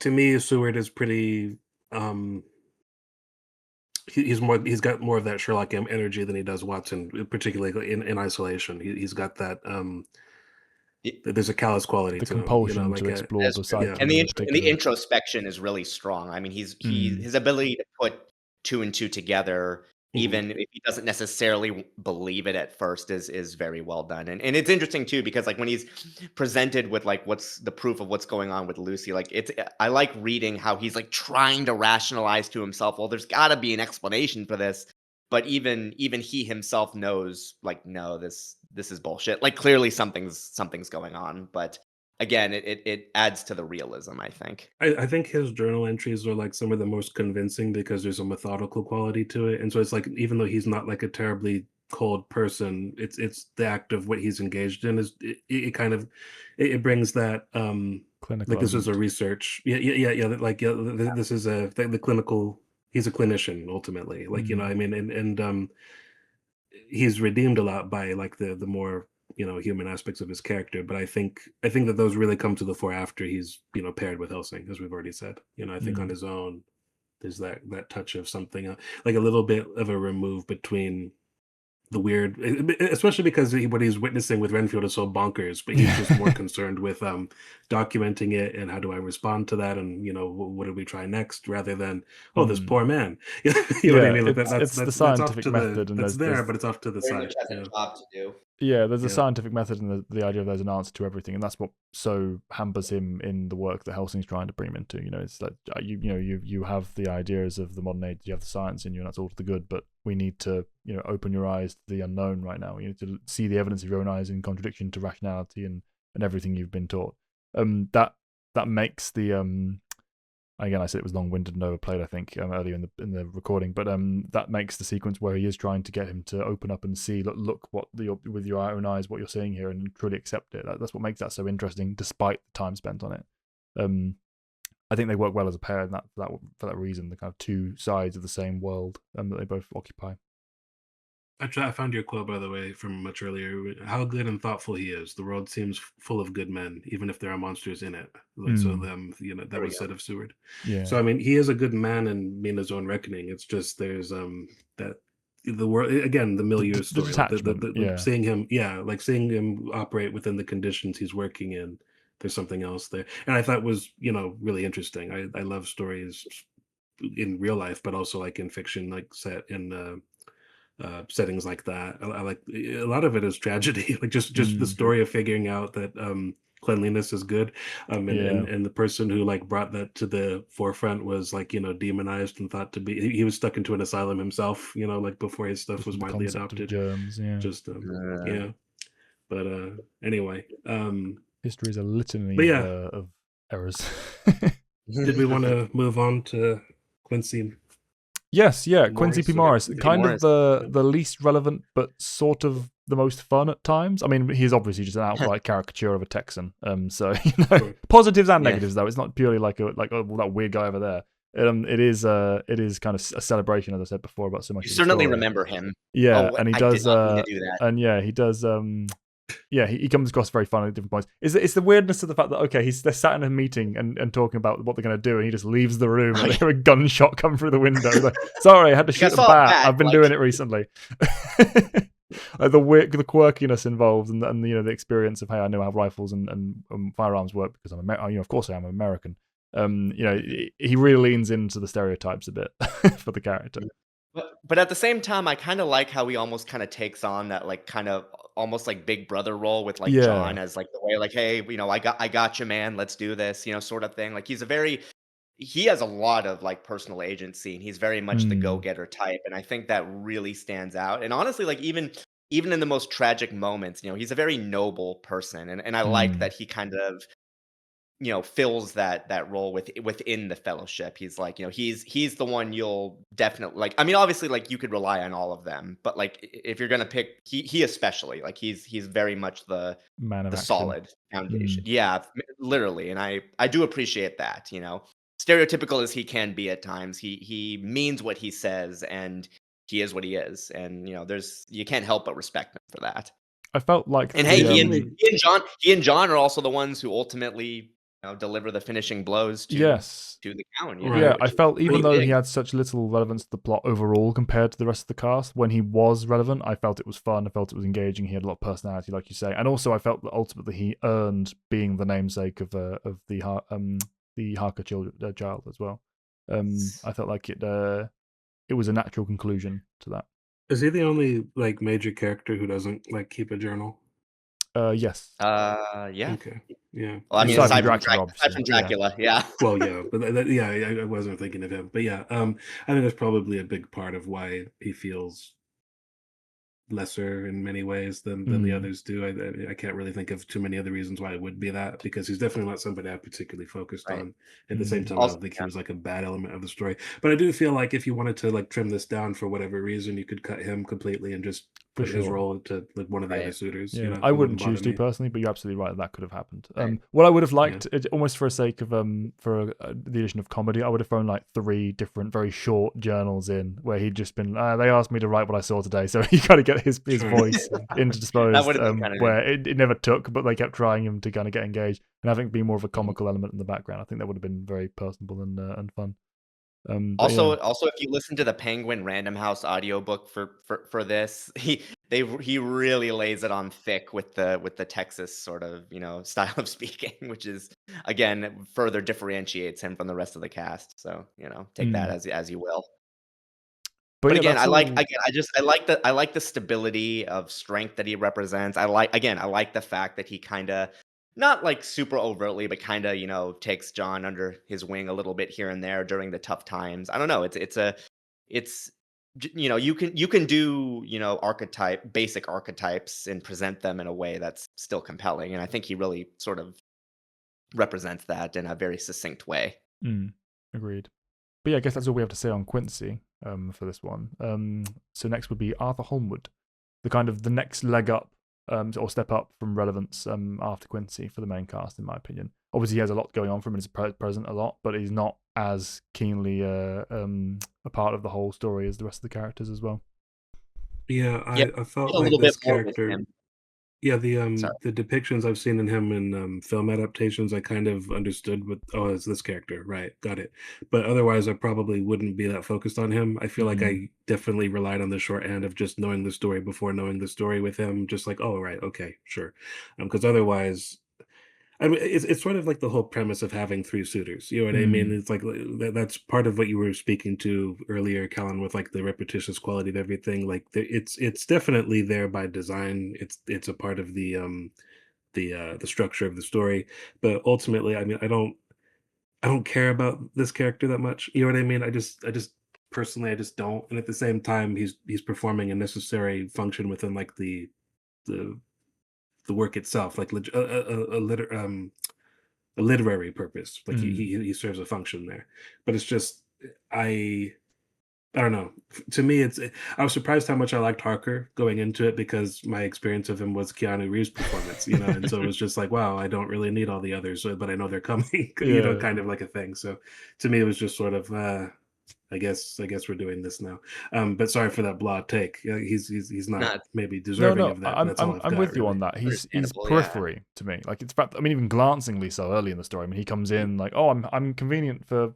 to me, Seward is pretty. He's got more of that Sherlock energy than he does Watson, particularly in isolation. He's got that. There's a callous quality The to him, compulsion to like explore That's the true. yeah. psyche And in the particular. introspection is really strong. I mean, Mm. his ability to put 2 and 2 together, Mhm. even if he doesn't necessarily believe it at first, is very well done. And it's interesting too because like when he's presented with like what's the proof of what's going on with Lucy, like I like reading how he's like trying to rationalize to himself, well, there's got to be an explanation for this. But even he himself knows like no, this is bullshit. Like clearly something's going on, but again, it adds to the realism, I think. I think his journal entries are like some of the most convincing because there's a methodical quality to it, and so it's like even though he's not like a terribly cold person, it's the act of what he's engaged in is it kind of it brings that Clinical like this is a element. research like this is the clinical. He's a clinician ultimately, like Mm. I mean, and he's redeemed a lot by like the more human aspects of his character, but I think that those really come to the fore after he's paired with Helsing, as we've already said. I think on Mm. his own there's that touch of something, like a little bit of a remove between the weird, especially because what he's witnessing with Renfield is so bonkers, but he's just more Yeah. concerned with documenting it and how do I respond to that, and what do we try next, rather than this Mm. poor man. You know what I Yeah, mean? Like that's it's the that's off scientific to the method, and that's there, there's but it's off to the Very much side. has a job to do. yeah, there's a Yeah. scientific method and the idea of there's an answer to everything, and that's what so hampers him in the work that Helsing's trying to bring him into. It's like you have the ideas of the modern age, you have the science in you, and that's all to the good. But we need to open your eyes to the unknown right now. You need to see the evidence of your own eyes in contradiction to rationality and everything you've been taught. That makes the again, I said it was long-winded and overplayed, I think, earlier in the recording, but that makes the sequence where he is trying to get him to open up and see, look what with your own eyes, what you're seeing here, and truly accept it. That's what makes that so interesting, despite the time spent on it. I think they work well as a pair, and for that reason, the kind of two sides of the same world that they both occupy. I found your quote, by the way, from much earlier. How good and thoughtful he is. The world seems full of good men, even if there are monsters in it. Like so, Mm, that There we was go. said of Seward. So yeah. I mean, he is a good man in Mina's own reckoning. It's just there's that the world again, the milieu The story, like detachment, yeah. seeing him, yeah, like seeing him operate within the conditions he's working in. There's something else there, and I thought was really interesting. I love stories in real life, but also like in fiction, like set in settings like that. I like a lot of it is tragedy, like just the Mm, story of figuring out that cleanliness is good, and, yeah. and the person who like brought that to the forefront was like demonized and thought to be. He was stuck into an asylum himself, like before his stuff Just was with the widely concept of adopted. germs, yeah. Just Uh, yeah, but anyway, History is a litany but yeah, of errors. did we want to move on to Quincy Yes, yeah, Quincy P. Morris? Or Morris, Hey, kind of Morris. the least relevant, but sort of the most fun at times. I mean, he's obviously just an outright caricature of a Texan. So sure. positives and Yeah. negatives though. It's not purely like that weird guy over there. It is kind of a celebration, as I said before, about so much You of the certainly story. remember him. Yeah, Oh, and he I did does, not mean to do that. and yeah, he does. Yeah, he comes across very funny at different points. It's the weirdness of the fact that okay, they're sat in a meeting and talking about what they're going to do, and he just leaves the room, and they hear a gunshot come through the window. He's like, sorry, I had to Like, I shoot a saw a bat. bat, I've been like doing it recently. The quirkiness involved, and the experience of hey, I know how rifles and firearms work because I'm of course I am American. He really leans into the stereotypes a bit for the character. but at the same time, I kinda like how he almost kinda takes on that, like, kind of almost like big brother role with, like, John Yeah. as, like, the way, like, "Hey, I got you, man. Let's do this," sort of thing. Like, he has a lot of, like, personal agency, and he's very much the Mm, go-getter type, and I think that really stands out. And honestly, like, even in the most tragic moments, he's a very noble person, and I like mm, that he kind of fills that role within the Fellowship. He's like, he's the one you'll definitely like. I mean, obviously, like you could rely on all of them, but like if you're gonna pick, he especially like he's very much Man of the action. solid foundation. Yeah, literally, and I do appreciate that. Stereotypical as he can be at times, he means what he says, and he is what he is, and you can't help but respect him for that. I felt like And I hey, the definitely he and John are also the ones who ultimately, deliver the finishing blows yes. to the Cowan, Yeah, right. I which is felt even pretty though he big. had such little relevance to the plot overall compared to the rest of the cast, when he was relevant, I felt it was fun. I felt it was engaging. He had a lot of personality, like you say, and also I felt that ultimately he earned being the namesake of the Harker child as well. I felt like it was a natural conclusion to that. Is he the only like major character who doesn't like keep a journal? Yes. Yeah. Okay, yeah. Well, I I mean, mean, Aside from Aside Dracula, from obviously. Yeah. Dracula, yeah. well, yeah, but yeah, I wasn't thinking of him, but yeah, I think that's probably a big part of why he feels lesser in many ways than the Mm, others do. I can't really think of too many other reasons why it would be that, because he's definitely not somebody I particularly focused Right. on. At the same mm, time, I Also, don't think he yeah. was like a bad element of the story. But I do feel like if you wanted to like trim this down for whatever reason, you could cut him completely and just for put his sure. role to like one of the other Right. suitors. Yeah, I It wouldn't wouldn't bother choose to me. personally, but you're absolutely right. That could have happened. Right. What I would have Yeah. liked, almost for a sake of the addition of comedy, I would have thrown like 3 different, very short journals in where he'd just been. They asked me to write what I saw today, so he kind of get his Sure. voice That intersposed. would have been kind of neat. Where it never took, but they kept trying him to kind of get engaged, and I think be more of a Mhm. comical element in the background. I think that would have been very personable and fun. But yeah, Also, if you listen to the Penguin Random House audiobook for this, he really lays it on thick with the Texas sort of, style of speaking, which is again further differentiates him from the rest of the cast. So, take that mm. as you will. But But yeah, again, that's all. I like the stability of strength that he represents. I like the fact that he kinda not like super overtly, but kinda, takes John under his wing a little bit here and there during the tough times. I don't know. It's you can do, basic archetypes and present them in a way that's still compelling. And I think he really sort of represents that in a very succinct way. Mm, agreed. But yeah, I guess that's all we have to say on Quincy for this one. So next would be Arthur Holmwood, the kind of the next leg up or step up from relevance after Quincy for the main cast, in my opinion. Obviously, he has a lot going on for him and is present a lot, but he's not as keenly a part of the whole story as the rest of the characters as well. Yeah, Yeah, I felt a like little bit this more with character. him. Yeah, Sorry. the depictions I've seen in him in, film adaptations, I kind of understood what, "Oh, it's this character, right, got it." But otherwise, I probably wouldn't be that focused on him. I feel like Mm, I definitely relied on the shorthand of just knowing the story before knowing the story with him, just like, "Oh, right, okay, sure." Because otherwise, I mean, it's sort of like the whole premise of having 3 suitors, you know what I mean? mm, It's like, that's part of what you were speaking to earlier, Callan, with, like, the repetitious quality of everything, like, it's definitely there by design. It's a part of the structure of the story, but ultimately, I mean, I don't care about this character that much, you know what I mean? I just personally, I just don't, and at the same time, he's performing a necessary function within, like, the the work itself, like, a literary purpose. Like mm. he serves a function there. But it's just I I don't know. To me, I was surprised how much I liked Harker going into it because my experience of him was Keanu Reeves' performance, and so it was just like, wow, I don't really need all the others, but I know they're coming, Yeah. kind of like a thing. So to me, it was just sort of, I guess we're doing this now. But sorry for that blah take. He's not Not maybe No, deserving no, of that, but that's all I've I'm got with you really. on that. He's understandable, yeah. periphery to me. Like it's fact. I mean, even glancingly so early in the story. I mean, he comes in like, "Oh, I'm convenient for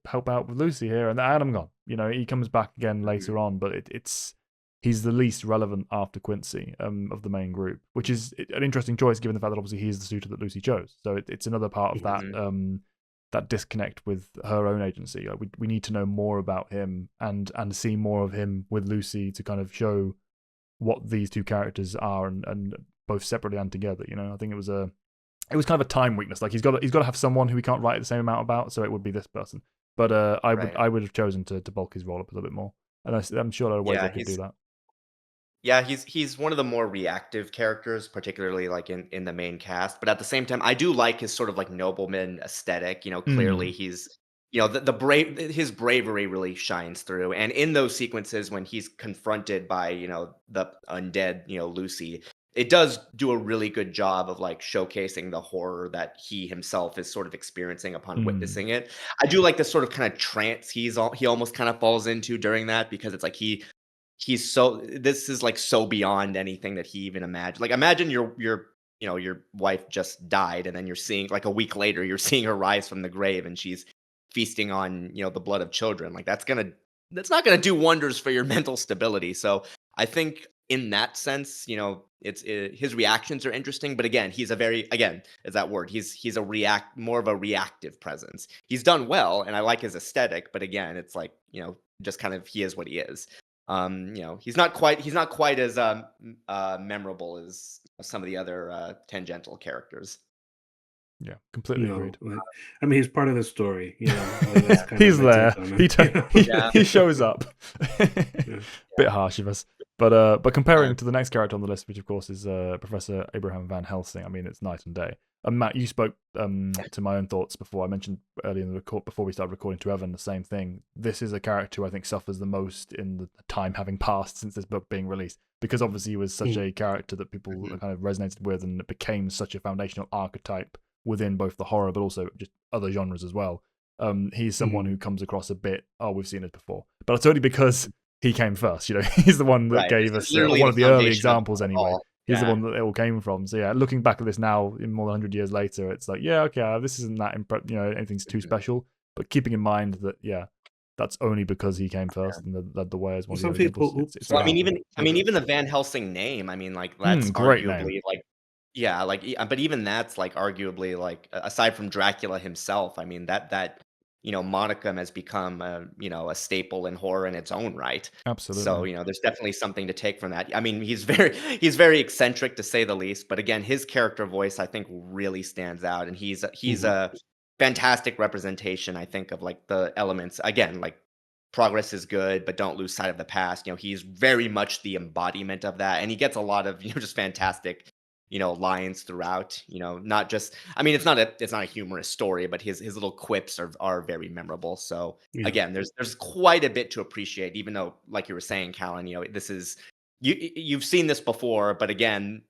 help out with Lucy here," and I'm gone. He comes back again Mhm. later on, but it's he's the least relevant after Quincy of the main group, which is an interesting choice given the fact that obviously he's the suitor that Lucy chose. So it's another part of that Mhm. Mhm. that disconnect with her own agency. Like we need to know more about him and see more of him with Lucy to kind of show what these two characters are and both separately and together. I think it was kind of a time weakness. Like he's got to have someone who he can't write the same amount about, so it would be this person. But Right. I would have chosen to bulk his role up a little bit more, and I'm sure there are ways they Yeah, could do that. Yeah, he's one of the more reactive characters, particularly like in the main cast. But at the same time, I do like his sort of like nobleman aesthetic. You know, clearly Mm. he's the brave his bravery really shines through. And in those sequences when he's confronted by the undead Lucy, it does do a really good job of like showcasing the horror that he himself is sort of experiencing upon Mm. witnessing it. I do like the sort of kind of trance he almost kind of falls into during that because it's like he's so this is like so beyond anything that he even imagined. Like imagine your wife just died and then you're seeing like a week later you're seeing her rise from the grave and she's feasting on, the blood of children. Like that's not going to do wonders for your mental stability. So I think in that sense, his reactions are interesting, but again, he's a very again, is that word. He's a more of a reactive presence. He's done well and I like his aesthetic, but again, it's like, just kind of he is what he is. He's not quite as memorable as some of the other tangential characters. Yeah, completely No, agreed. I mean, he's part of the story, that's kind of He's my take there. on He it, t- he Yeah, he shows up. Yeah. Bit harsh of us, but yeah, comparing to the next character on the list, which of course is Professor Abraham Van Helsing. I mean, it's night and day. And Matt, you spoke to my own thoughts before. I mentioned earlier in the record before we started recording to Evan the same thing. This is a character who I think suffers the most in the time having passed since this book being released, because obviously he was such Mm, a character that people mhm, kind of resonated with, and it became such a foundational archetype within both the horror but also just other genres as well. He's someone mhm. who comes across a bit, oh, we've seen it before, but it's only because he came first. He's the one that right. gave This is us literally one the of the early foundation of examples it anyway. all. He's the Yeah, one that it all came from. So yeah, looking back at this now, in more than 100 years later, it's like, yeah, okay, this isn't that anything's too mhm. special. But keeping in mind that, yeah, that's only because he came Yeah. first and led the way as one Well, of the some early examples. people It's Well, I mean, sorry. phenomenal. even the Van Helsing name, I mean, like that's Great name. arguably like, yeah, like, but even that's like arguably like aside from Dracula himself, I mean monicum has become a staple in horror in its own right. So Absolutely. there's definitely something to take from that. I mean, he's very eccentric to say the least, but again, his character voice I think really stands out, and he's Mhm, a fantastic representation I think of like the elements again like progress is good, but don't lose sight of the past. He's very much the embodiment of that. And he gets a lot of, just fantastic, lines throughout, not just I mean, it's not a humorous story, but his little quips are very memorable. So yeah. again, there's quite a bit to appreciate, even though, like you were saying, Callan, this is you've seen this before, but again,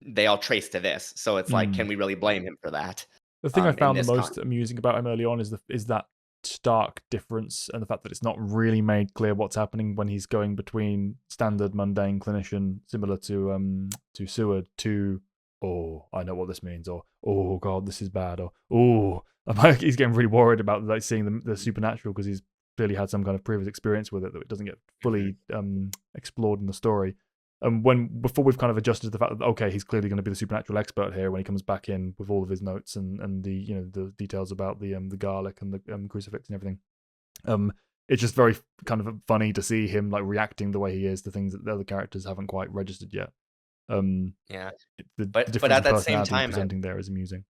they all trace to this. So it's like, Mm. can we really blame him for that? The thing I In found the this most context? amusing about him early on is that stark difference, and the fact that it's not really made clear what's happening when he's going between standard mundane clinician, similar to Seward, to, oh, I know what this means, or, oh god, this is bad, or, oh, he's getting really worried about like seeing the supernatural because he's clearly had some kind of previous experience with it that it doesn't get Mhm. fully explored in the story. And when before we've kind of adjusted to the fact that, okay, he's clearly going to be the supernatural expert here when he comes back in with all of his notes and the the details about the garlic and the crucifix and everything. Um, it's just very kind of funny to see him like reacting the way he is to things that the other characters haven't quite registered yet. Um, Yeah. the But difference at in that same personality he's time, presenting there is amusing.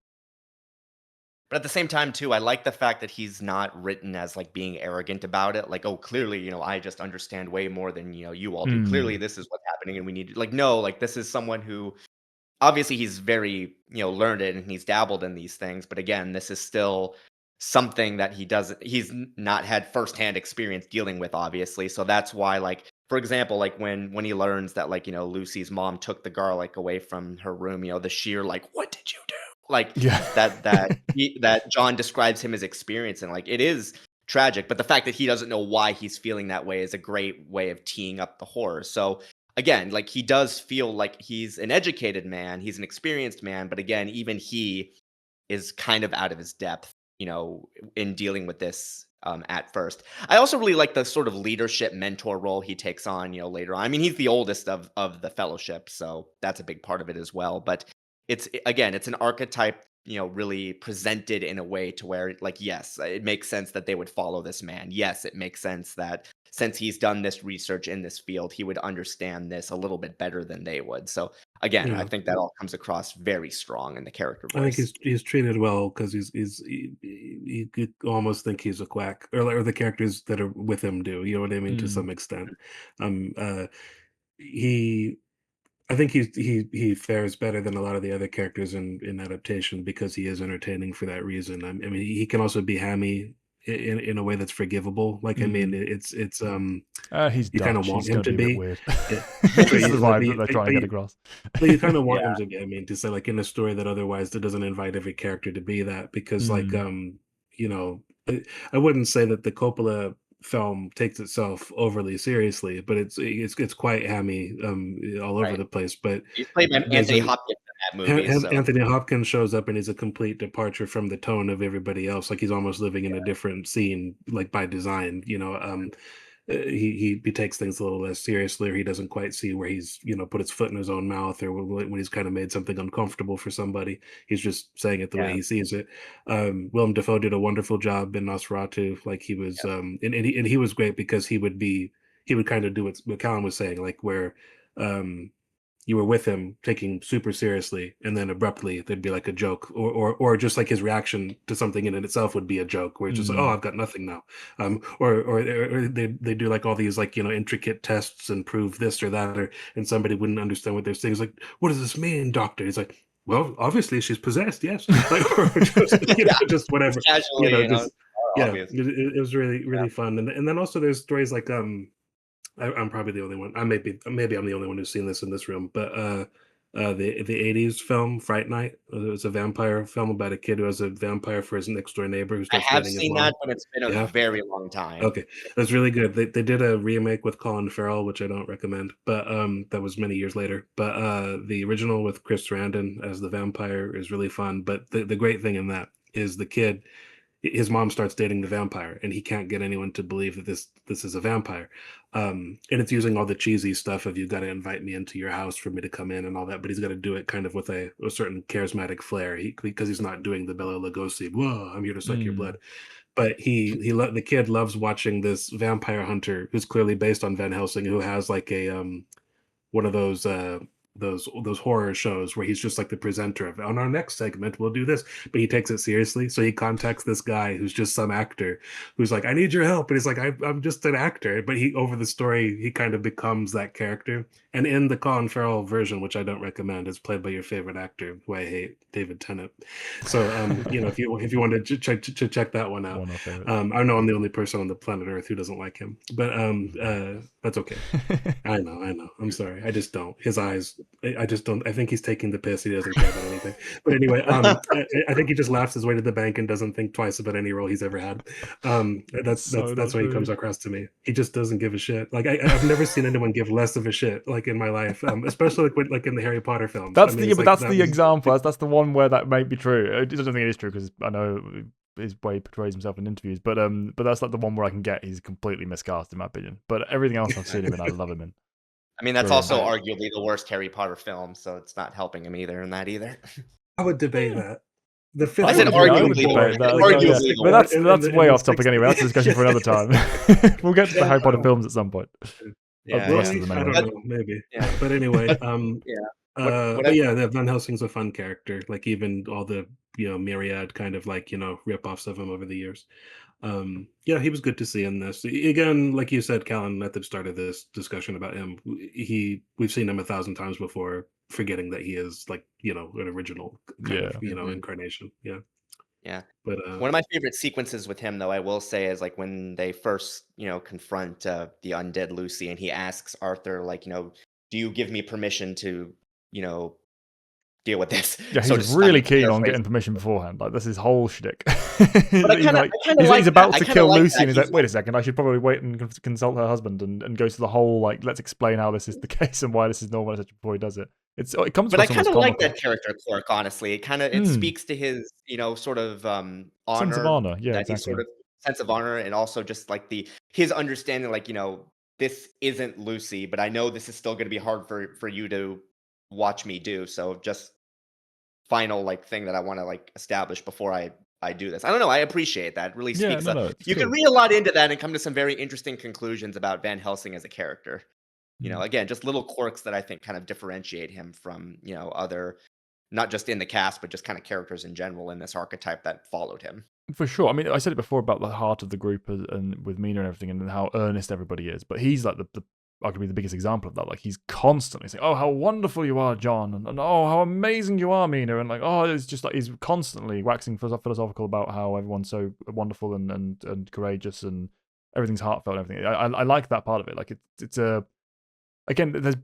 But at the same time too, I like the fact that he's not written as, like, being arrogant about it, like, "Oh, clearly, I just understand way more than, you all do. Clearly, Mm, this is what's happening, and we need to" like, no, like, this is someone who obviously he's very, learned and he's dabbled in these things, but again, this is still something that he's not had firsthand experience dealing with, obviously. So that's why, like, for example, like when he learns that, like, Lucy's mom took the garlic away from her room, the sheer like, "What did you do?" Like yeah. that John describes him as experience, and like it is tragic, but the fact that he doesn't know why he's feeling that way is a great way of teeing up the horror. So again, like he does feel like he's an educated man, he's an experienced man, but again, even he is kind of out of his depth, in dealing with this at first. I also really like the sort of leadership mentor role he takes on, later on. I mean, he's the oldest of the fellowship, so that's a big part of it as well. But again, it's an archetype, really presented in a way to where, like, yes, it makes sense that they would follow this man. Yes, it makes sense that since he's done this research in this field, he would understand this a little bit better than they would. So again, I Yeah. think that all comes across very strong in the character I think voice. he's treated well because you could almost think he's a quack, or the characters that are with him do. You know what I mean? To Mm, some extent, um, uh, he I think he fares better than a lot of the other characters in adaptation because he is entertaining for that reason. I mean, he can also be hammy in a way that's forgivable. Like, I mean, it's He's you kind of Dutch. want He's him going to to be a bit be, weird. yeah, This but is the you, like, vibe that they're trying to get across. but you kind of want him Yeah. to be. I mean, to say like in a story that otherwise that doesn't invite every character to be that because like you know, I wouldn't say that the Coppola film takes itself overly seriously, but it's quite hammy all over Right. the place. But He's played by there's Anthony a Hopkins in that movie, so Anthony Hopkins shows up and he's a complete departure from the tone of everybody else. Like he's almost living in a different scene, like by design. You know, he takes things a little less seriously, or he doesn't quite see where he's put his foot in his own mouth, or when he's kind of made something uncomfortable for somebody. He's just saying it the way yeah. he sees it. Willem Dafoe did a wonderful job in Nosferatu. Like he was, and he was great because he would kind of do what Callan was saying, like where. Um, you were with him taking super seriously and then abruptly there'd be like a joke or just like his reaction to something in it itself would be a joke where it's just like, oh, I've got nothing now. Or they do like all these like intricate tests and prove this or that, and somebody wouldn't understand what they're saying. It's like, what does this mean, doctor? He's like, well, obviously she's possessed, yes. Like, or just Yeah. just whatever, Casually, just yeah, obvious. it was really Yeah. fun. And then also there's stories like I'm probably the only one. I maybe I'm the only one who's seen this in this room, but the '80s film Fright Night. It was a vampire film about a kid who has a vampire for his next door neighbor who I starts have dating his seen that, mom. but it's been a Yeah. very long time. Okay, that's really good. They did a remake with Colin Farrell, which I don't recommend, but that was many years later. But the original with Chris Sarandon as the vampire is really fun. But the great thing in that is the kid, his mom starts dating the vampire and he can't get anyone to believe that this is a vampire, and it's using all the cheesy stuff of you got to invite me into your house for me to come in and all that, but he's got to do it kind of with a certain charismatic flair, because he's not doing the Bela Lugosi, whoa, I'm here to suck your blood. But the kid loves watching this vampire hunter who's clearly based on Van Helsing, who has like a one of those horror shows where he's just like the presenter of, on our next segment we'll do this, but he takes it seriously. So he contacts this guy who's just some actor who's like, I need your help, and he's like, I'm just an actor, but he over the story he kind of becomes that character. And in the Colin Farrell version, which I don't recommend, is played by your favorite actor who I hate, David Tennant. So if you want to check that one out. One of my favorites. I know I'm the only person on the planet Earth who doesn't like him, but that's okay. I know. I'm sorry. I just don't. His eyes. I just don't. I think he's taking the piss. He doesn't care about anything. But anyway, I think he just laughs his way to the bank and doesn't think twice about any role he's ever had. That's So that's not what he comes true. across to me. He just doesn't give a shit. Like I've never seen anyone give less of a shit like in my life, especially like in the Harry Potter films. I That's mean, the it's but like that's that the was. example. That's the one where that might be true. I don't think it is true because I know his way he portrays himself in interviews. But that's like the one where I can get he's completely miscast in my opinion. But everything else I've seen him in, I love him in. I mean, that's Brilliant. also arguably the worst Harry Potter film, so it's not helping him either in that either. I would debate Yeah. that. The I fifth said one's I would arguably the debate worst. that. It's like Yeah. arguably the But worst. that's way the off topic anyway. That's a discussion for another time. We'll get to the Harry Potter films at some point. Of Yeah, the rest yeah. of them I anyway. don't know, maybe. Yeah. But anyway, But yeah. What but I yeah, Van Helsing's a fun character. Like even all the myriad kind of like rip-offs of him over the years. Yeah, he was good to see in this. Again, like you said, Callan, at the start of this discussion about him, we've seen him 1,000 times before, forgetting that he is like an original kind of Yeah. Mhm. incarnation. Yeah, Yeah. but One of my favorite sequences with him, though, I will say, is like when they first, confront the undead Lucy, and he asks Arthur, like, do you give me permission to, you know, deal with this? Yeah, So he's just, I'm really keen on paraphrasing. getting permission beforehand. Like, that's his whole shtick. But He's like, I kind of he's like that. about I to kind of kill like Lucy, that. and he's like, wait a second, I should probably wait and consult her husband, and goes through the whole like, let's explain how this is the case and why this is normal, etc. Before he does it. It comes But I across kind almost of like comical. that character quirk, honestly. It Mm, speaks to his, sort of sense of honor honor. Yeah, that he's exactly. sort of sense of honor, and also just like his understanding, like, this isn't Lucy, but I know this is still going to be hard for you to watch me do. So just final like thing that I want to like establish before I do this. I don't know. I appreciate that. It really Yeah, speaks. no, it's You can cool. read a lot into that and come to some very interesting conclusions about Van Helsing as a character. Mm. Again, just little quirks that I think kind of differentiate him from, other, not just in the cast, but just kind of characters in general in this archetype that followed him. For sure. I mean, I said it before about the heart of the group and with Mina and everything, and how earnest everybody is. But he's like the arguably the biggest example of that. Like he's constantly saying, "Oh, how wonderful you are, John," and "Oh, how amazing you are, Mina," and like, "Oh, it's just like he's constantly waxing philosophical about how everyone's so wonderful and courageous and everything's heartfelt and everything. I like that part of it. Like it's a again, there's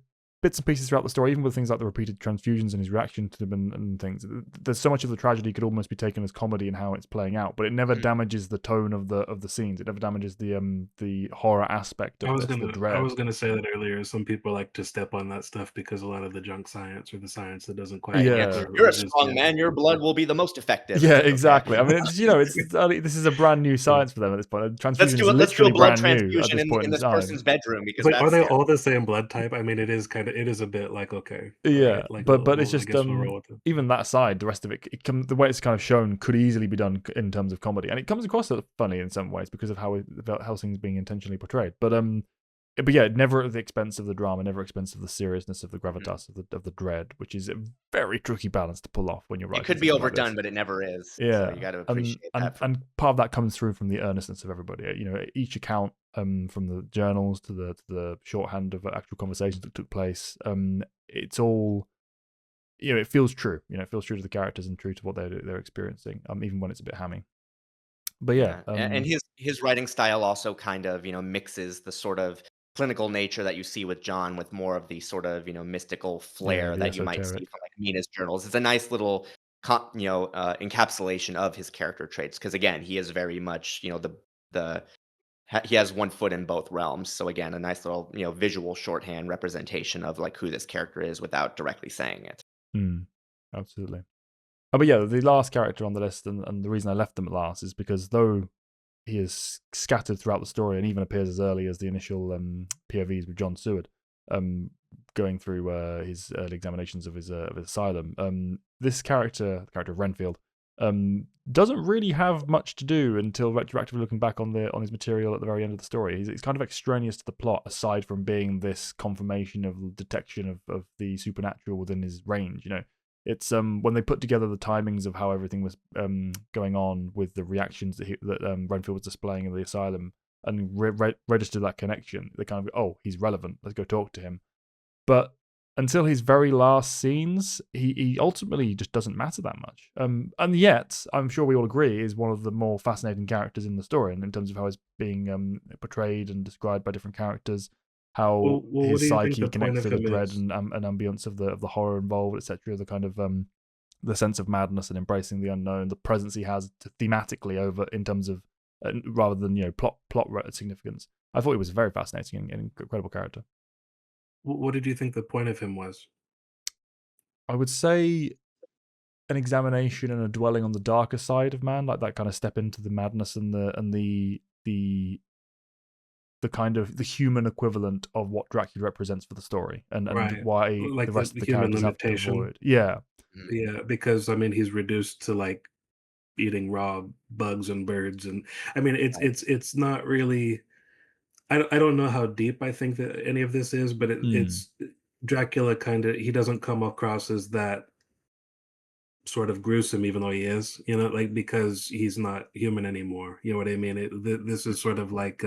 bits and pieces throughout the story, even with things like the repeated transfusions and his reaction to them and things. There's so much of the tragedy could almost be taken as comedy in how it's playing out, but it never damages the tone of the scenes. It never damages the horror aspect of this, the I dread. was gonna say that earlier. Some people like to step on that stuff because a lot of the junk science or the science that doesn't quite Right, get yeah. there You're a is strong man. Your blood will be the most effective. It's Yeah, like, okay. exactly. I mean, it's this is a brand new science for them at this point. Transfusion is Let's do a literally blood brand new at transfusion this point in in this time. person's bedroom because It's like, are that's they all the same blood type? I mean, it is a bit like, okay, all Yeah, right, like, but it's I just guess we'll roll with it. even that side, the rest of it, the way it's kind of shown could easily be done in terms of comedy, and it comes across as funny in some ways because of how Helsing's being intentionally portrayed. But yeah, never at the expense of the drama, never at the expense of the seriousness, of the gravitas, of the dread, which is a very tricky balance to pull off when you're writing. It could be something like overdone, this. but it never is. Yeah, So you got to appreciate that. And part of that comes through from the earnestness of everybody. Each account, from the journals to the shorthand of actual conversations that took place, it's all, it feels true. It feels true to the characters and true to what they're experiencing, even when it's a bit hammy. But yeah, and his writing style also kind of mixes the sort of clinical nature that you see with John with more of the sort of mystical flair the that you might esoteric. see from like Mina's journals. It's a nice little encapsulation of his character traits because again he is very much he has one foot in both realms. So again, a nice little visual shorthand representation of like who this character is without directly saying it. Absolutely. Oh, but yeah, the last character on the list, and the reason I left them at last is because though he is scattered throughout the story and even appears as early as the initial POVs with John Seward, going through his early examinations of his asylum. This character, the character of Renfield, doesn't really have much to do until retroactively looking back on his material at the very end of the story. He's kind of extraneous to the plot, aside from being this confirmation of detection of the supernatural within his range. It's when they put together the timings of how everything was going on with the reactions that Renfield was displaying in the asylum and registered that connection. They kind of go, oh, he's relevant. Let's go talk to him. But until his very last scenes, he ultimately just doesn't matter that much. And yet, I'm sure we all agree, is one of the more fascinating characters in the story, and in terms of how it's being portrayed and described by different characters. How Well, what his do you think psyche the point connects of to the him dread is? and ambience of the horror involved, etc. The kind of the sense of madness and embracing the unknown, the presence he has thematically over in terms of rather than plot significance. I thought he was a very fascinating and incredible character. What did you think the point of him was? I would say an examination and a dwelling on the darker side of man, like that kind of step into the madness and the kind of the human equivalent of what Dracula represents for the story, and Right. why Like the rest of the human characters have to limitation. avoid. Yeah, Yeah, because I mean he's reduced to like eating raw bugs and birds, and I mean it's not really. I don't know how deep I think that any of this is, but it's Dracula kind of, he doesn't come across as that sort of gruesome, even though he is, like, because he's not human anymore. You know what I mean? This is sort of like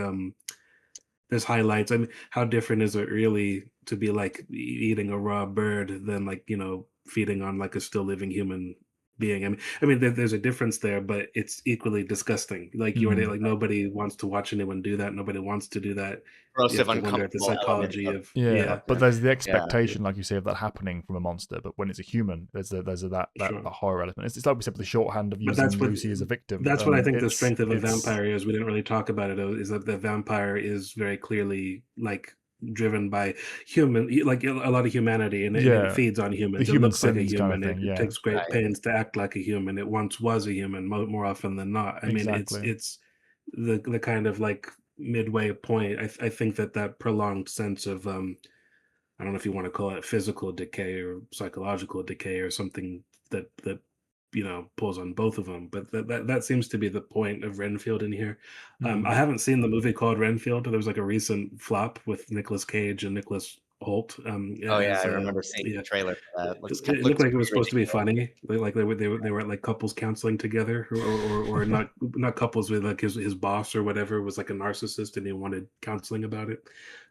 this highlights. I mean, how different is it really to be like eating a raw bird than like feeding on like a still living human being? I mean, there's a difference there, but it's equally disgusting. Like you already, like, nobody wants to watch anyone do that. Nobody wants to do that. You Corrosive, have to wonder at the uncomfortable element psychology of of Yeah, but them. there's the Yeah. expectation, like you say, of that happening from a monster. But when it's a human, there's that Sure. horror element. It's like we said with the shorthand of But using Lucy as a victim. that's what I think the It's strength of a it's vampire is. We didn't really talk about it, is that the vampire is very clearly like driven by like a lot of humanity, and it yeah, feeds on the humans. It human looks like a sins kind of human. thing. It Yeah, takes great Right. pains to act like a human. It once was a human, more often than not. I mean, exactly. it's the kind of like midway point. I think that prolonged sense of I don't know if you want to call it physical decay or psychological decay or something that pulls on both of them. But that seems to be the point of Renfield in here. I haven't seen the movie called Renfield. There was like a recent flop with Nicolas Cage and Nicholas Holt. Oh yeah, As I remember seeing yeah, the trailer for that. it looked Looks like it was pretty supposed to be ridiculous. funny. Like they were at like couples counseling together, or not couples with like his boss or whatever was like a narcissist and he wanted counseling about it.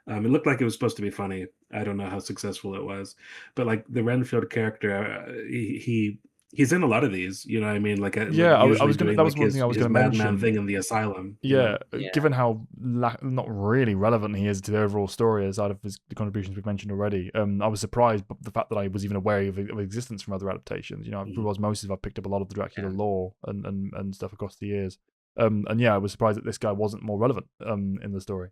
It looked like it was supposed to be funny. I don't know how successful it was, but like the Renfield character, he's in a lot of these. You know what I mean? Like Yeah, I usually was gonna. doing That was like one thing I was his gonna madman mention. thing in the asylum. You know? Yeah, Yeah. given how not really relevant he is to the overall story, aside of the contributions we've mentioned already, I was surprised by the fact that I was even aware of existence from other adaptations. You know, through Mhm. osmosis, I've picked up a lot of the Dracula Yeah. lore and stuff across the years. And yeah, I was surprised that this guy wasn't more relevant in the story.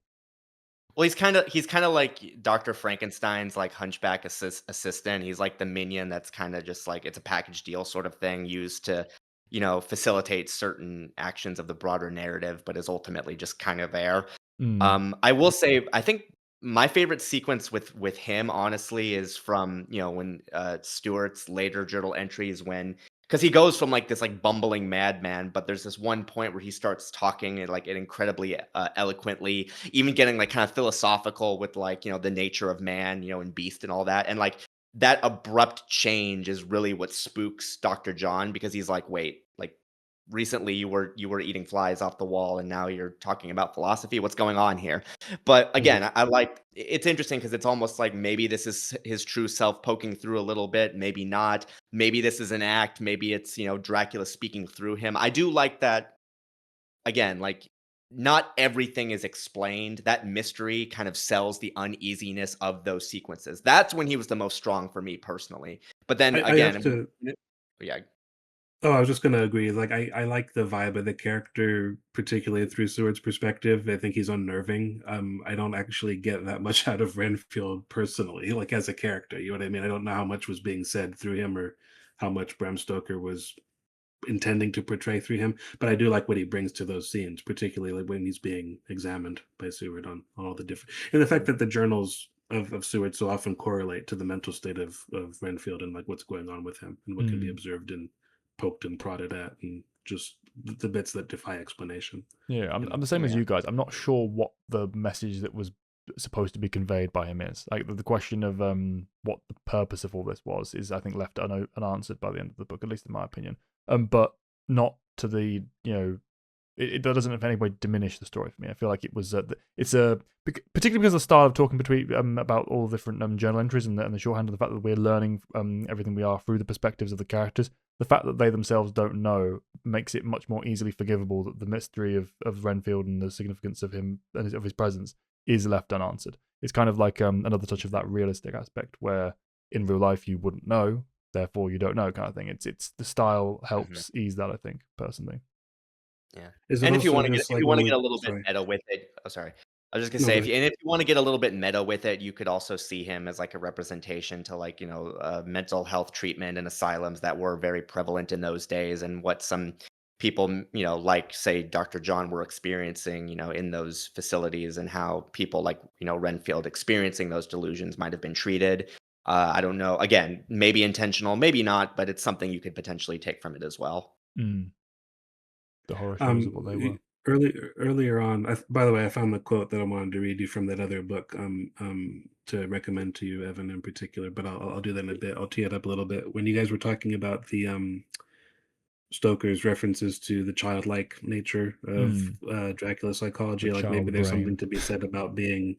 Well, he's kinda like Dr. Frankenstein's, like, hunchback assistant. He's like the minion that's kinda just like it's a package deal sort of thing used to, facilitate certain actions of the broader narrative, but is ultimately just kinda there. Mm, I will say, I think my favorite sequence with him, honestly, is from, when, Stewart's later journal entries when because he goes from, like, this, like, bumbling madman, but there's this one point where he starts talking and, like, incredibly, eloquently, even getting, like, kinda philosophical with, like, the nature of man, and beast and all that, and, like, that abrupt change is really what spooks Dr. John because he's like, "Wait, like, recently you were eating flies off the wall and now you're talking about philosophy. What's going on here?" But Mhm. again, I like it's interesting because it's almost like maybe this is his true self poking through a little bit, maybe not. Maybe this is an act, maybe it's, Dracula speaking through him. I do like that again, like not everything is explained. That mystery kind of sells the uneasiness of those sequences. That's when he was the most strong for me personally. But then I have again, to. yeah. Oh, I was just gonna agree. Like, I like the vibe of the character, particularly through Seward's perspective. I think he's unnerving. I don't actually get that much out of Renfield personally, like as a character. You know what I mean? I don't know how much was being said through him or how much Bram Stoker was intending to portray through him. But I do like what he brings to those scenes, particularly like when he's being examined by Seward on all the different and the fact that the journals of Seward so often correlate to the mental state of Renfield and like what's going on with him and what can be mm. observed and poked and prodded at and just the bits that defy explanation. Yeah, You I'm know. the same as Yeah. you guys. I'm not sure what the message that was supposed to be conveyed by him is. Like the question of what the purpose of all this was is, I think, left unanswered by the end of the book, at least in my opinion. But not to the it doesn't in any way diminish the story for me. I feel like it was it's a particularly because of the style of talking between about all the different journal entries and the shorthand of the fact that we're learning everything we are through the perspectives of the characters. The fact that they themselves don't know makes it much more easily forgivable that the mystery of Renfield and the significance of him and of his presence is left unanswered. It's kind of like another touch of that realistic aspect where in real life you wouldn't know, therefore you don't know kind of thing. It's the style Mhm. helps ease that, I think, personally. Yeah. Is it And if you also wanna get just if like you when wanna get we a little bit sorry. meta with it oh, sorry. I was just gonna No, say, go if ahead. you and if you wanna get a little bit meta with it, you could also see him as, like, a representation to, like, mental health treatment and asylums that were very prevalent in those days and what some people, like, say, Dr. John were experiencing, in those facilities and how people like, Renfield experiencing those delusions might have been treated. I don't know. Again, maybe intentional, maybe not, but it's something you could potentially take from it as well. Mm. The horror shows of what they Um, were. earlier on, by the way, I found the quote that I wanted to read you from that other book to recommend to you, Evan, in particular. But I'll do that in a bit. I'll tee it up a little bit. When you guys were talking about the Stoker's references to the childlike nature of Mm. Dracula's The psychology, like maybe child there's something brain. to be said about being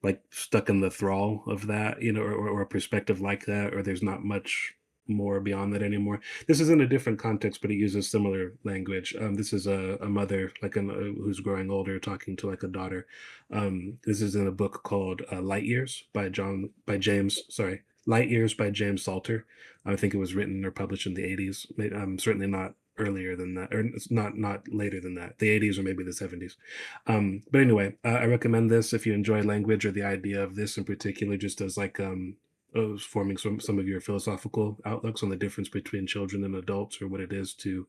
like stuck in the thrall of that, or a perspective like that, or there's not much more beyond that anymore. This is in a different context, but it uses similar language. This is a mother, like who's growing older, talking to like a daughter. This is in a book called Light Years by James. Sorry, Light Years by James Salter. I think it was written or published in the 80s. Certainly not earlier than that, or it's not later than that. The 80s or maybe the 70s. But anyway, I recommend this if you enjoy language or the idea of this in particular, just as like forming some of your philosophical outlooks on the difference between children and adults, or what it is to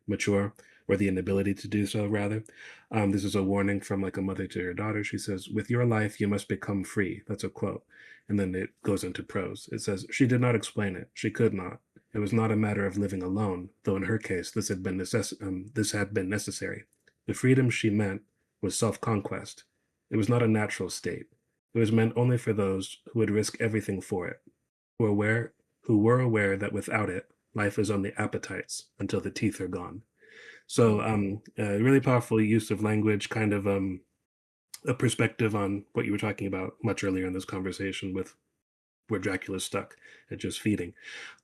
mature, or the inability to do so rather. This is a warning from like a mother to her daughter. She says, "With your life, you must become free." That's a quote. And then it goes into prose. It says, "She did not explain it. She could not. It was not a matter of living alone, though in her case this had been necessary. The freedom she meant was self-conquest. It was not a natural state. It was meant only for those who would risk everything for it, who were aware that without it, life is only appetites until the teeth are gone." So, Mm. really powerful use of language, kind of a perspective on what you were talking about much earlier in this conversation with where Dracula's stuck at just feeding.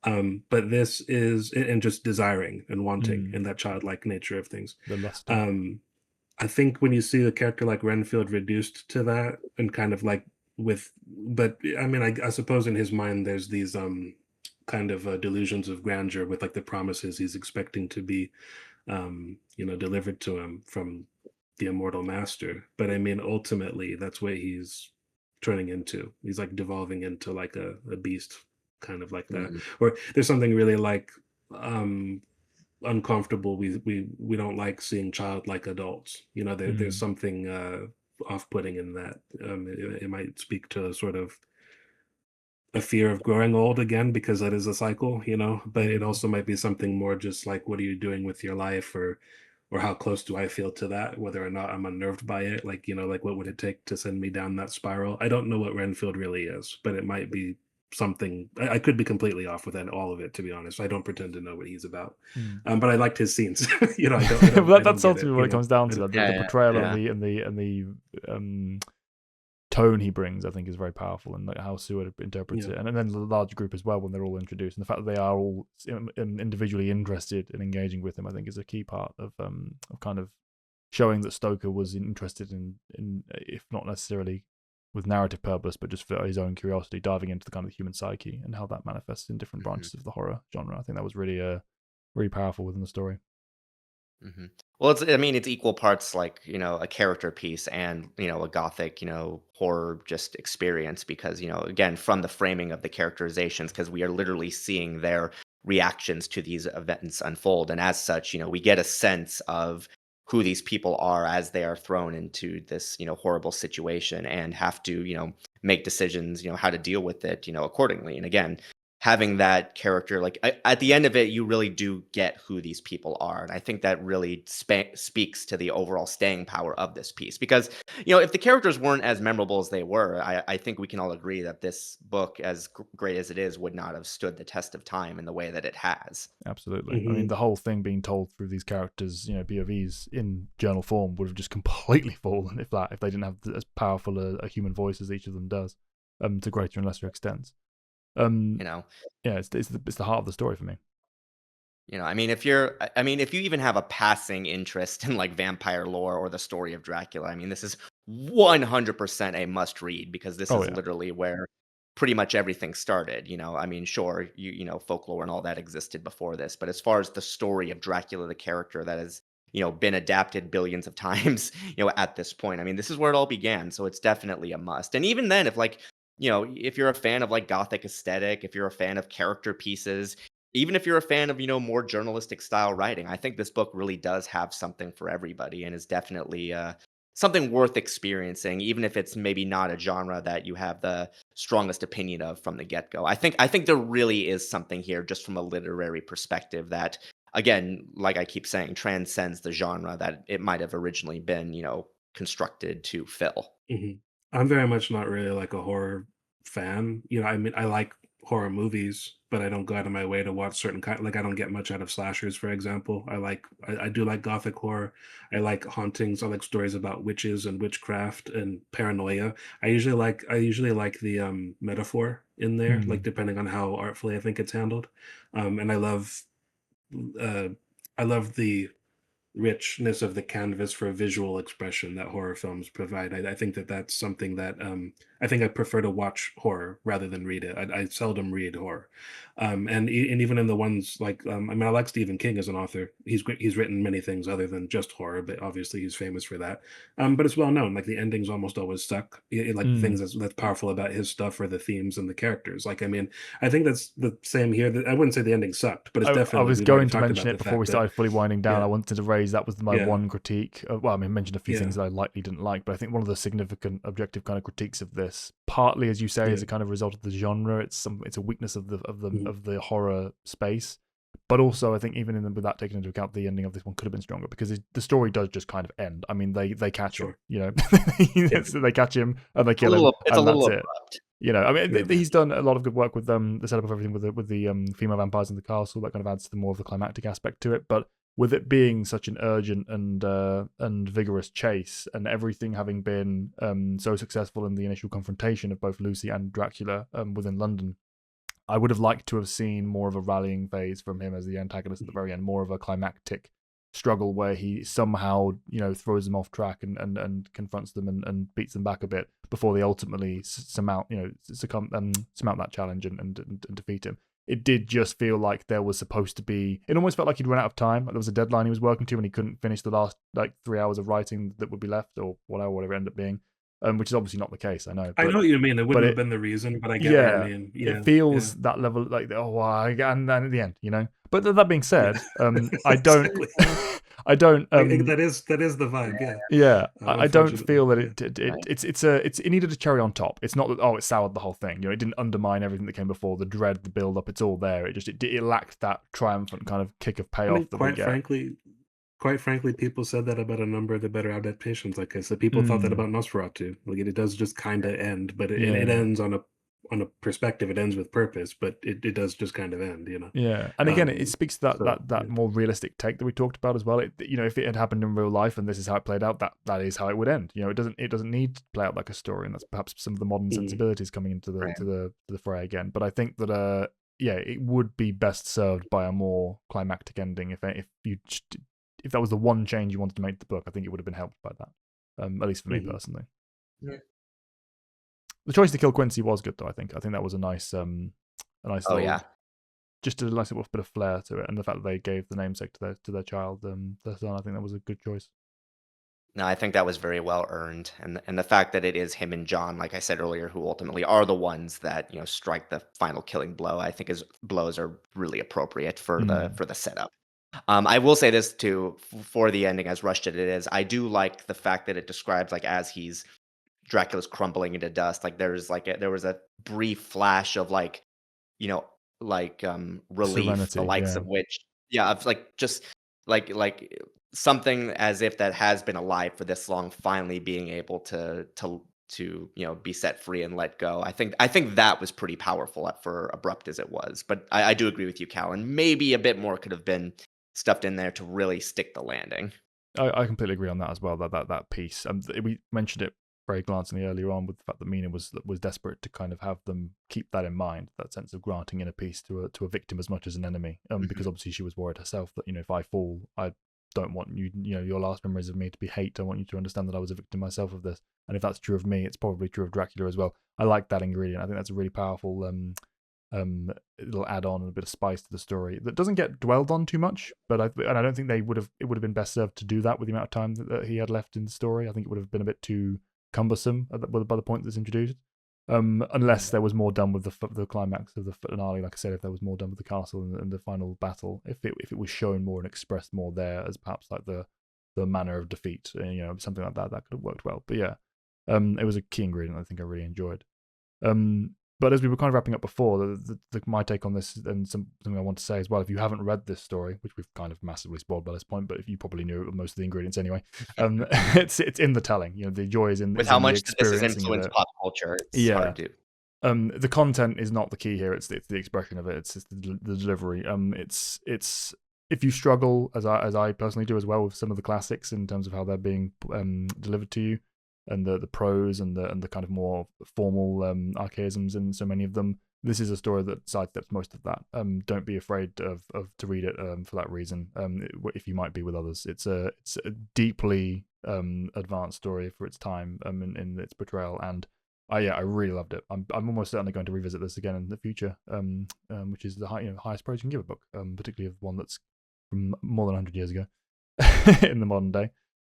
But this is and just desiring and wanting Mm. and that childlike nature of things. The luster. Um, I think when you see a character like Renfield reduced to that and kind of like but I mean, I suppose in his mind there's these kind of delusions of grandeur with like the promises he's expecting to be, delivered to him from the immortal master. But I mean, ultimately, that's what he's turning into. He's like devolving into like a beast, kind of like that. Mhm. Or there's something really like um uncomfortable. We don't like seeing childlike adults. There's Mm. something off-putting in that. It might speak to sort of a fear of growing old again because that is a cycle, but it Mm. also might be something more just like what are you doing with your life, or how close do I feel to that, whether or not I'm unnerved by it, like like what would it take to send me down that spiral. I don't know what Renfield really is, but it might be something. I could be completely off with that, all of it, to be honest. I don't pretend to know what he's about. Mm. But I liked his scenes. I Well, don't that's get it. ultimately what it comes down I to. don't- The Yeah, portrayal yeah. and the tone he brings, I think, is very powerful, and like how Seward interprets yeah. it, and then the large group as well when they're all introduced, and the fact that they are all individually interested in engaging with him, I think, is a key part of kind of showing that Stoker was interested in if not necessarily with narrative purpose, but just for his own curiosity, diving into the kind of human psyche and how that manifests in different Mhm. branches of the horror genre. I think that was really powerful within the story. Mhm. Well, I mean, it's equal parts like, a character piece and, a gothic, horror just experience because, again, from the framing of the characterizations, because we are literally seeing their reactions to these events unfold. And as such, we get a sense of who these people are as they are thrown into this, horrible situation and have to, make decisions, how to deal with it, accordingly. And again, having that character like at the end of it you really do get who these people are, and I think that really speaks to the overall staying power of this piece because if the characters weren't as memorable as they were, I think we can all agree that this book, as great as it is, would not have stood the test of time in the way that it has. Absolutely. I mean, Mhm. the whole thing being told through these characters, POVs in journal form would have just completely fallen if they didn't have as powerful a human voice as each of them does, to greater and lesser extents. you know Yeah, it's the heart of the story for me. I mean, if you even have a passing interest in like vampire lore or the story of Dracula, I mean, this is 100% a must read because this Oh is yeah. literally where pretty much everything started. I mean, sure, folklore and all that existed before this, but as far as the story of Dracula, the character that has, been adapted billions of times, at this point, I mean, this is where it all began. So it's definitely a must. And even then, if like, if you're a fan of like gothic aesthetic, if you're a fan of character pieces, even if you're a fan of, more journalistic style writing, I think this book really does have something for everybody and is definitely something worth experiencing, even if it's maybe not a genre that you have the strongest opinion of from the get-go. I think there really is something here just from a literary perspective that, again, like I keep saying, transcends the genre that it might have originally been, constructed to fill. Mhm. I'm very much not really like a horror fan. I mean, I like horror movies, but I don't go out of my way to watch certain kind. Like, I don't get much out of slashers, for example. I do like gothic horror. I like hauntings. I like stories about witches and witchcraft and paranoia. I usually like the metaphor in there, like Mm. depending on how artfully I think it's handled. And uh, I love the richness of the canvas for visual expression that horror films provide. I think that that's something that I think I prefer to watch horror rather than read it. I seldom read horror, and even in the ones like I mean, I like Stephen King as an author. He's great. He's written many things other than just horror, but obviously he's famous for that. But it's well known. Like the endings almost always suck. Like the things Mm. that's powerful about his stuff are the themes and the characters. Like I mean, I think that's the same here. I wouldn't say the ending sucked, but it's I definitely was we've already going to talked mention about it the before we fact that started fully winding down. I yeah, wanted to raise that was my yeah, one critique. Well, I mean, I mentioned a few things yeah. that I lightly didn't like, but I think one of the significant objective kind of critiques of this, partly as you say, Yeah. is a kind of result of the genre. It's a weakness of the Mhm. of the horror space, but also I think even without taking into account the ending of this one could have been stronger because the story does just kind of end. I mean, they catch him, Sure. Yeah. so they catch him and they It's a kill him, it's a and little that's it. abrupt. I mean, Yeah. he's done a lot of good work with the setup of everything with the female vampires in the castle. That kind of adds to the more of the climactic aspect to it. But with it being such an urgent and vigorous chase, and everything having been so successful in the initial confrontation of both Lucy and Dracula within London, I would have liked to have seen more of a rallying phase from him as the antagonist at the very end, more of a climactic struggle where he somehow, throws them off track and confronts them and beats them back a bit before they ultimately surmount that challenge and defeat him. It did just feel like there was supposed to be. It almost felt like he'd run out of time. Like there was a deadline he was working to, and he couldn't finish the last 3 hours of writing that would be left, or whatever it ended up being. Which is obviously not the case. I know. I know what you mean. It wouldn't but have been the reason, but I get what you mean. it Yeah, feels that level like and then at the end. But that being said, I don't. exactly. I don't. That is the vibe. Yeah. Yeah, I don't Unfortunately, feel that yeah. it needed a cherry on top. It's not that it soured the whole thing. It didn't undermine everything that came before. The dread, the build up, it's all there. It lacked that triumphant kind of kick of I payoff mean, that we get. quite frankly, people said that about a number of the better adaptations. Like I said, people thought that about Nosferatu. Like it does just kind of end, but it Yeah. ends on a perspective. It ends with purpose, but it does just kind of end. Yeah, and again, it speaks to So, that more realistic take that we talked about as well. If it had happened in real life and this is how it played out, that is how it would end. It doesn't need to play out like a story, and that's perhaps some of the modern sensibilities coming into the fray again. But I think that it would be best served by a more climactic ending. If that was the one change you wanted to make to the book, I think it would have been helped by that. At least for me personally. Yeah. The choice to kill Quincy was good, though. I think that was a nice Oh yeah. just a nice little bit of flair to it, and the fact that they gave the namesake to their child, their son. I think that was a good choice. No, I think that was very well earned, and the fact that it is him and John, like I said earlier, who ultimately are the ones that strike the final killing blow, I think his blows are really appropriate for the setup. I will say this too for the ending, as rushed as it is. I do like the fact that it describes like as Dracula's crumbling into dust. Like there was a brief flash of you know, relief, the Serenity, likes yeah. of which, yeah, of just like something as if that has been alive for this long, finally being able to be set free and let go. I think that was pretty powerful for abrupt as it was. But I do agree with you, Cal, and maybe a bit more could have been stuffed in there to really stick the landing. I completely agree on that as well. That piece, we mentioned it very glancingly earlier on with the fact that Mina was desperate to kind of have them keep that in mind, that sense of granting inner peace to a victim as much as an enemy, because obviously she was worried herself that if I fall, I don't want you, your last memories of me to be hate. I want you to understand that I was a victim myself of this, and if that's true of me, it's probably true of Dracula as well. I like that ingredient. I think that's a really powerful little add on and a bit of spice to the story that doesn't get dwelled on too much. But I don't think it would have been best served to do that with the amount of time that he had left in the story. I think it would have been a bit too cumbersome by the point that's introduced. Unless there was more done with the climax of the finale, like I said, if there was more done with the castle and the final battle, if it was shown more and expressed more there as perhaps like the manner of defeat, something like that could have worked well. But yeah, it was a key ingredient I think I really enjoyed. But as we were kind of wrapping up before, my take on this and something I want to say as well, if you haven't read this story, which we've kind of massively spoiled by this point, but if you probably knew most of the ingredients anyway, it's in the telling. The joy is in With how the much this has experiencing of influenced it. pop culture, it's Yeah. hard to. The content is not the key here. It's the expression of it. It's just the delivery. It's if you struggle, as I personally do as well, with some of the classics in terms of how they're being delivered to you, and the prose and the kind of more formal archaisms in so many of them, this is a story that sidesteps most of that. Don't be afraid of to read it for that reason. If you might be with others, it's a deeply advanced story for its time in its portrayal, and I really loved it. I'm almost certainly going to revisit this again in the future, which is the highest praise you can give a book, particularly of one that's from more than 100 years ago in the modern day.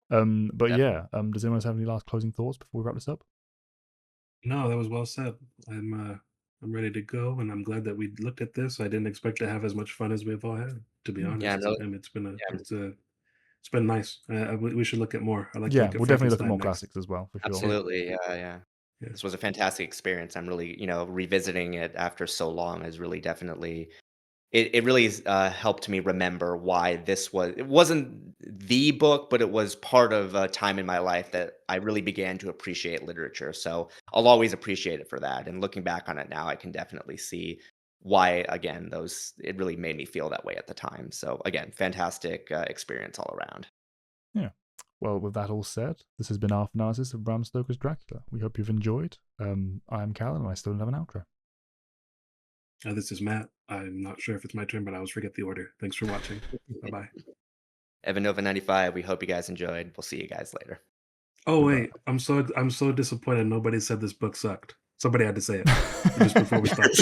But Definitely. yeah, does anyone else have any last closing thoughts before we wrap this up? No, that was well said. I'm ready to go, and I'm glad that we looked at this. I didn't expect to have as much fun as we've all had, to be Yeah, honest. no, And it's been yeah, it's been nice. We should look at more. I like to Yeah, look at we'll definitely look at Frankenstein more next. classics as well, for sure. absolutely. Yeah. Yeah. This was a fantastic experience. I'm really, revisiting it after so long has really definitely it really helped me remember why it wasn't the book, but it was part of a time in my life that I really began to appreciate literature. So I'll always appreciate it for that. And looking back on it now, I can definitely see why again those it really made me feel that way at the time. So again, fantastic experience all around. Yeah. Well, with that all said, this has been our analysis of Bram Stoker's Dracula. We hope you've enjoyed. I am Callan, and I still don't have an outro. This is Matt. I'm not sure if it's my turn, but I always forget the order. Thanks for watching. Bye bye. Evan Nova 95. We hope you guys enjoyed. We'll see you guys later. Oh Goodbye. wait, I'm so disappointed. Nobody said this book sucked. Somebody had to say it just before we stopped.